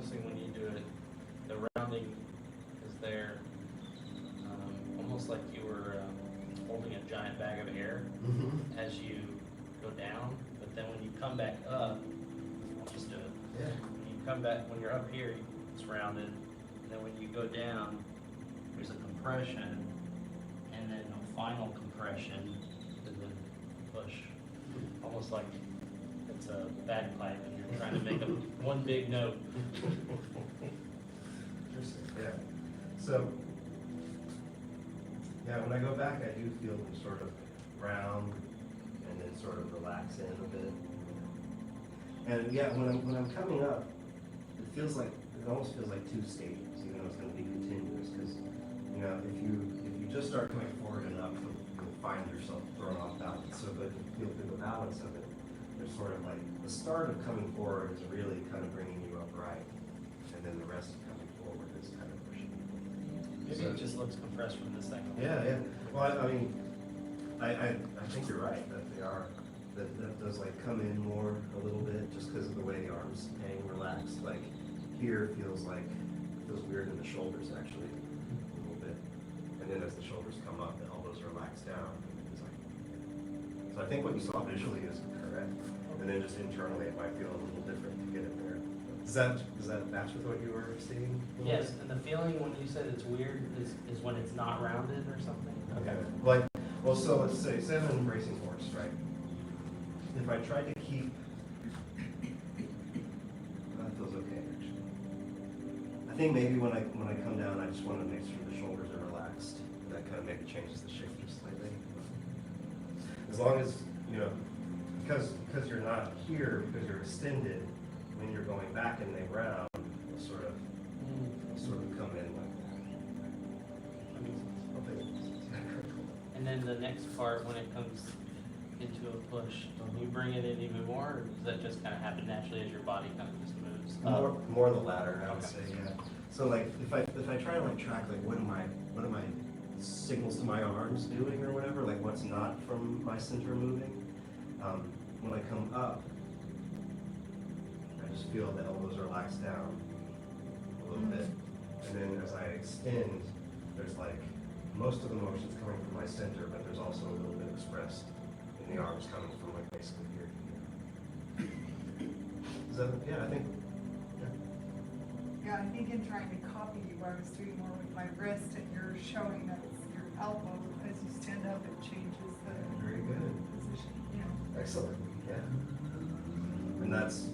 noticing when you do it, the rounding is there, almost like you were holding a giant bag of air as you go down, but then when you come back up, I'll just do it. Yeah. When you come back, when you're up here, it's rounded, and then when you go down, there's a compression, and then a final compression, and then push. Almost like it's a bagpipe, and you're trying to make one big note. Interesting, yeah. So, yeah, when I go back, I do feel them sort of round and then sort of relax in a bit. And yeah, when I'm coming up, it almost feels like two stages, even though it's going to be continuous. Because if you just start coming forward and up, you'll find yourself thrown off balance. So, but if you feel through the balance of it, there's sort of like the start of coming forward is really kind of bringing you upright, and then the rest of coming forward is kind of pushing you. Maybe it just looks compressed from this angle. Yeah. Well, I mean, I think you're right that they are. That does like come in more a little bit just because of the way the arms hang relaxed. Like here feels weird in the shoulders actually a little bit, and then as the shoulders come up, the elbows relax down. So I think what you saw visually is correct, and then just internally it might feel a little different to get in there. Does that match with what you were seeing? Yes, and the feeling when you said it's weird is when it's not rounded or something? Okay. So let's say I'm an embracing horse, right? If I try to keep, that feels okay actually. I think maybe when I come down, I just want to make sure the shoulders are relaxed. That kind of maybe changes the shape just slightly. As long as, because you're not here, because you're extended, when you're going back and they round, it'll sort of come in like that. And then the next part, when it comes into a push, do you bring it in even more, or does that just kind of happen naturally as your body kind of just moves up? More the latter, I would Okay. say, yeah. So like, if I try to like track like what am I signals to my arms doing or whatever, like what's not from my center moving, when I come up, I just feel the elbows relax down a little bit. And then as I extend, there's like, most of the motion's coming from my center, but there's also a little bit expressed in the arms coming from like basically here to here. Is that, yeah, I think, Yeah, I think in trying to copy you, I was doing more with my wrist, and you're showing that it's your elbow. As you stand up, it changes the very good. position. Excellent, yeah. And that's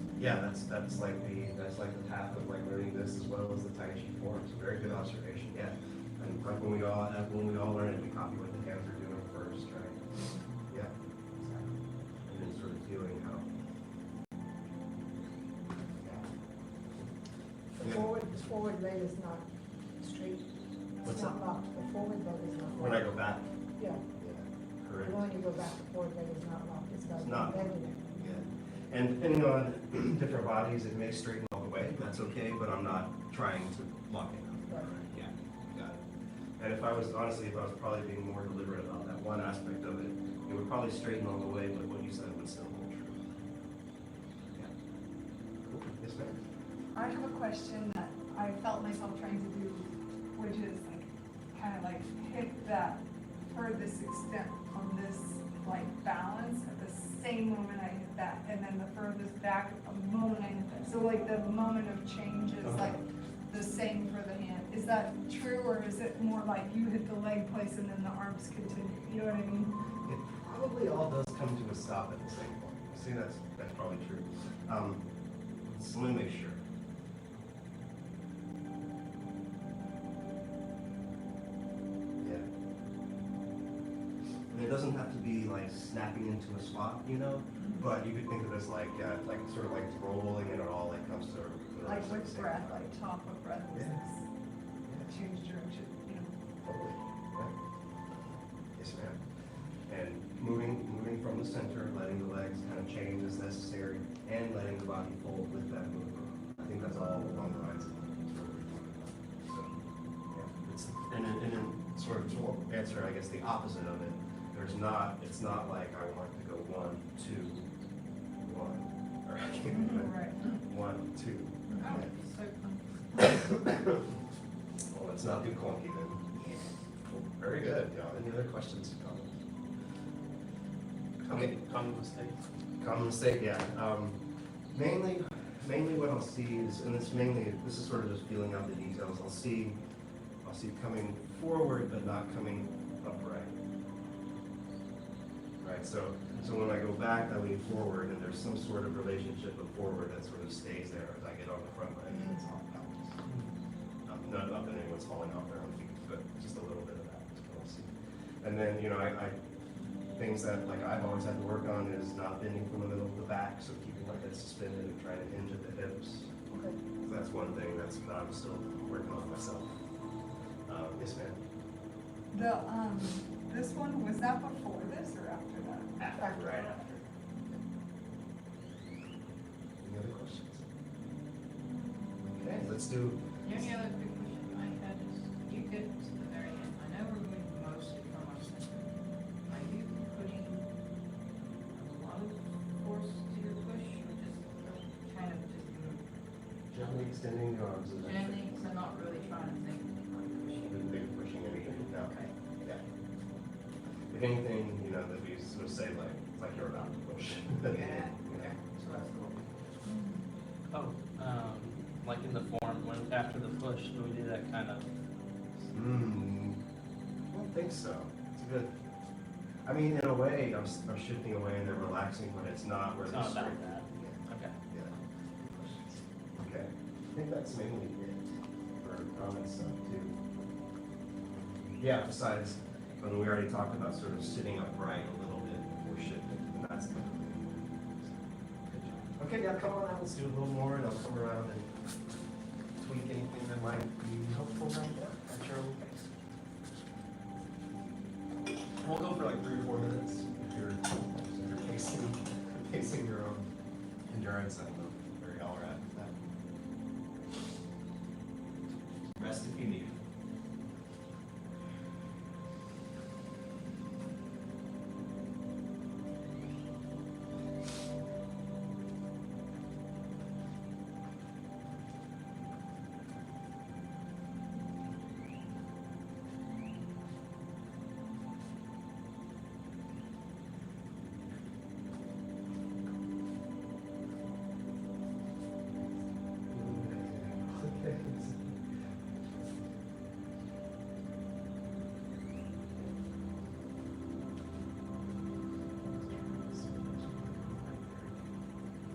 like the path of like learning this as well as the Tai Chi forms. Very good observation, yeah. And like when we all learn it, we copy what the hands are doing first, right? Yeah, exactly. And then sort of feeling how. The forward leg is not straight. What's It's not that? locked. The forward leg is not locked. When I go back, Yeah. yeah, correct. And when you go back, the forward leg is not locked. It's got It's not. bend in it. Yeah, and depending on different bodies, it may straighten all the way, that's okay, but I'm not trying to lock it up. Right. Yeah, got it. And if I was probably being more deliberate about that one aspect of it, it would probably straighten all the way, but what you said would still hold true. Yeah. Cool. Yes, ma'am? I have a question that I felt myself trying to do, which is like, kind of like hit that furthest extent on this like balance at the same moment I hit that, and then the furthest back a moment I hit that. So like the moment of change is like the same for the hand. Is that true, or is it more like you hit the leg place and then the arms continue? You know what I mean? It probably all does come to a stop at the same point. See, that's probably true. So let me make sure. Yeah. And it doesn't have to be like snapping into a spot, but you could think of it as like sort of like rolling and it all like comes to. Like with breath, like top of breath is change direction, Totally. Yeah. Yes, ma'am. And moving from the center, letting the legs kind of change as necessary, and letting the body fold with that movement. I think that's all along the lines of what we're talking about. So, yeah, and then sort of to answer, I guess, the opposite of it. It's not like I want to go 1, 2, 1, or I can't do it. Right. 1, 1, 2. That Okay. would be so comfortable. Well, let's not do clunky then. Cool. Very good. Any other questions? Okay. Common mistake. Common mistake, yeah. Mainly what I'll see is, and this is sort of just feeling out the details. I'll see coming forward but not coming upright. Right. So when I go back, I lean forward, and there's some sort of relationship of forward that sort of stays there as I get on the front leg and it's off balance. Not that anyone's falling off their own feet, but just a little bit of that is what I'll see. And then I things that like I've always had to work on is not bending from the middle of the back, so keeping my head suspended and trying to hinge at the hips. Okay. So that's one thing that I'm still working on myself. Yes, ma'am. This one, was that before this or after that? After, right after. Any other questions? Okay, let's do. The only other quick question I had is, you get to the very end, I know we're going mostly from our center. Are you putting a lot of force to your push, or just kind of just Gently extending the arms. gently, so not really trying to think like pushing? Big pushing anything. No. Okay. Yeah. If anything, that we sort of say like, it's like you're about to push. Yeah, okay, so that's cool. Oh, like in the form, when, after the push, do we do that kind of? I don't think so. It's good. I mean, in a way, I'm shifting away and they're relaxing, but it's not where It's they're not about straight. that. Okay. Yeah. Okay. I think that's mainly it for comments stuff too. Yeah, besides, when we already talked about sort of sitting upright a little bit before shifting, and that's the good job. Okay, yeah, come on out, let's do a little more, and I'll come around and tweak anything that might be helpful right there at your own pace. We'll go for like 3 or 4 minutes if you're pacing your own endurance. I don't know where y'all are at with that. Rest if you need it.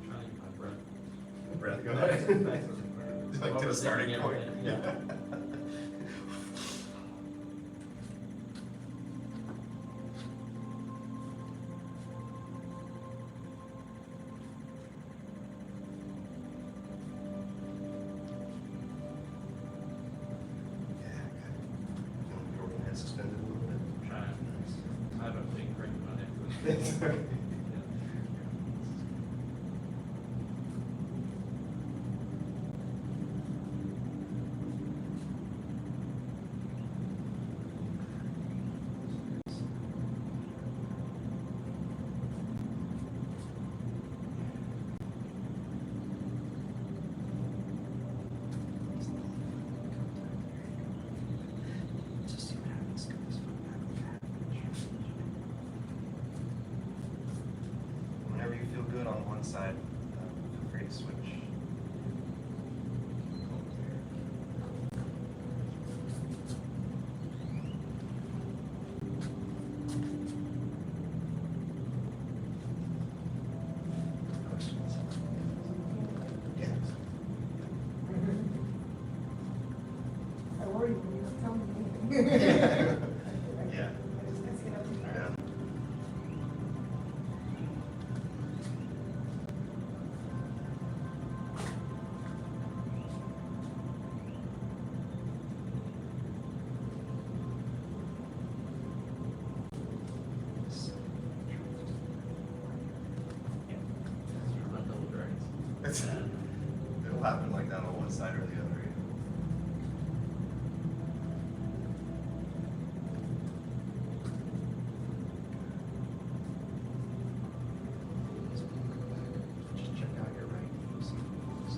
Trying to get my breath. Breath, go ahead. Like to the starting point. Yeah. Your head suspended a little bit. Trying. I have a big break in my neck. Just see what happens. Whenever you feel good on one side, feel free to switch. Questions? Yeah. I worry when you don't tell me anything. Yeah. Yeah. My double drags. It'll happen like that on one side or the other. Just check out your right knee. See if it moves.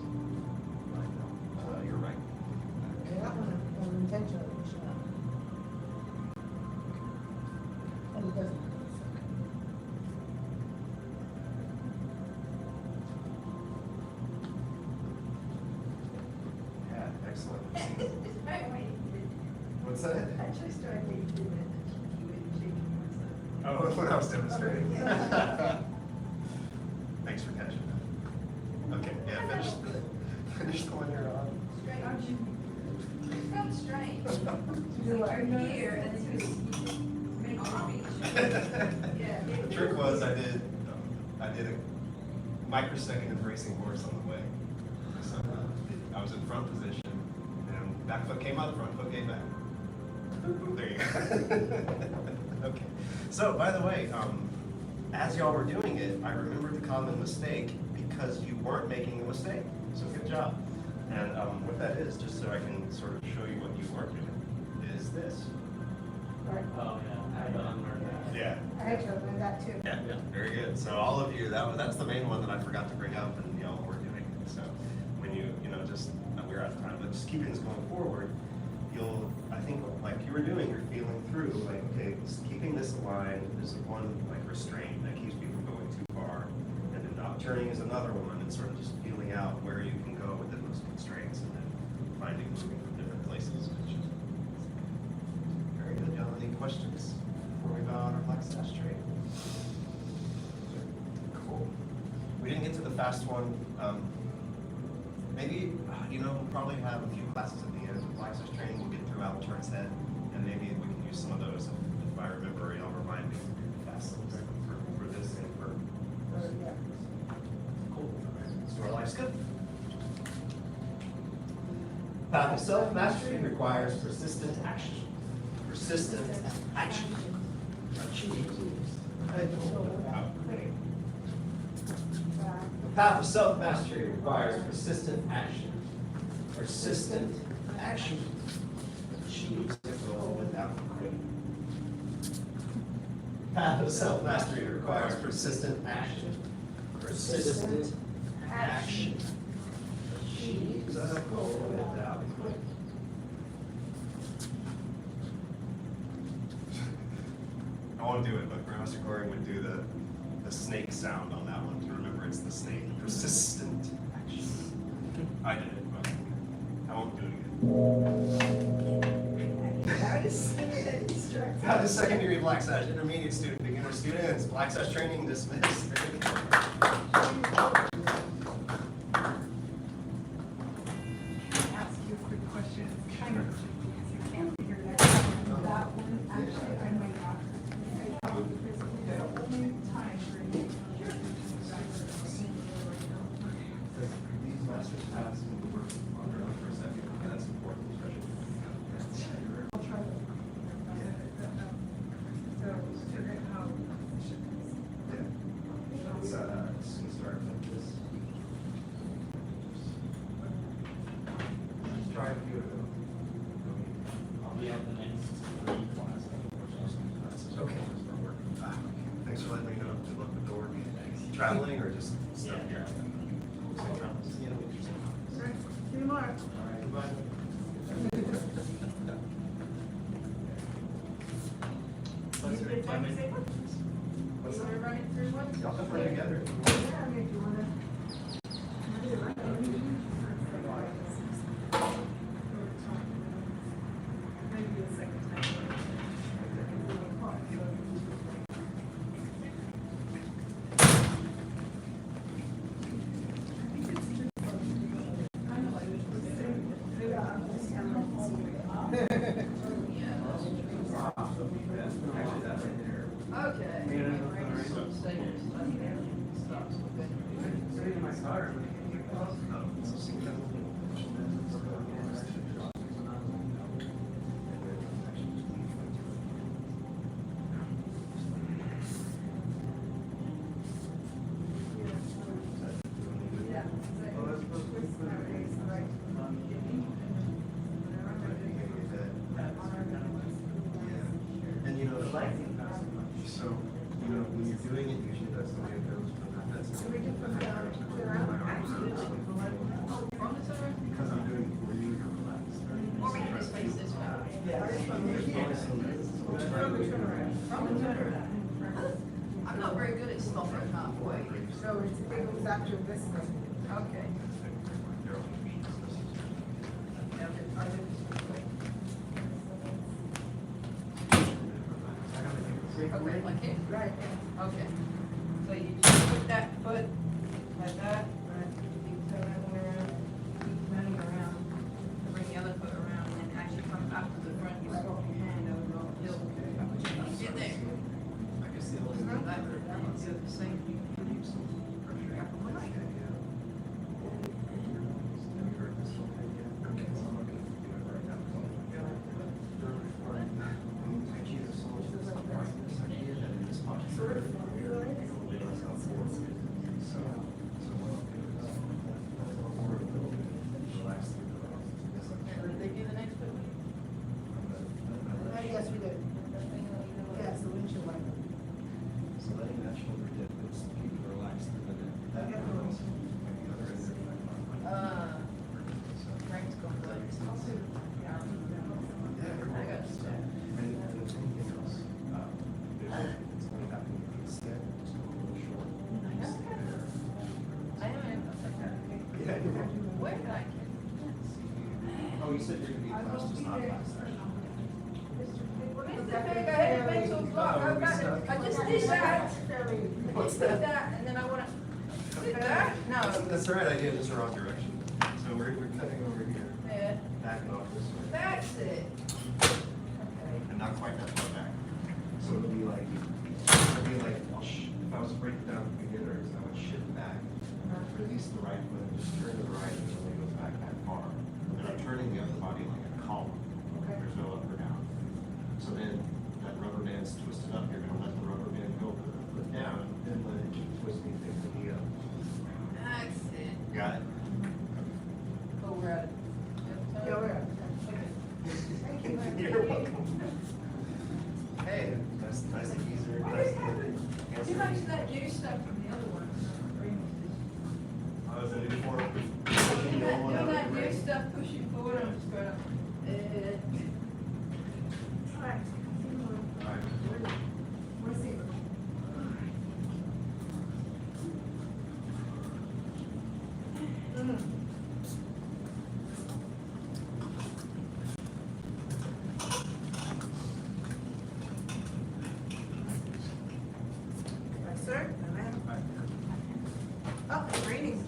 What's that? I just started thinking that you would shaking myself. Oh, when I was demonstrating. Thanks for catching that. Okay, yeah, finish the one you're on. It felt strange. You're like, You're here and then you make me. Yeah. The trick was I did a microsecond of racing horse on the way. So I was in front position and back foot came out, front foot came back. There you go. Okay. So by the way, as y'all were doing it, I remembered the common mistake because you weren't making a mistake. So good job. And what that is, just so I can sort of show you what you weren't doing, is this. Oh, yeah, I unlearned that. Yeah. I had to learn that too. Yeah, very good. So all of you, that's the main one that I forgot to bring up and y'all were doing. So when you just, we're out of time, but just keeping this going forward, I think like you were doing, you're feeling through, like, okay, keeping this aligned is one like restraint that keeps people going too far. And then not turning is another one, and sort of just feeling out where you can go within those constraints and then finding moving from different places. Very good. Y'all any questions before we go on our flex dash trade? Cool. We didn't get to the fast one. Maybe, we'll probably have a few classes at the end of flex dash training. We'll get through Albert's head, and maybe we can use some of those if I remember. Y'all remind me fast for this and for. Yeah. Cool. So our life's good. Path of self-mastery requires persistent action. Persistent action. The path of self-mastery requires persistent action. Persistent action achieves the goal without quitting. Path of self-mastery requires persistent action. Persistent action achieves a goal without quitting. I won't do it, but Grandmaster Gohring would do the snake sound on that one to remember it's the snake. Persistent action. I did it, but I won't do it again. How does secondary black sash, intermediate student, beginner students, black sash training dismissed. Very good. Ask you a quick question, it's kind of, because you can't figure that out. That one, actually, I might not. The only time for me. These master's paths can work on their own for a second, and that's important, especially. I'll try to. So, figure out how. Yeah. Let's start with this. Let's try a few of them. I'll be at the next 3 classes. Okay. Thanks for letting me know. Good luck with the work. Traveling or just stuff here? Safe travels. See you tomorrow. All right, goodbye. You did time to say what? What's You that? wanna run it through what? Y'all can play together. Yeah, I mean, do you wanna? Maybe a second time. And so, when you're doing it, usually that's the way it goes. But that's So we can put down, clear out. because I'm doing it for you, you're relaxed. Or we can just face this way. I'm not very good at stopping halfway. So it goes after this one. Okay. Right, okay. So you just put that foot like that, right? You turn that one around, keep running around, bring the other foot around, and then actually come up to the front, you swap your hand over on the hill. Get there. I guess the only That thing one's the same. Did they do the next foot? Yes, we did. Yes, the windshield wiper. So letting that shoulder dip, it's keep it relaxed, and then that goes. Frank's going good. Yeah. I got it. And anything else, it's going to happen instead, it's going a little short. I am. Yeah. Where did I get? Oh, you said you're gonna be in class, just not class. Mr. Fig, I had a mental block. I just did that. I just did that, and then I wanna, did that? No. That's the right idea, just the wrong direction. So we're cutting over here, Yeah, backing off this way, that's it. Okay. and not quite that far back. So it'll be like, if I was to break it down to beginners, I would shift back, release the right foot, just turn to the right, and then it goes back that far. And I'm turning the other body like a column. There's no up or down. So then, that rubber band's twisted up, you're gonna let the rubber band go, put the foot down, and let it keep twisting things to the up. That's it. Got it? Oh, we're at it. Yeah, we're at it. Thank you. You're welcome. Hey, that's nice and easier. Nice and Too much of that new stuff from the other one. I was in it before. That new stuff pushing forward, I'm just going, All right. Where's the? Right, sir? Ma'am? Oh, it's raining.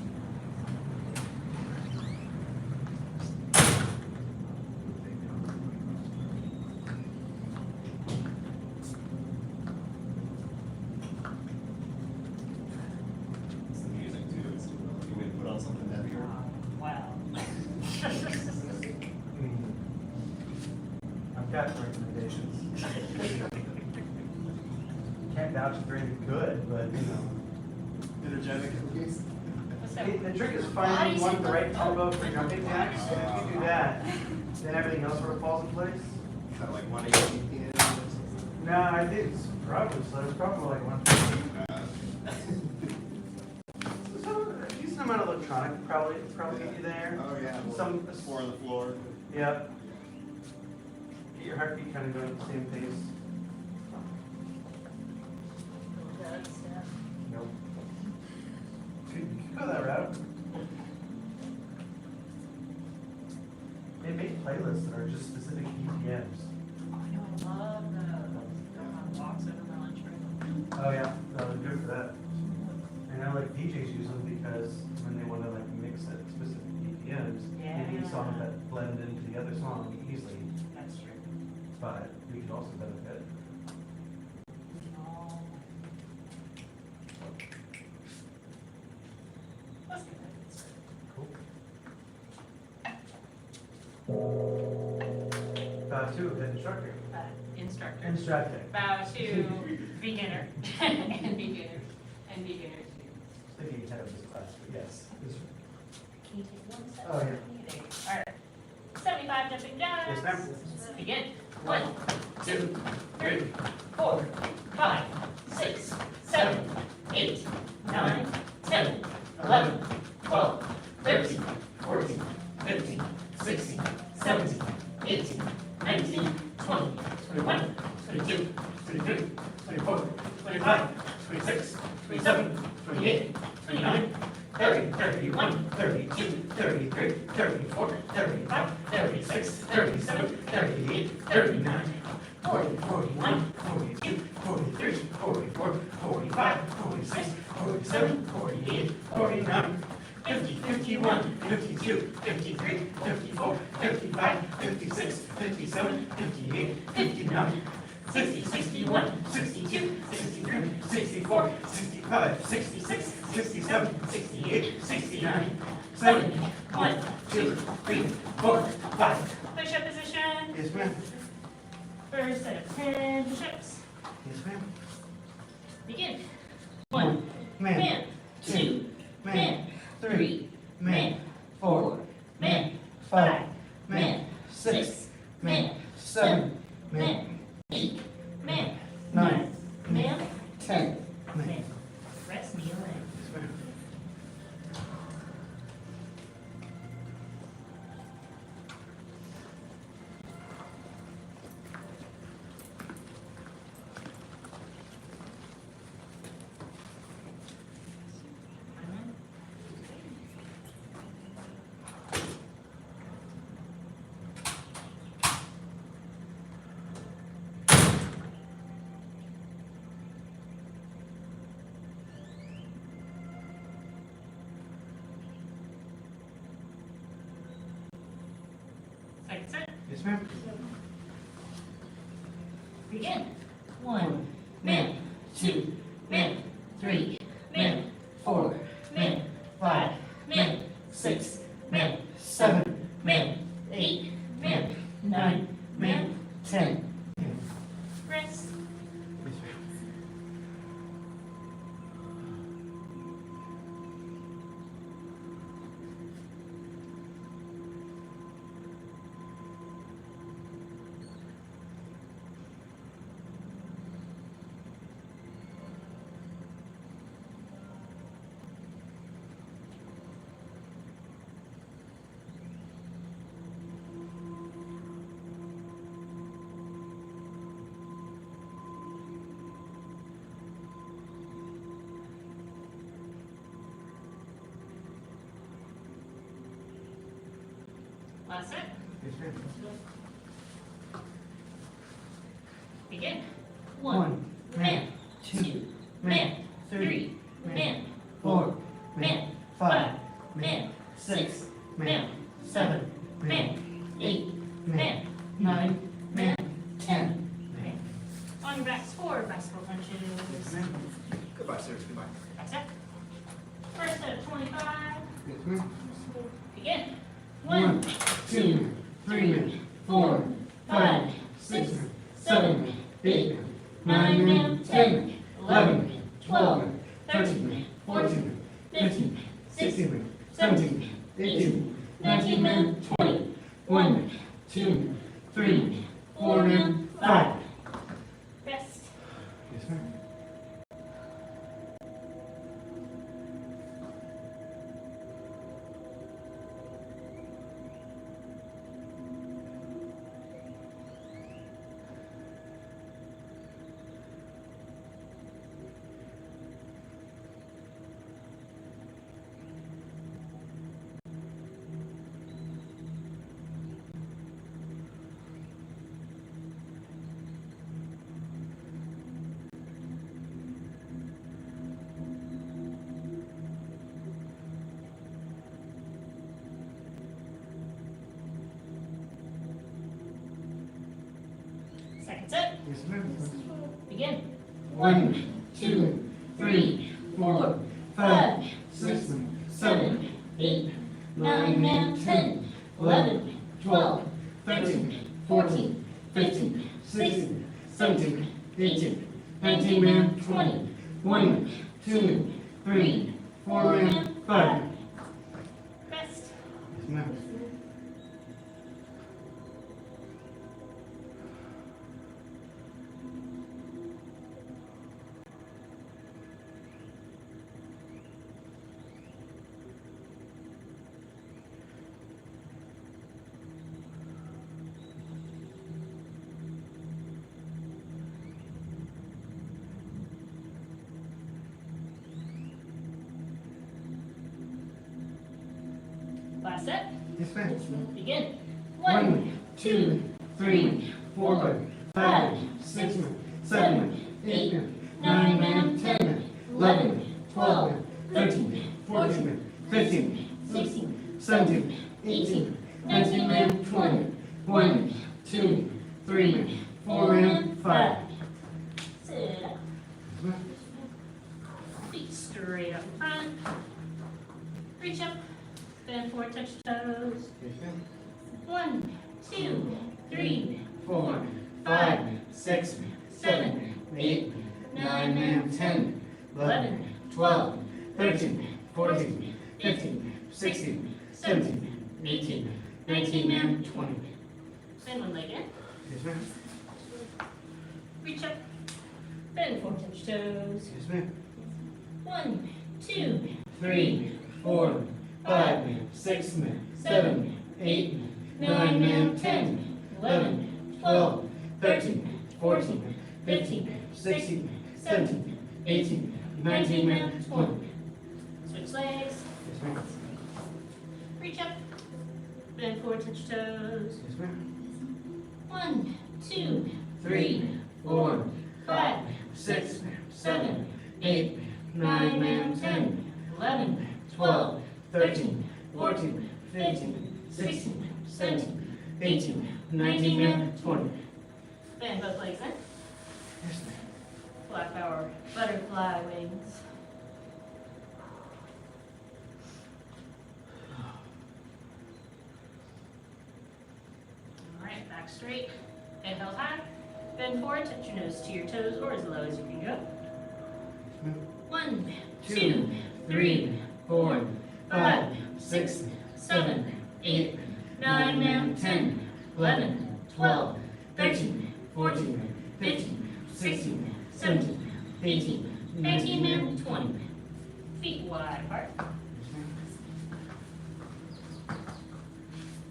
It's the music too. It's, you may put on something heavier. Wow. I've got recommendations. Can't vouch if they're any good, but you know. Energetic at least. The trick is finding one with the right turbo for jumping jacks, and if you do that, then everything else sort of falls in place. Is that like 180 BPM or something? No, I think it's probably slow, it's probably like 150. A decent amount of electronic probably get you there. Oh, yeah. Some, Four on the floor. Yep. Get your heartbeat kind of going at the same pace. Nope. Could go that route. They make playlists that are just specific BPMs. I know, I love going on walks over my lunch break. Oh yeah, that was good for that. And I like DJs use them because when they want to like mix at specific BPMs, they need songs that blend into the other song easily. That's true. But we could also benefit. Cool. To the instructor. Instructor. Instructor. Bow to beginner and beginners and beginners. Thinking ahead of this class, but yes. Can you take one step? Oh, yeah. All right. 75 jumping jacks. Yes, ma'am. Begin. 1, 2, 3, 4, 5, 6, 7, 8, 9, 10, 11, 12, 13, 14, 15, 16, 17, 18, 19, 20, 21, 22, 23, 24, 25, 26, 27, 28, 29, 30, 31, 32, 33, 34, 35, 36, 37, 38, 39, 40, 41, 42, 43, 44, 47, 48, 49, 50, 51, 52, 53, 54, 55, 56, 57, 58, 59, 60, 61, 62, 63, 64, 65, 66, 67, 68, 69, 70, 1, 2, 3, 4, 5. Push-up position. Yes, ma'am. First set of 10 push-ups. Yes, ma'am. Begin. 1, man, 2, man, 3, man, 4, man, 5, man, 6, man, 7, man, 8, man, 9, man, 10, man. Rest, kneel in. Yes, ma'am. Second set. Yes, ma'am. Begin. 1, man, 2, man, 3, man, 4, man, 5, man, 6, man, 7, man, 8, man, 9, man, 10. Rest. Yes, ma'am. Last set. Yes, ma'am. Begin. 1, man, 2, man, 3, man, 4, man, 5, man, 6, man, 7, man, 8, man, 9, man, 10. On your backs, 4 bicycle punches. Goodbye, sirs, goodbye. That's it. First set of 25. Yes, ma'am. Begin. 1, 2, 3, 4, 5, 6, 7, 8, 9, 10, 11, 12, 13, 14, 15, 16, 17, 18, 19, 20, 1, 2, 3, 4, 5. Rest. Yes, ma'am. Second set. Yes, ma'am. Begin. 1, 2, 3, 4, 5, 6, 7, 8, 9, 10, 11, 12, 13, 14, 15, 16, 17, 18, 19, 20, 1, 2, 3, 4, 5. Rest. Yes, ma'am. Last set. Yes, ma'am. Begin. 1, 2, 3, 4, 5, 6, 7, 8, 9, 10, 11, 12, 13, 14, 15, 16, 17, 18, 19 man, 20. 1 man, 2 man, 3 man, 4 man, 5. Sit up. Feet straight up in front. Reach up. Bend forward, touch toes. 1, 2, 3, 4, 5, 6, 7, 8, 9 man, 10, 11, 12, 13, 14, 15, 16, 17, 18, 19 man, 20. Bend one leg in. Yes, ma'am. Reach up. Bend forward, touch toes. Yes, ma'am. 1, 2, 3, 4, 5, 6, 7, 8, 9 man, 10, 11, 12, 13, 14, 15, 16, 17, 18, 19 man, 20. Switch legs. Yes, ma'am. Reach up. Bend forward, touch toes. Yes, ma'am. 1, 2, 3, 4, 5, 6, 7, 8, 9 man, 10, 11, 12, 13, 14, 15, 16, 17, 18, 19 man, 20. Bend both legs in. Yes, ma'am. Flat power butterfly wings. All right, back straight. Head held high. Bend forward, touch your nose to your toes or as low as you can go. 1, 2, 3, 4, 5, 6, 7, 8, 9 man, 10, 11, 12, 13, 14, 15, 16, 17, 18, 19 man, 20. Feet wide apart.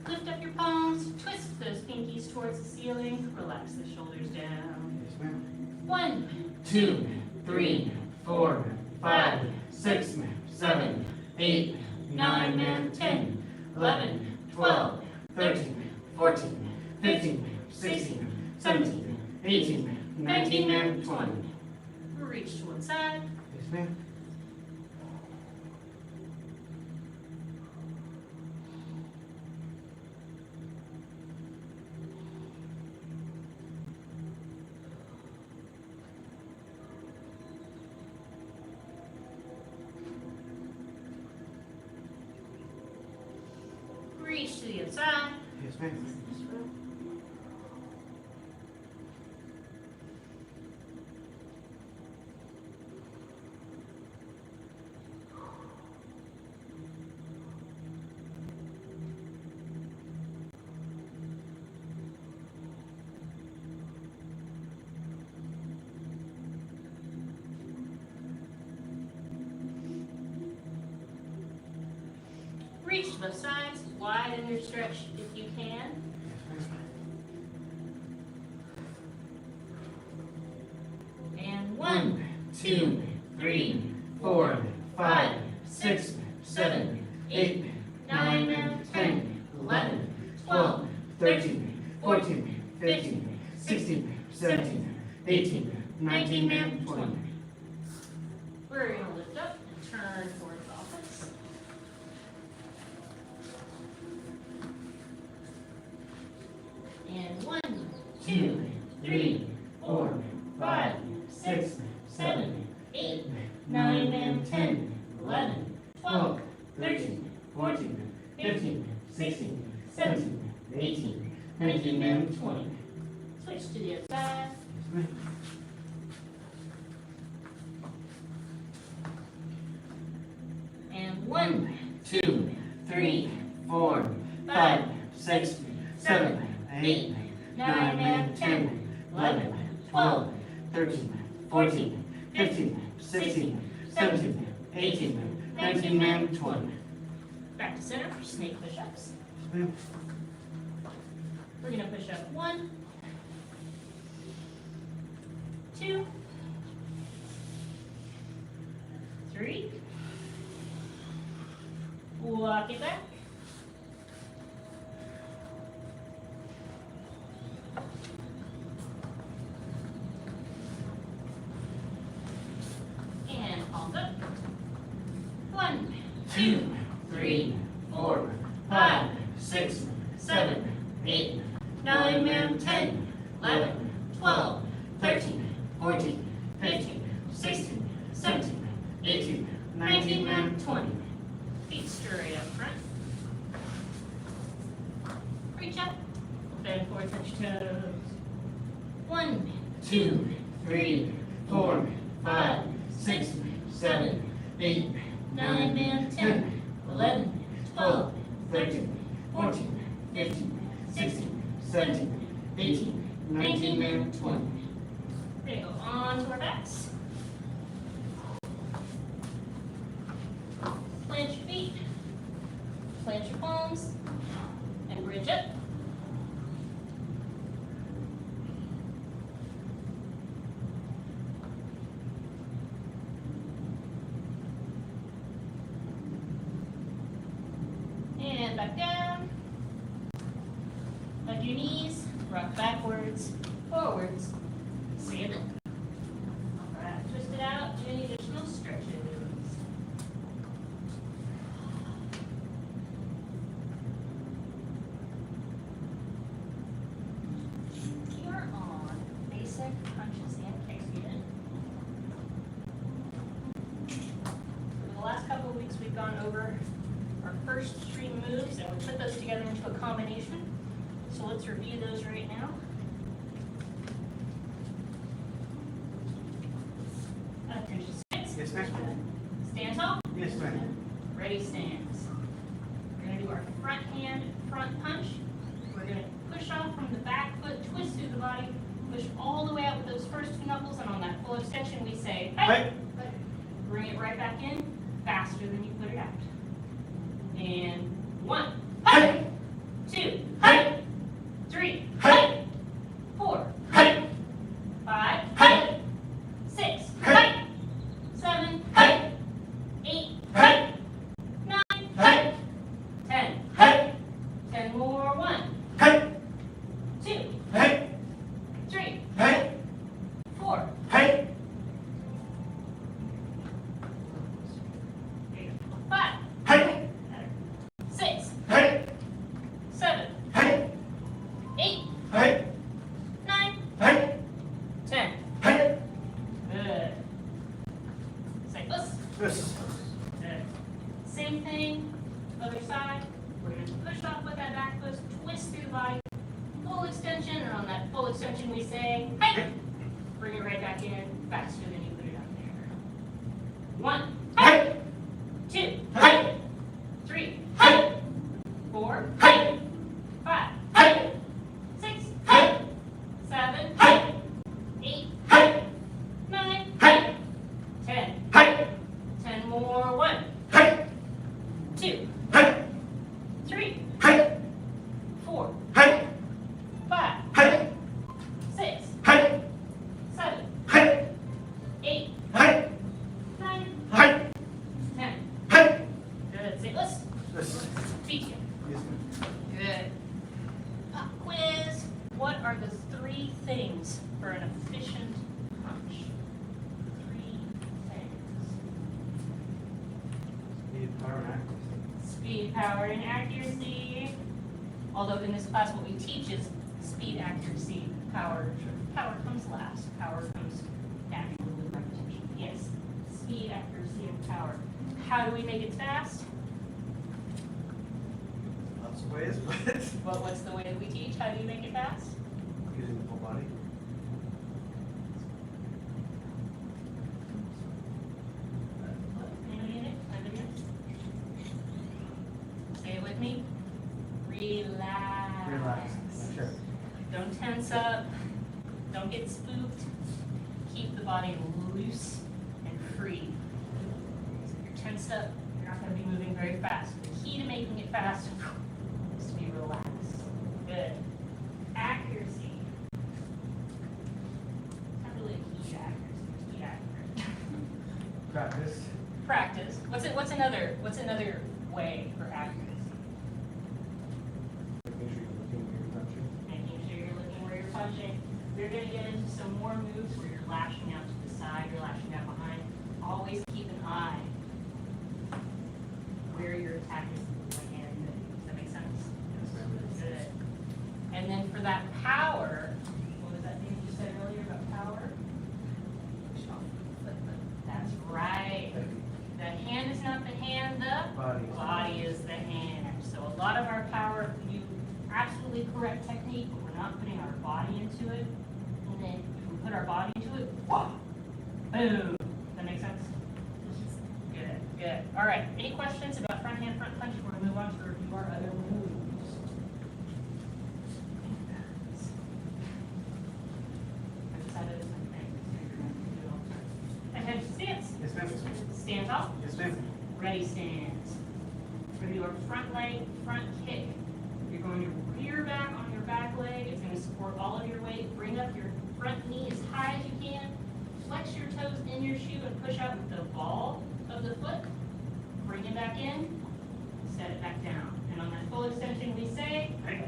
Lift up your palms, twist those pinkies towards the ceiling, relax the shoulders down. Yes, ma'am. 1, 2, 3, 4, 5, 6, 7, 8, 9 man, 10, 11, 12, 13, 14, 15, 16, 17, 18, 19 man, 20. reach to one side. Yes, ma'am. Reach to the other side. Yes, ma'am. Reach to both sides, widen your stretch if you can. And 1, 2, 3, 4, 5, 6, 7, 8, 9, 10, 11, 12, 13, 14, 15, 16, 17, 18, 19, 20. we're going to lift up and turn towards offense. And 1, 2, 3, 4, 5, 6, 7, 8, 9, 10, 11, 12, 13, 14, 15, 16, 17, 18, 19, 20. Switch to the other side. And 1, 2, 3, 4, 5, 6, 7, 8, 9, 10, 11, 12, 13, 14, 15, 16, 17, 18, 19, 20. back to center for snake push-ups. We're going to push up 1, 2, 3, walk it back, and palms up, 3, 4, 5, 6, 7, 8, 9, and 10, 11, 12, 13, 14, 15, 16, 17, 18, 19, and 20. Feet straight up front. Reach up. Bend forward, touch toes. 1, 2, 3, 4, 5, 6, 7, 8, 9, and 10, 11, 12, 13, 14, 15, 16, 17, 18, 19, and 20. We're going to go on to our backs. Plant your feet, plant your palms, and bridge up. And back down. Bend your knees, rock backwards, forwards, stand up. All right, twist it out, do any additional stretches. We are on basic punches and kicks again. For the last couple of weeks, we've gone over our first 3 moves, and we put those together into a combination. So let's review those right now. Attention stance. Yes, ma'am. Stand tall. Yes, ma'am. Ready stance. We're going to do our front hand, front punch. We're going to push off from the back foot, twist through the body, push all the way out with those first 2 knuckles, and on that full extension we say, hey! Bring it right back in, faster than you put it out. And 1, hey! 2, hey! 3, hey! 4, hey! 5, hey! 6, hey! 7, hey! 8, hey! 9, hey! 10, hey! 10 more. 1, Hey, 2, hey, 3, hey, 4, hey, 5, hey, 6, hey, 7, hey, 8, hey, 9, hey, 10. hey. Good. Say us. Yes. Good. Same thing, other side. We're going to push off with that back foot, twist through the body, full extension, and on that full extension we say, hey! Bring it right back in, faster than you put it out there. 1, Hey, 2, hey, 3, hey, 4, hey, 5, hey, 6, hey, 7, hey, 8, hey, 9, hey, 10. hey, 10 more. 1, hey, 2, hey, 3, hey, 4, hey, 5, hey, 6, hey, 7, hey, 8, hey, 9, hey, 10. hey. Good. Say us. Yes. Feet you. Yes, ma'am. Good. Pop quiz. What are the 3 things for an efficient punch? 3 things. Speed, power, and accuracy. Speed, power, and accuracy. Although in this class what we teach is speed, accuracy, power. Power comes last. Power comes naturally with repetition. Yes. Speed, accuracy, and power. How do we make it fast? Lots of ways, but What's the way that we teach? How do you make it fast? using the whole body. Anybody in it? Anybody else? Say it with me. Relax. Relax. Sure. Don't tense up. Don't get spooked. Keep the body loose and free. So if you're tensed up, you're not going to be moving very fast. The key to making it fast is to be relaxed. Good. Accuracy. It's not really a key to accuracy. It's key to accuracy. Practice. Practice. What's another way for accuracy? Making sure you're looking where you're punching. Making sure you're looking where you're punching. You're going to get into some more moves where you're lashing out to the side, you're lashing out behind. Always keep an eye where you're attacking Body. Body is the hand. So a lot of our power, if we do absolutely correct technique, but we're not putting our body into it. And then if we put our body into it, whoa, boom. That makes sense? Good, good. All right. Any questions about front hand, front punch? We're going to move on to review our other moves. I've decided it's my thing. So you're going to do it all the time. Attention stance. Yes, ma'am. Stand tall. Yes, ma'am. Ready, stands. We're going to do our front leg, front kick. You're going to rear back on your back leg. It's going to support all of your weight. Bring up your front knee as high as you can. Flex your toes in your shoe and push out with the ball of the foot. Bring it back in. Set it back down. And on that full extension, we say, Hey.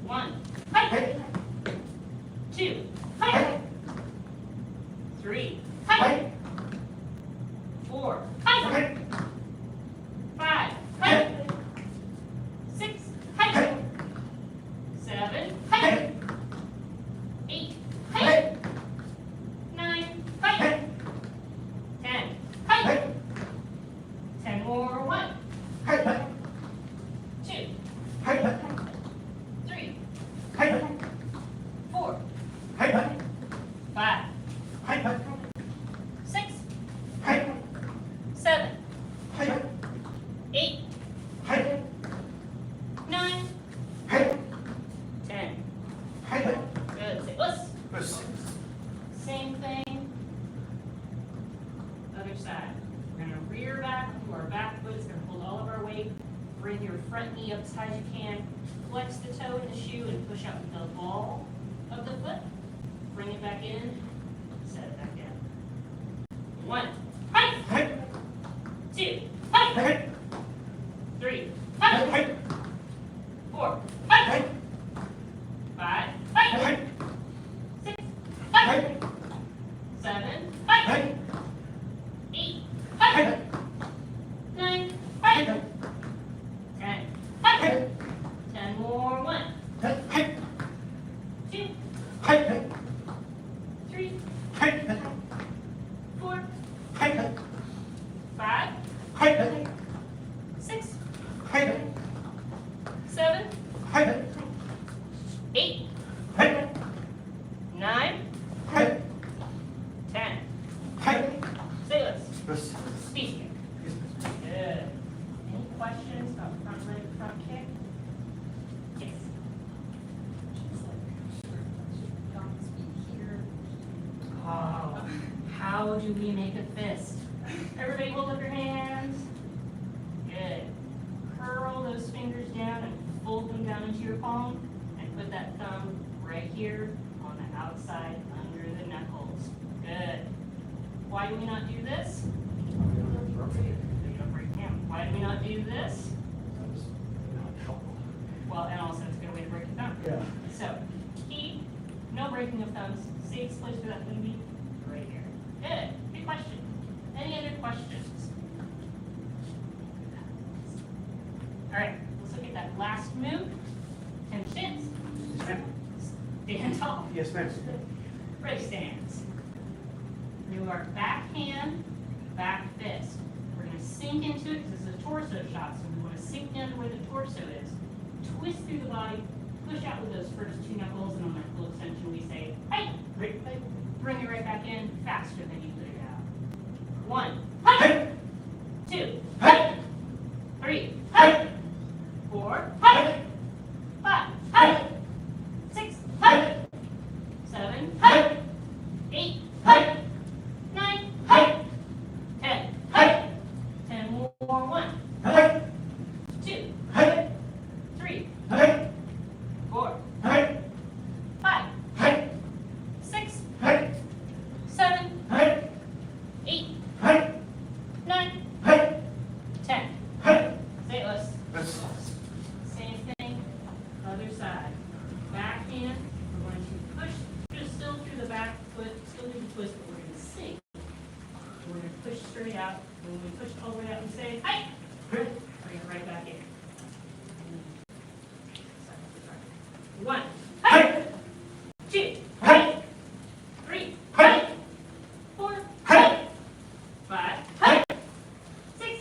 1, hike. 2, hike. 3, hike. 4, hike. 5, hike. 6, hike. 7, hike. 8, hike. 9, hike. 10, hike. 10 more, 1. 2, 3, 4, 5, 6, 7, 8, 9, 10. Good. Say puss. Same thing. Other side. We're going to rear back to our back foot. It's going to hold all of our weight. Bring your front knee up as high as you can. Flex the toe in the shoe and push out with the ball of the foot. Bring it back in. Set it back down. 1, hike. 2, hike. 3, hike. 4, hike. 5, hike. 6, hike. 7, hike. 8, hike. 9, hike. 10, hike. 10 more, 1. 2, 3, 4, 5, 6, 7, 8, 9, 10. Say this. Speak it. Good. Any questions about front leg, front kick? Yes. Oh, how do we make a fist? Everybody hold up your hands. Good. Curl those fingers down and fold them down into your palm and put that thumb right here on the outside under the knuckles. Good. Why do we not do this? You don't break down. Why do we not do this? Well, and also it's a good way to break your thumb. Yeah. So, key, no breaking of thumbs. Safest place for that thing to be right here. Good. Good question. Any other questions? All right, let's look at that last move. 10 shins. Yes, ma'am. Stand tall. Yes, ma'am. Ready stands. Do our back hand, back fist. We're going to sink into it because this is a torso shot, so we want to sink down to where the torso is. Twist through the body, push out with those first 2 knuckles, and on that full extension we say, hey, bring it right back in faster than you put it out. 1, 2, 3, 4, 5, 6, 7, 8, 9, 10. 10 more, 1, 2, 3, 4, 5, 6, 7, 8, 9, 10. Say it, Liz. Same thing, other side. Back hand, we're going to push, just still through the back foot, still do the twist, but we're going to sink. We're going to push straight out. When we push all the way out and say, hi, bring it right back in. 1, 2, 3, 4, 5, 6,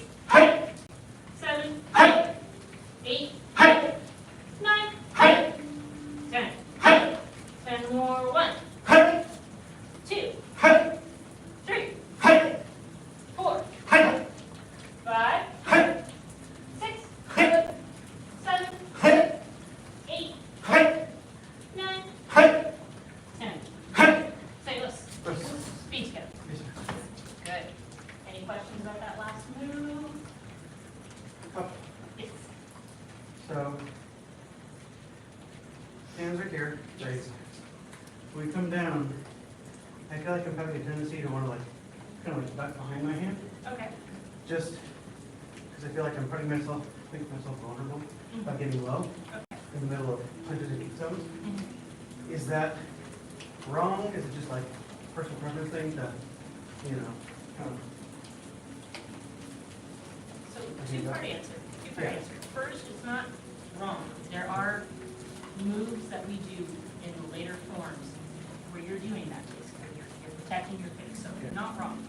So, hands are here, right? When we come down, I feel like I'm having a tendency to want to kind of duck behind my hand, Okay. just because I feel like I'm putting myself, making myself vulnerable by getting low in the middle of punches and kick zones. Is that wrong? Is it just like personal preference thing to, kind of? So two-part answer. Two-part Yeah. answer. First, it's not wrong. There are moves that we do in the later forms where you're doing that basically. You're protecting your face, so you're not wrong.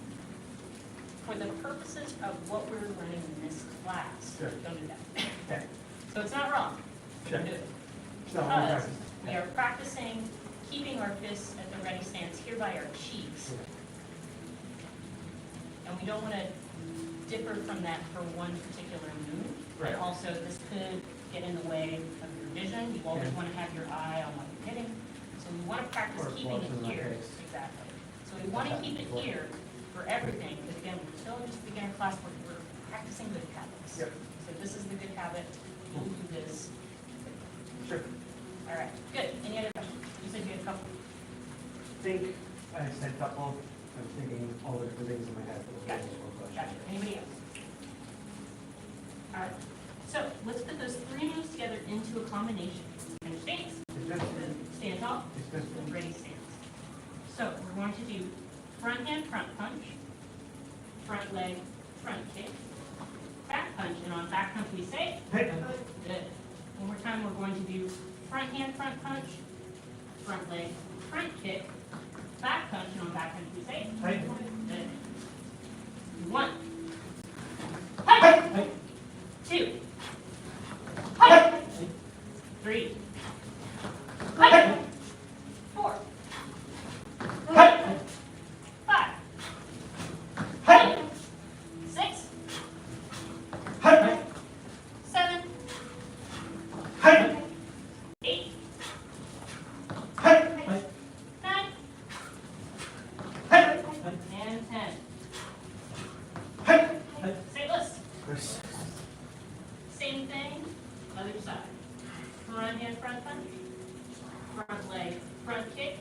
For the purposes of what we're learning in this class, Sure. don't do that. Okay. So it's not wrong. Sure. Don't do it. No, I'm Because practicing. we are practicing keeping our fists at the ready stance here by our cheeks. And we don't want to differ from that for one particular move. Right. And also, this could get in the way of your vision. You always Yeah. want to have your eye on what you're hitting. So we want to practice Or keeping blocks in it my here. face. Exactly. So we want to keep it here for everything, because again, we're still in just beginner class, we're practicing good habits. Yep. So this is the good habit, we'll do this. Sure. All right, good. Any other questions? You said you had a couple. Think, I said couple, I was thinking all the different things in my head. Gotcha. Gotcha. Anybody else? All right. So let's put those three moves together into a combination. Understand? Stand tall. Ready stance. So we're going to do front hand, front punch, front leg, front kick, back punch, and on back punch we say, Hey. good. One more time, we're going to do front hand, front punch, front leg, front kick, back punch, and on back punch we say, Hey. good. 1, hey, 2, hey, 3, hey, 4, hey, 5, hey, 6, Hey. 7, Hey. 8, Hey. 9, Hey. and 10. Hey. Say list. Same thing, other side. Front hand, front punch. Front leg, front kick.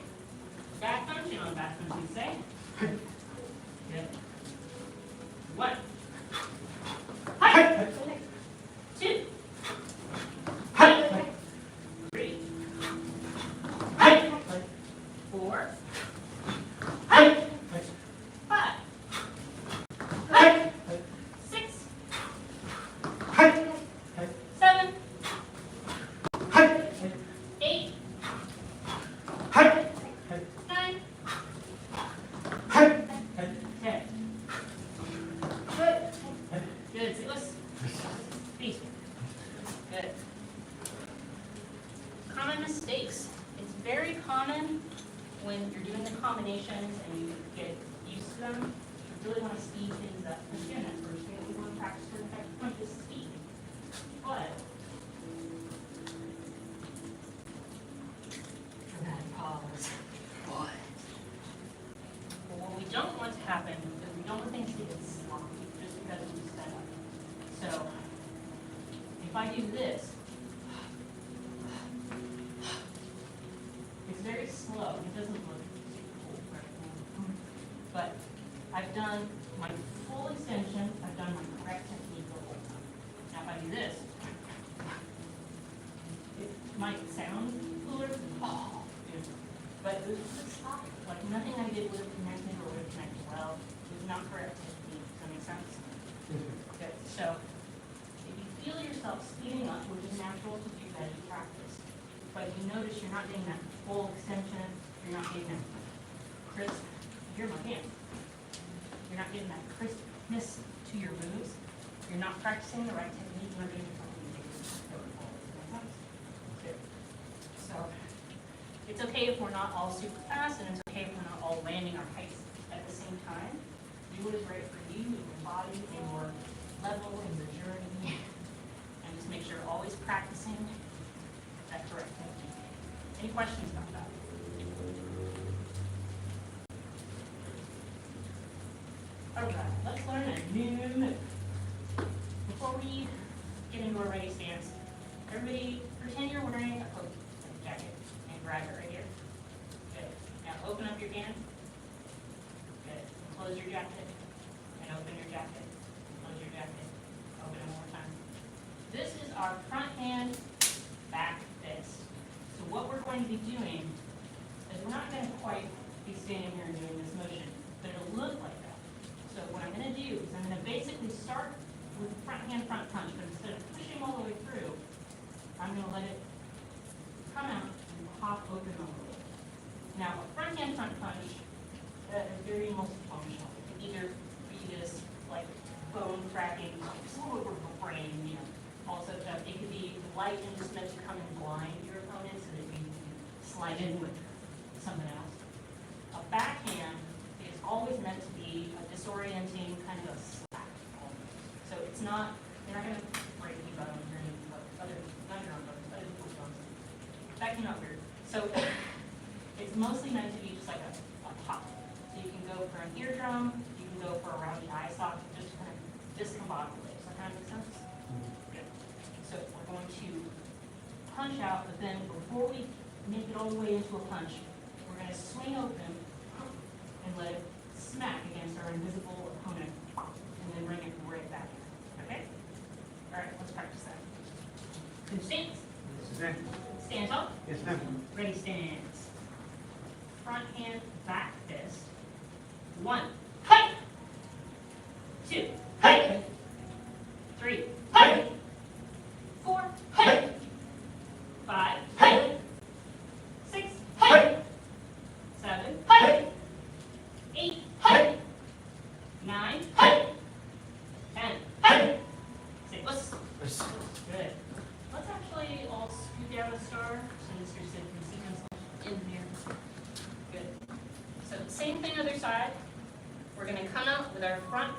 Back punch, and on back punch we say. Good. 1. Hey. 2. Hey. 3. Hey. 4. Hey. 5. Hey. 6. Hey. 7. Hey. 8. Hey. 9. Hey. 10. Good. Good. Say list. Peace. Good. Common mistakes. It's very common when you're doing the combinations and you get used to them. You really want to speed things up. Again, that first thing we want to practice for effective punch is speed. But dramatic pause. What? But what we don't want to happen is we don't want things to get sloppy just because we set up. So if I do this, it's very slow. It doesn't look super cool right now. But I've done my full extension. I've done my correct technique the whole time. Now if I do this, it might sound cooler, but it was sloppy. Like nothing I did would have connected or would have connected well. It was not correct technique. Does that make sense? Good. So if you feel yourself speeding up, which is natural to do that in practice, but you notice you're not getting that full extension, you're not getting that crisp, here's my hand. You're not getting that crispness to your moves. You're not practicing the right technique, you're not getting something good. So it's okay if we're not all super fast, and it's okay if we're not all landing our heights at the same time. Do what is right for you, in your body, in your level, in your journey, and just make sure you're always practicing that correct technique. Any questions about that? All right, let's learn a new move. Before we get into our ready stance, Everybody, pretend you're wearing a coat jacket and grab it right here. Good. Now open up your hand. Good. Close your jacket and open your jacket. Close your jacket. Open it one more time. This is our front hand, back fist. So what we're going to be doing is we're not going to quite be standing here and doing this motion, but it'll look like that. So what I'm going to do is I'm going to basically start with the front hand front punch, but instead of pushing all the way through, I'm going to let it come out and pop open a little bit. Now, a front hand front punch is very multifunctional. It can either be this like bone cracking, sort of a brain, you know, also it could be light and just meant to come and blind your opponent so that you can slide in with something else. A backhand is always meant to be a disorienting kind of a slap. So it's not, you're not going to break any bones or anything, but not your own bones, other people's bones. That came out weird. So it's mostly meant to be just like a pop. So you can go for an eardrum, you can go for a round eye socket, just kind of discombobulate. Does that kind of make sense? Good. So we're going to punch out, but then before we make it all the way into a punch, we're going to swing open and let it smack against our invisible opponent, and then bring it right back in. Okay? All right, let's practice that. Can you stand? Suzanne? Stand up. Yes, ma'am. Ready, stands. Front hand, back fist. 1, hey! 2, hey! 3, hey! 4, hey! 5, hey! 6, hey! 7, hey! 8, hey! 9, hey! 10, hey! Say, let's. Good. Let's actually all scoot down the star since you're sitting in sequence in here. Good. So same thing other side. We're going to come out with our front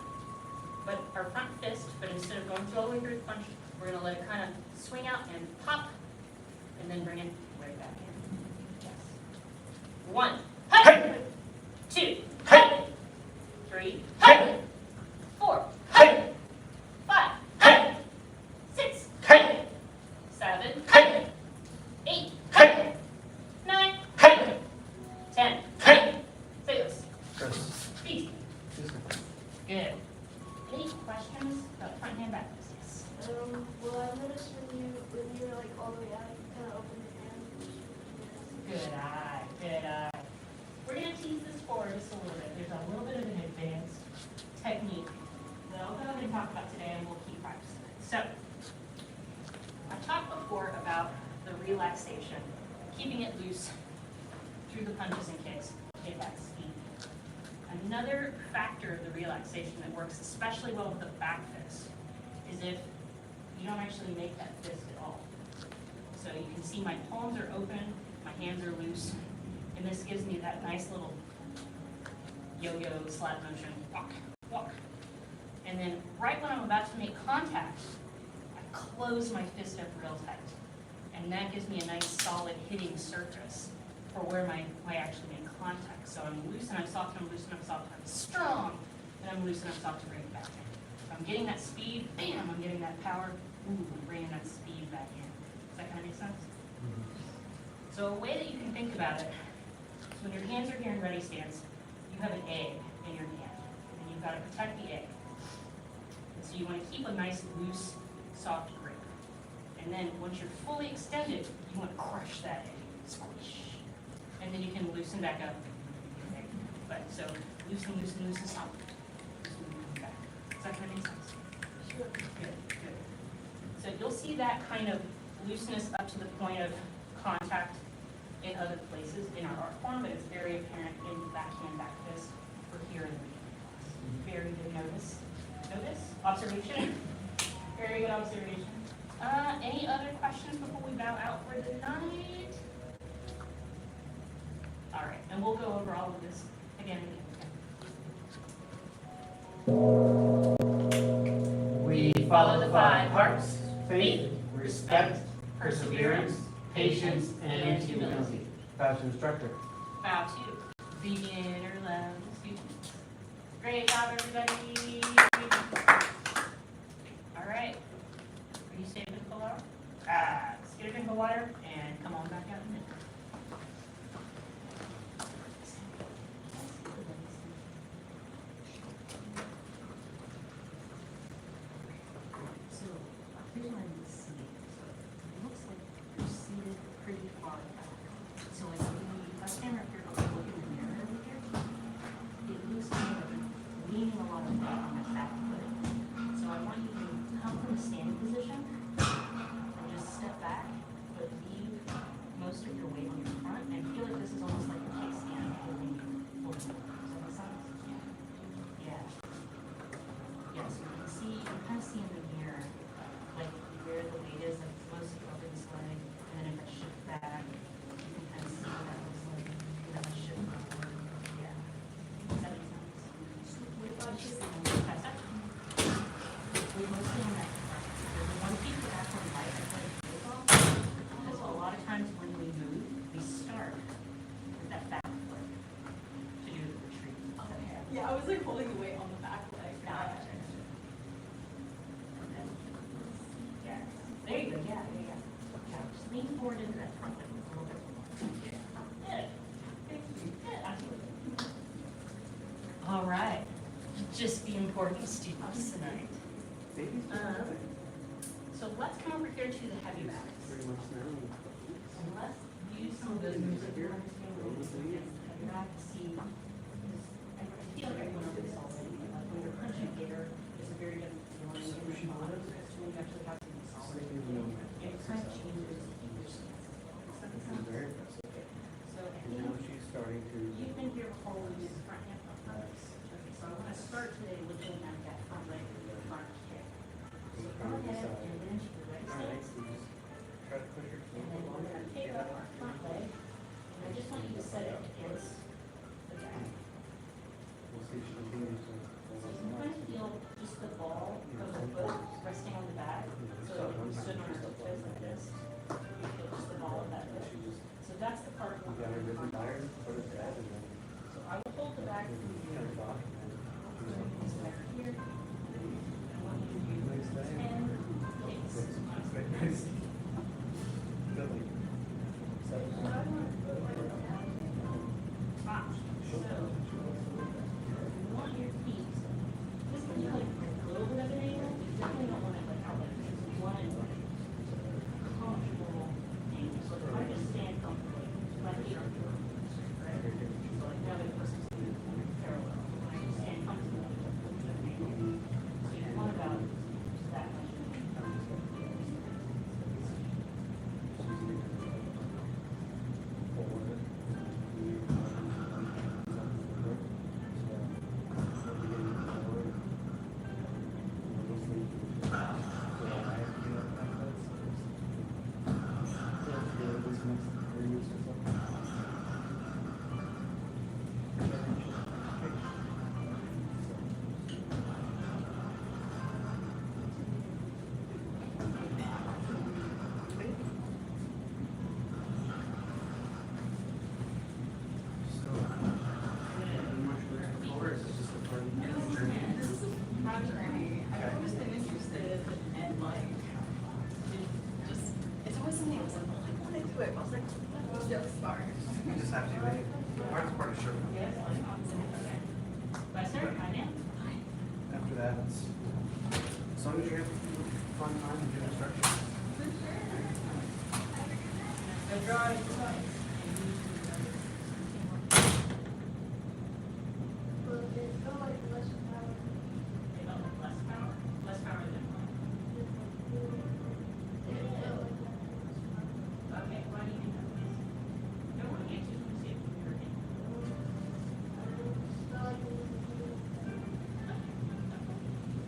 fist, but instead of going through all the way through the punch, we're going to let it kind of swing out and pop, and then bring it right back in. Yes. 1, hey! 2, hey! 3, hey! 4, hey! 5, hey! 6, hey! 7, hey! 8, hey! 9, hey! 10, hey! Say this. Easy. Good. Any questions about front hand back fist? Yes. Well, I noticed when you're like all the way out, you kind of open your hand. Good eye. Good eye. We're going to tease this forward just a little bit. There's a little bit of an advanced technique that I'll go ahead and talk about today, and we'll keep practicing it. So, I talked before about the relaxation, keeping it loose through the punches and kicks, get that speed. Another factor of the relaxation that works especially well with the back fist is if you don't actually make that fist at all. So you can see my palms are open, my hands are loose, and this gives me that nice little yo-yo slap motion, walk, walk. And then right when I'm about to make contact, I close my fist up real tight. And that gives me a nice solid hitting surface for where I actually make contact. So I'm loose and I'm soft, and I'm loose and I'm soft, and I'm strong, and I'm loose and I'm soft to bring it back in. So I'm getting that speed, bam, I'm getting that power, ooh, bringing that speed back in. Does that kind of make sense? So a way that you can think about it is when your hands are here in ready stance, you have an egg in your hand, and you've got to protect the egg. And so you want to keep a nice, loose, soft grip. And then once you're fully extended, you want to crush that egg, squish. And then you can loosen back up. Okay. But so loosen, loosen, loosen, stop. Loosen, loosen, back. Does that kind of make sense? Sure. Good, good. So you'll see that kind of looseness up to the point of contact in other places in our art form, but it's very apparent in backhand, back fist, for here in the class. Very good notice. Notice? Observation? Very good observation. Any other questions before we bow out for the night? All right, and we'll go over all of this again and again. We follow the 5 hearts: faith, respect, perseverance, patience, and humility. Bow to instructor. Bow to beginner level students. Great job, everybody. All right. Are you staying with the floor? into the water and come on back out in a minute. So here's what I need to see. So it looks like you're seated pretty far back. So like if I stand up here and look in the mirror over here, it looks kind of leaning a lot of weight on that back foot. So I want you to come from a standing position and just step back, but leave most of your weight on your front and feel like this is almost like a kickstand holding you. Does that make sense? Yeah. Yeah, so you can see, you can kind of see in the mirror, like where the weight is, like it's mostly over this leg, and then if I shift back, you can kind of see what that looks like, and then I shift forward, yeah. Does that make sense? What about you? Pass that. We're mostly on that front. There's one piece of back on light, I put it on, because a lot of times when we move, we start with that back foot to do the retreat. Yeah, I was like holding the weight on the back leg. Yeah. There you go, yeah, there you go. Yeah, just lean forward into that front leg a little bit more. Good. Good, absolutely. All right. Just the important students tonight. So let's come over here to the heavy bags. Pretty much now. And let's use some of those moves that you understand against the heavy bag to see. I feel like I went over this already, but like when you're punching air, it's a very different feeling in your body as to when you actually have to consolidate. It kind of changes your stance. Does that make sense? Very impressive. So I And now think she's starting to. you've been here before when you use the front hand up front. Okay, so I want to start today looking at that front leg with the front kick. So go ahead and then to the right Alright, stance. so you just try to push her And through. then we're going to take up our front leg. And I just want you to set it against the back. We'll see if she continues to. So you can kind of feel just the ball of the foot resting on the back. So if you stood on your toes like this, you feel just the ball of that foot. She just, So that's the part you we're got her going rhythm to tired, put her dad, and then. So I will hold the back from Kind here. of talk, and then. So back here. I want you to do Nice day. 10 kicks. Nice. Lovely. Ah, so you want your feet, this is like a little bit of an angle, you definitely don't want it like out like this, you want it comfortable angle, so if I just stand comfortably, my feet are right? So like now the person's parallel, when I just stand comfortably, so you want about that much. I've always been interested and like, just, it's always something I was like, I want to do it. I was like, just start. You just have to, hardest part is sure. By certain, I am. After that, it's, as long as you have fun time and good instruction. The draw is twice. Well, there's no like less power. Less power than one. Okay, why do you think that is? No one answers when you say it from your opinion.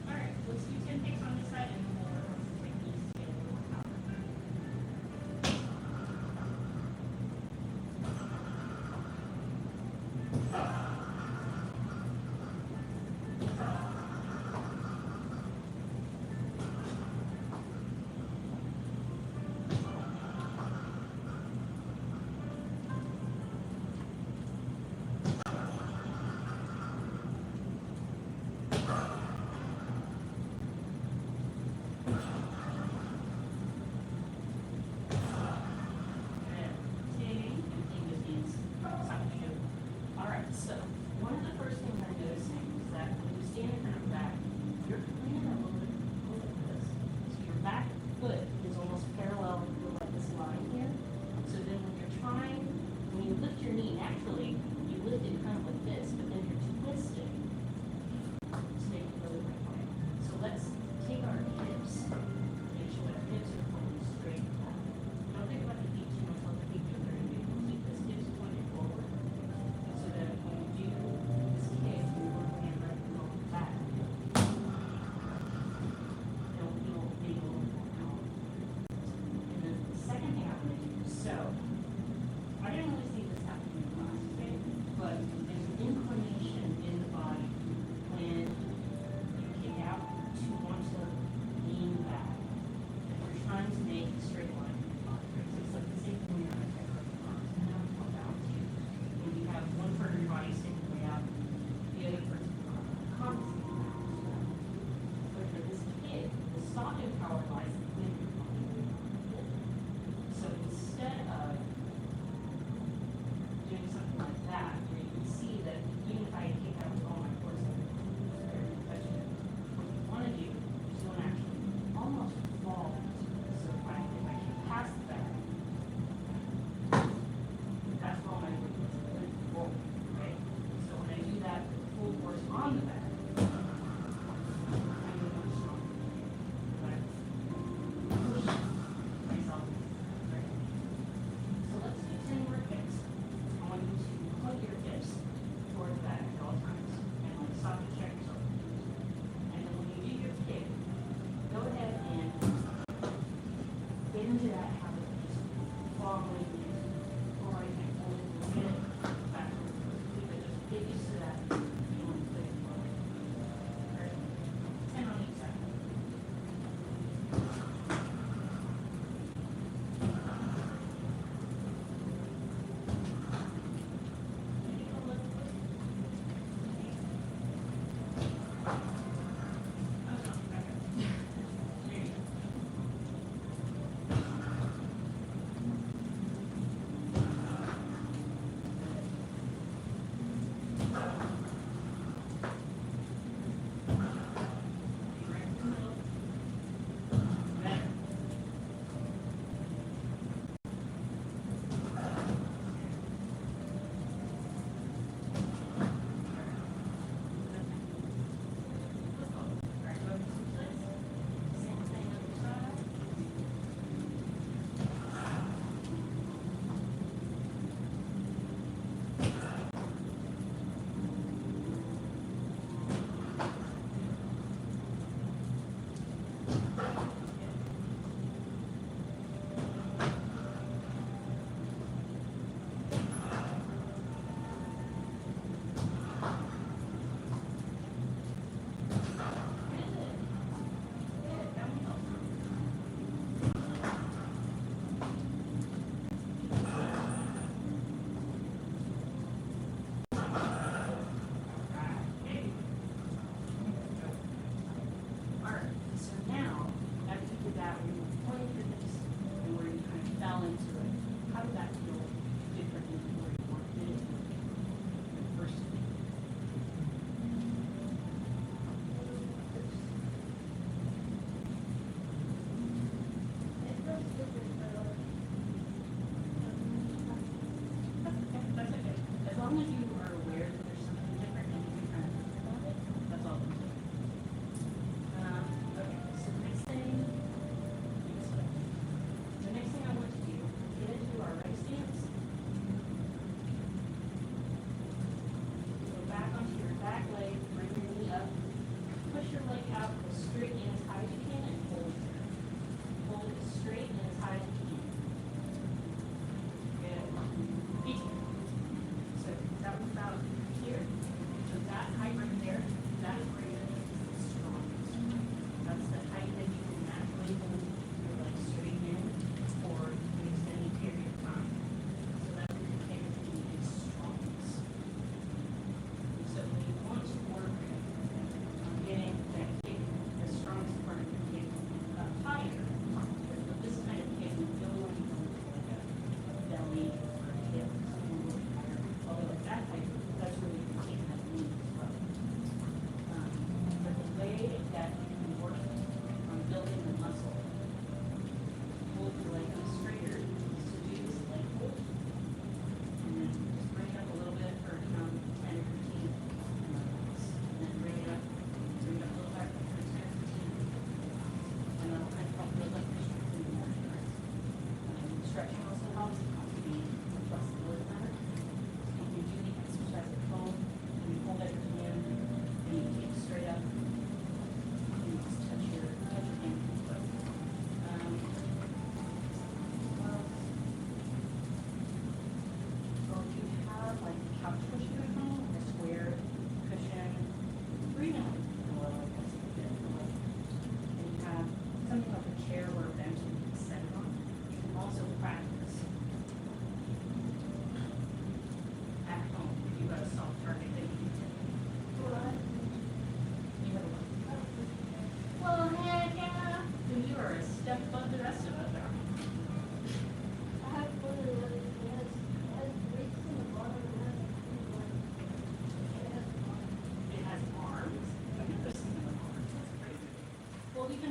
All right, let's do 10 picks on this side and then we'll take these to get a little more power.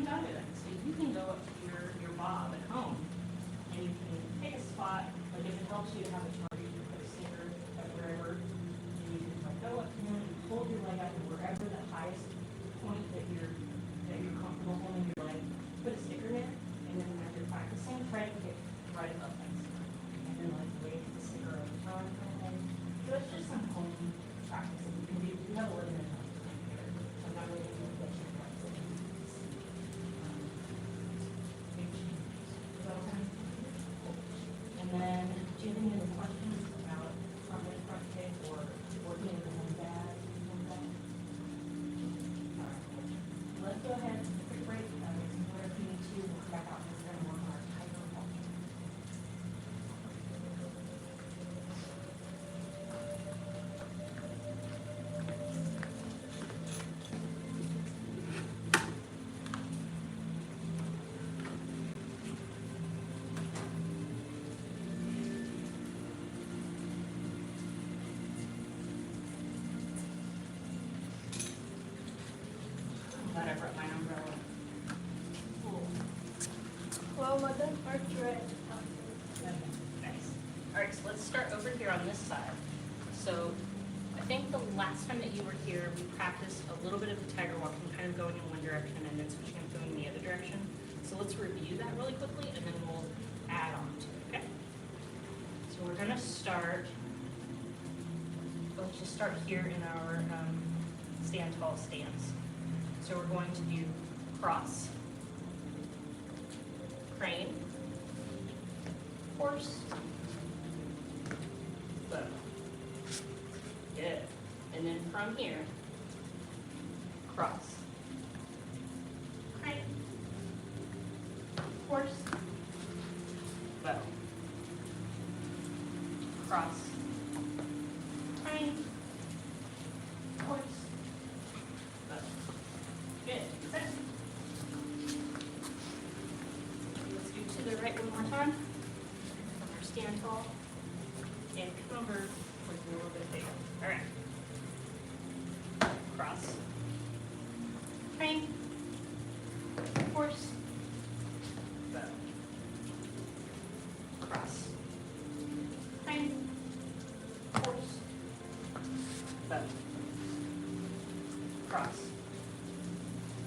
same time of that. So you can go up to your bob at home and you can pick a spot, like if it helps you to have a target, you put a sticker at wherever, and you can like go up to him and hold your leg up and wherever the highest point that you're comfortable holding your leg, put a sticker there, and then as you're practicing, try to get right above that sticker. And then like wave the sticker over the front kind of thing. So it's just some home practice that you can do. You have a limited time to do it. So I'm not really going to get you practice. And then, do you have any other questions about front kick or working with the dad? Let's go ahead, quick break, make some water if you need to, we'll come back out and we're going to work on our tiger walk. I'm glad I brought my umbrella. Cool. Well, Mother, aren't you ready? Nice. All right, so let's start over here on this side. So I think the last time that you were here, we practiced a little bit of the tiger walk and kind of going in one direction and then switching and going in the other direction. So let's review that really quickly and then we'll add on to it, okay? So we're gonna start, let's just start here in our stand tall stance. So we're going to do cross, crane, horse, bow. Good. And then from here, cross, crane, horse, bow. Cross, crane, horse, bow. Good. Set. Let's do to the right one more time. From our stand tall. And come over with a little bit bigger. All right. Cross. Crane. Horse. Bow. Cross. Crane. Horse. Bow. Cross.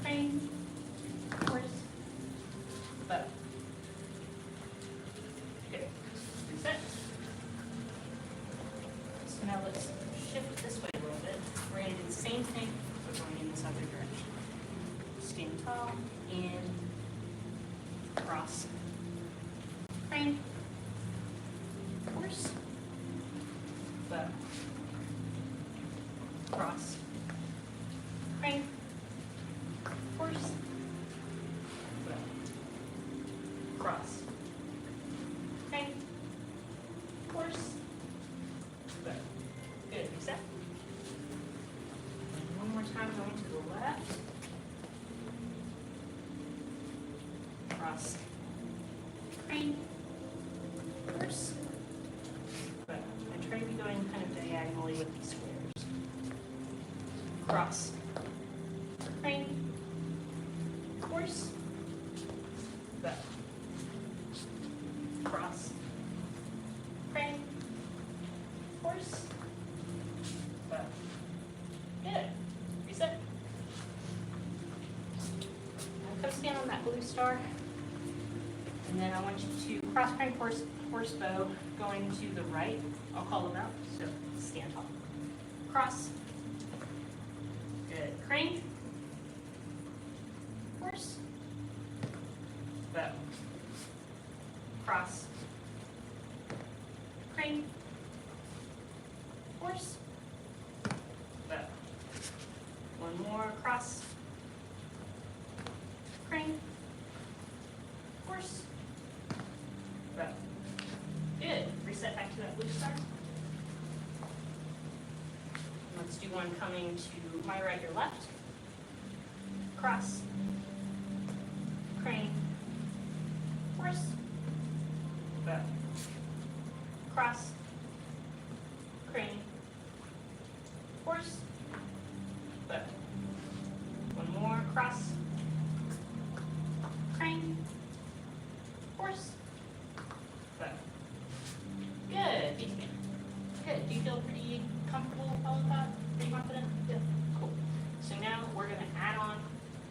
Crane. Horse. Bow. Good. Reset. So now let's shift this way a little bit. We're going to do the same thing, but going in this other direction. Stand tall and cross. Crane. Horse. Bow. Cross. Crane. Horse. Bow. Cross. Crane. Horse. Bow. Good. Reset. And one more time going to the left. Cross. Crane. Horse. Bow. And try to be going kind of diagonally with these squares. Cross. Crane. Horse. Bow. Cross. Crane. Horse. Bow. Good. Reset. Now come stand on that blue star. And then I want you to cross crane horse bow going to the right. I'll call them out. So stand tall. Cross. Good. Crane. Horse. Bow. Cross. Crane. Horse. Bow. One more. Cross. Crane. Horse. Bow. Good. Reset back to that blue star. Let's do one coming to my right, your left. Cross. Crane. Horse. Bow. Cross. Crane. Horse. Bow. One more. Cross. horse, bow. Good, feet together. Good, do you feel pretty comfortable with all of that? Pretty confident? Yeah. Cool. So now we're gonna add on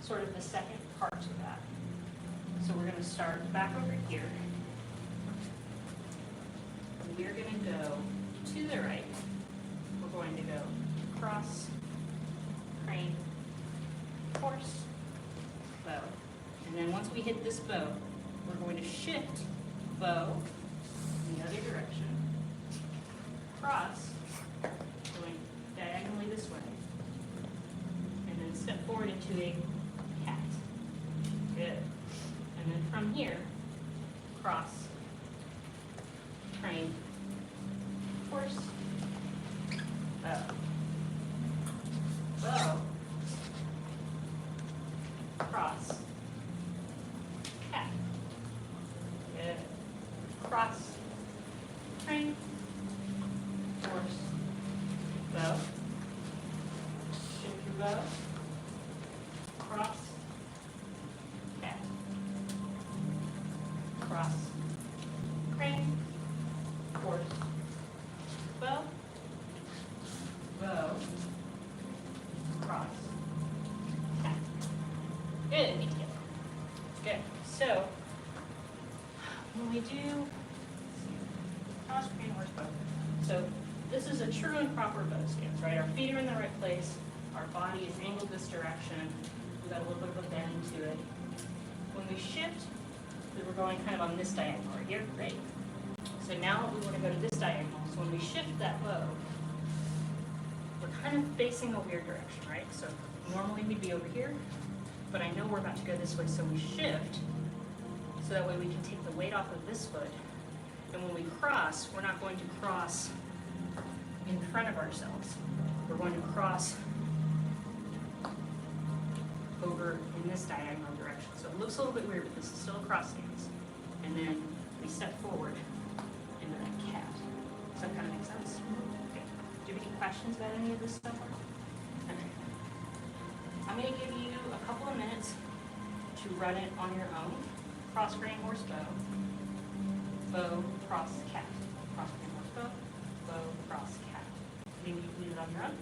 sort of the second part to that. So we're gonna start back over here. We're gonna go to the right. We're going to go cross, crane, horse, bow. And then once we hit this bow, we're going to shift bow in the other direction, cross, going diagonally this way, and then step forward into a cat. Good. And then from here, cross, crane, horse, bow. Bow, cross, cat. Good. Cross, crane, horse, bow. Shift your bow. Cross, cat. Cross, crane, horse, bow. Bow, cross, cat. Good, feet together. Good. So when we do cross, crane, horse, bow. So this is a true and proper bow stance, right? Our feet are in the right place. Our body is angled this direction. We've got a little bit of a bend to it. When we shift, we're going kind of on this diagonal right here. Great. So now we want to go to this diagonal. So when we shift that bow, we're kind of facing a weird direction, right? So normally we'd be over here, but I know we're about to go this way, so we shift, so that way we can take the weight off of this foot. And when we cross, we're not going to cross in front of ourselves. We're going to cross over in this diagonal direction. So it looks a little bit weird, but this is still a cross stance. And then we step forward into that cat. Does that kind of make sense? Okay. Do you have any questions about any of this stuff? Okay. I'm going to give you a couple of minutes to run it on your own. Cross, crane, horse, bow. Bow, cross, cat. Cross, crane, horse, bow. Bow, cross, cat. Maybe you can do it on your own.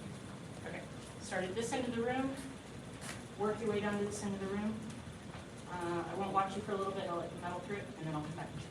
Okay. Start at this end of the room. Work your way down to this end of the room. I won't watch you for a little bit. I'll let you battle through it, and then I'll come back and check.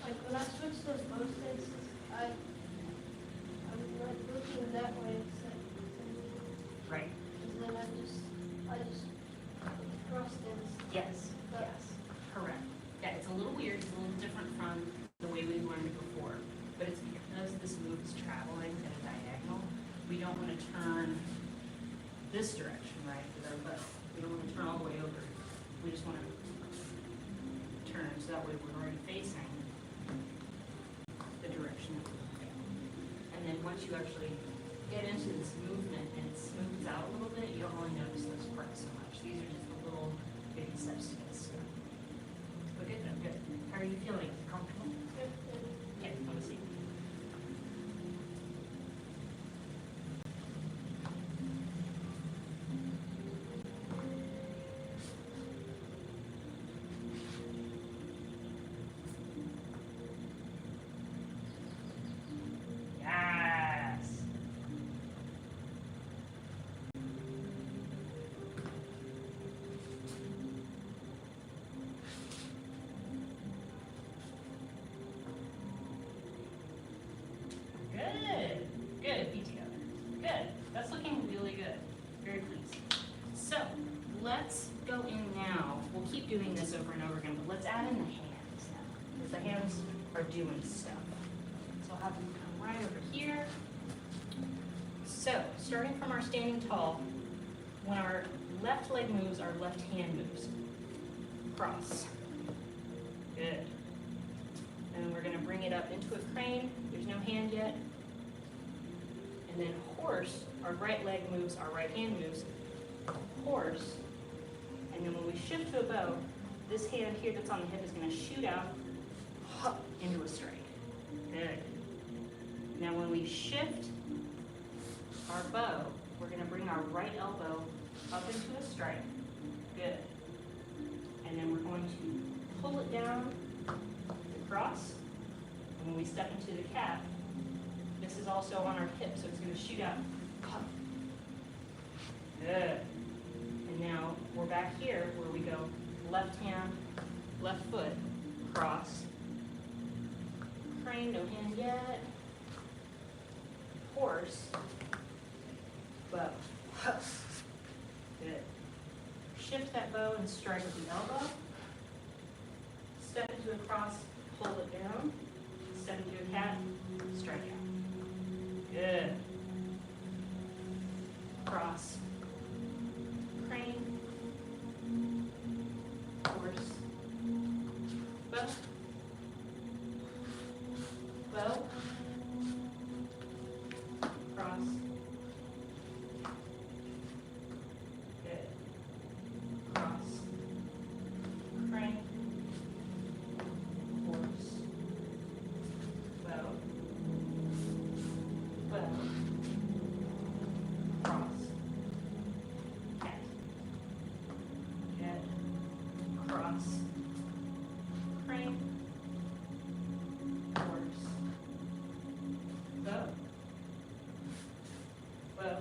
Like when I switch those bow stances, I'm like looking that way instead. Right. And then I just cross stance. Yes. Yes. Correct. Yeah, it's a little weird. It's a little different from the way we learned it before. But it's because this move is traveling at a diagonal. We don't want to turn this direction, right, with our bow. We don't want to turn all the way over. We just want to turn so that way we're already facing the direction that we're going. And then once you actually get into this movement and it smooths out a little bit, you don't really notice those quite so much. These are just the little baby steps to get started. But good, good. How are you feeling? Comfortable? Okay, let me see. are doing stuff. So I'll have them come right over here. So, starting from our standing tall, when our left leg moves, our left hand moves. Cross. Good. And we're gonna bring it up into a crane. There's no hand yet. And then horse, our right leg moves, our right hand moves. Horse. And then when we shift to a bow, this hand here that's on the hip is gonna shoot out into a strike. Good. Now when we shift our bow, we're gonna bring our right elbow up into a strike. Good. And then we're going to pull it down, across. And when we step into the cat, this is also on our hip, so it's gonna shoot out. Good. And now we're back here where we go left hand, left foot, cross. Crane, no hand yet. Horse. Bow. Good. Shift that bow and strike with the elbow. Step into a cross, pull it down. Step into a cat, strike out. Good. Cross. Crane. Horse. Bow. Bow. Cross. Good. Cross. Crane. Horse. Bow. Bow. Cross. Cat. Good. Cross. Crane. Horse. Bow. Bow.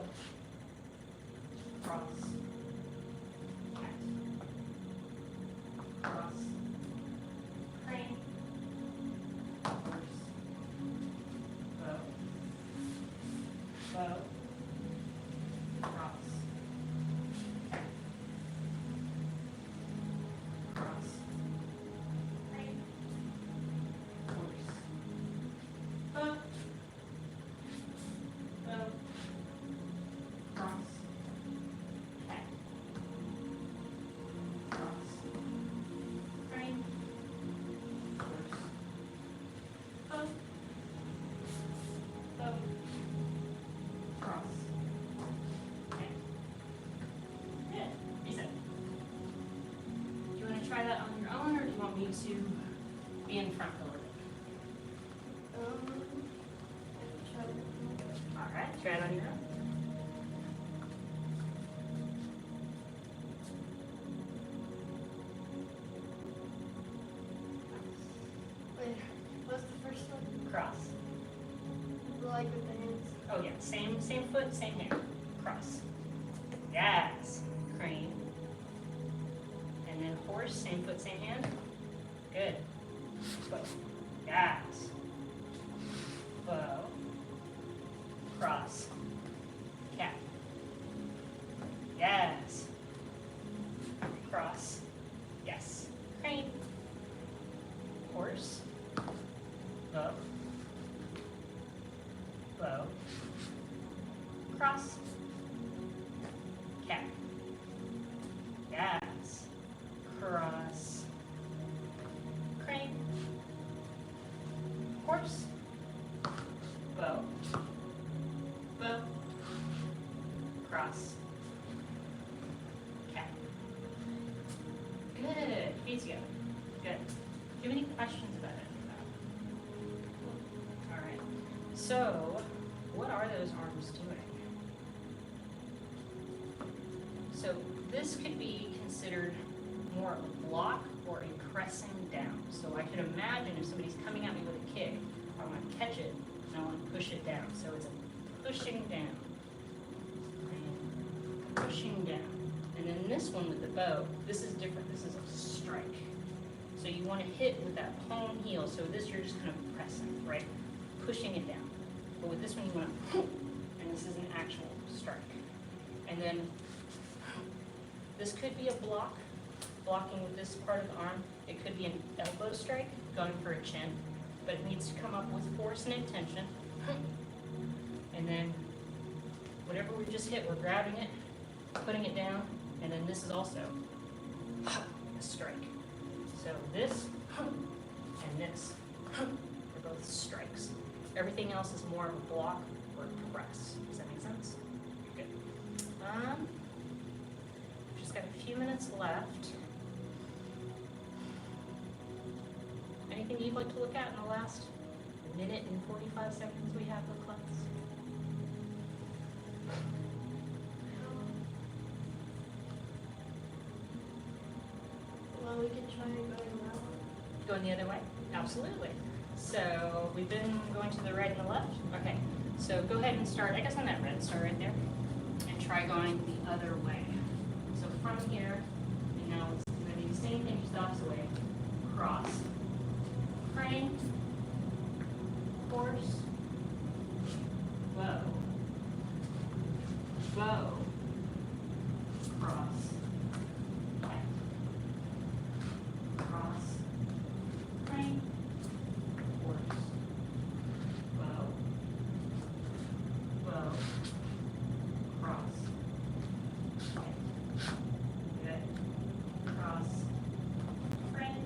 Cross. Cat. Cross. Crane. Horse. Bow. Bow. Cross. Cat. Cross. Crane. Horse. Bow. Bow. Cross. Cat. Cross. Crane. Horse. Bow. Bow. Cross. Cat. Good. Reset. Do you want to try that on your own, or do you want me to be in front a little bit? All right, try it on your own. Wait, what's the first one? Cross. Like with the hands. Oh yeah, same foot, same hand. Cross. Yes. Crane. And then horse, same foot, same hand. Good. Bow. Yes. Bow. Cross. Cat. Yes. Cross. Yes. Crane. Horse. Bow. Bow. Cross. Cat. Yes. Cross. Crane. Horse. Bow. Bow. Cross. Cat. Good. Feet together. Good. Do you have any questions about it? All right. So, what are those arms doing? So this could be considered more of a block or a pressing down. So I can imagine if somebody's coming at me with a kick, I want to catch it and I want to push it down. So it's a pushing down, and pushing down. And then this one with the bow, this is different. This is a strike. So you want to hit with that palm heel. So this you're just kind of pressing, right? Pushing it down. But with this one you want to, and this is an actual strike. And then this could be a blocking with this part of the arm. It could be an elbow strike, going for a chin. but it needs to come up with force and intention. And then whatever we just hit, we're grabbing it, putting it down, and then this is also a strike. So this and this are both strikes. Everything else is more of a block or a press. Does that make sense? Good. Just got a few minutes left. Anything you'd like to look at in the last minute and 45 seconds we have of class? Well, we could try going that way. Going the other way? Absolutely. So we've been going to the right and the left? Okay. So go ahead and start, I guess on that red, start right there. And try going the other way. So from here, and now it's going to be the same thing, just the opposite way. Cross. Crane. Horse. Bow. Bow. Cross. Cross. Crane. Horse. Bow. Bow. Cross. Good. Cross. Crane.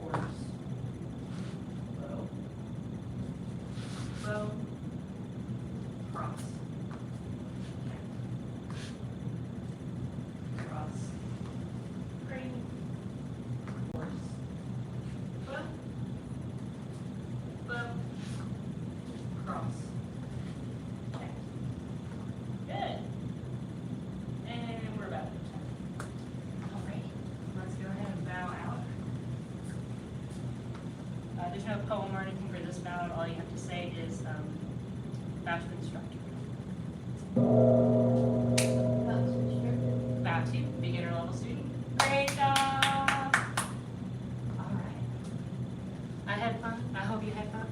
Horse. Bow. Bow. Cross. Cross. Crane. Horse. Bow. Bow. Cross. Okay. Good. And we're about to time. Alright, let's go ahead and bow out. There's no poem or anything for this bow. All you have to say is bow to the instructor. That's restricted. Bow to beginner level student. Great job! Alright. I had fun. I hope you had fun.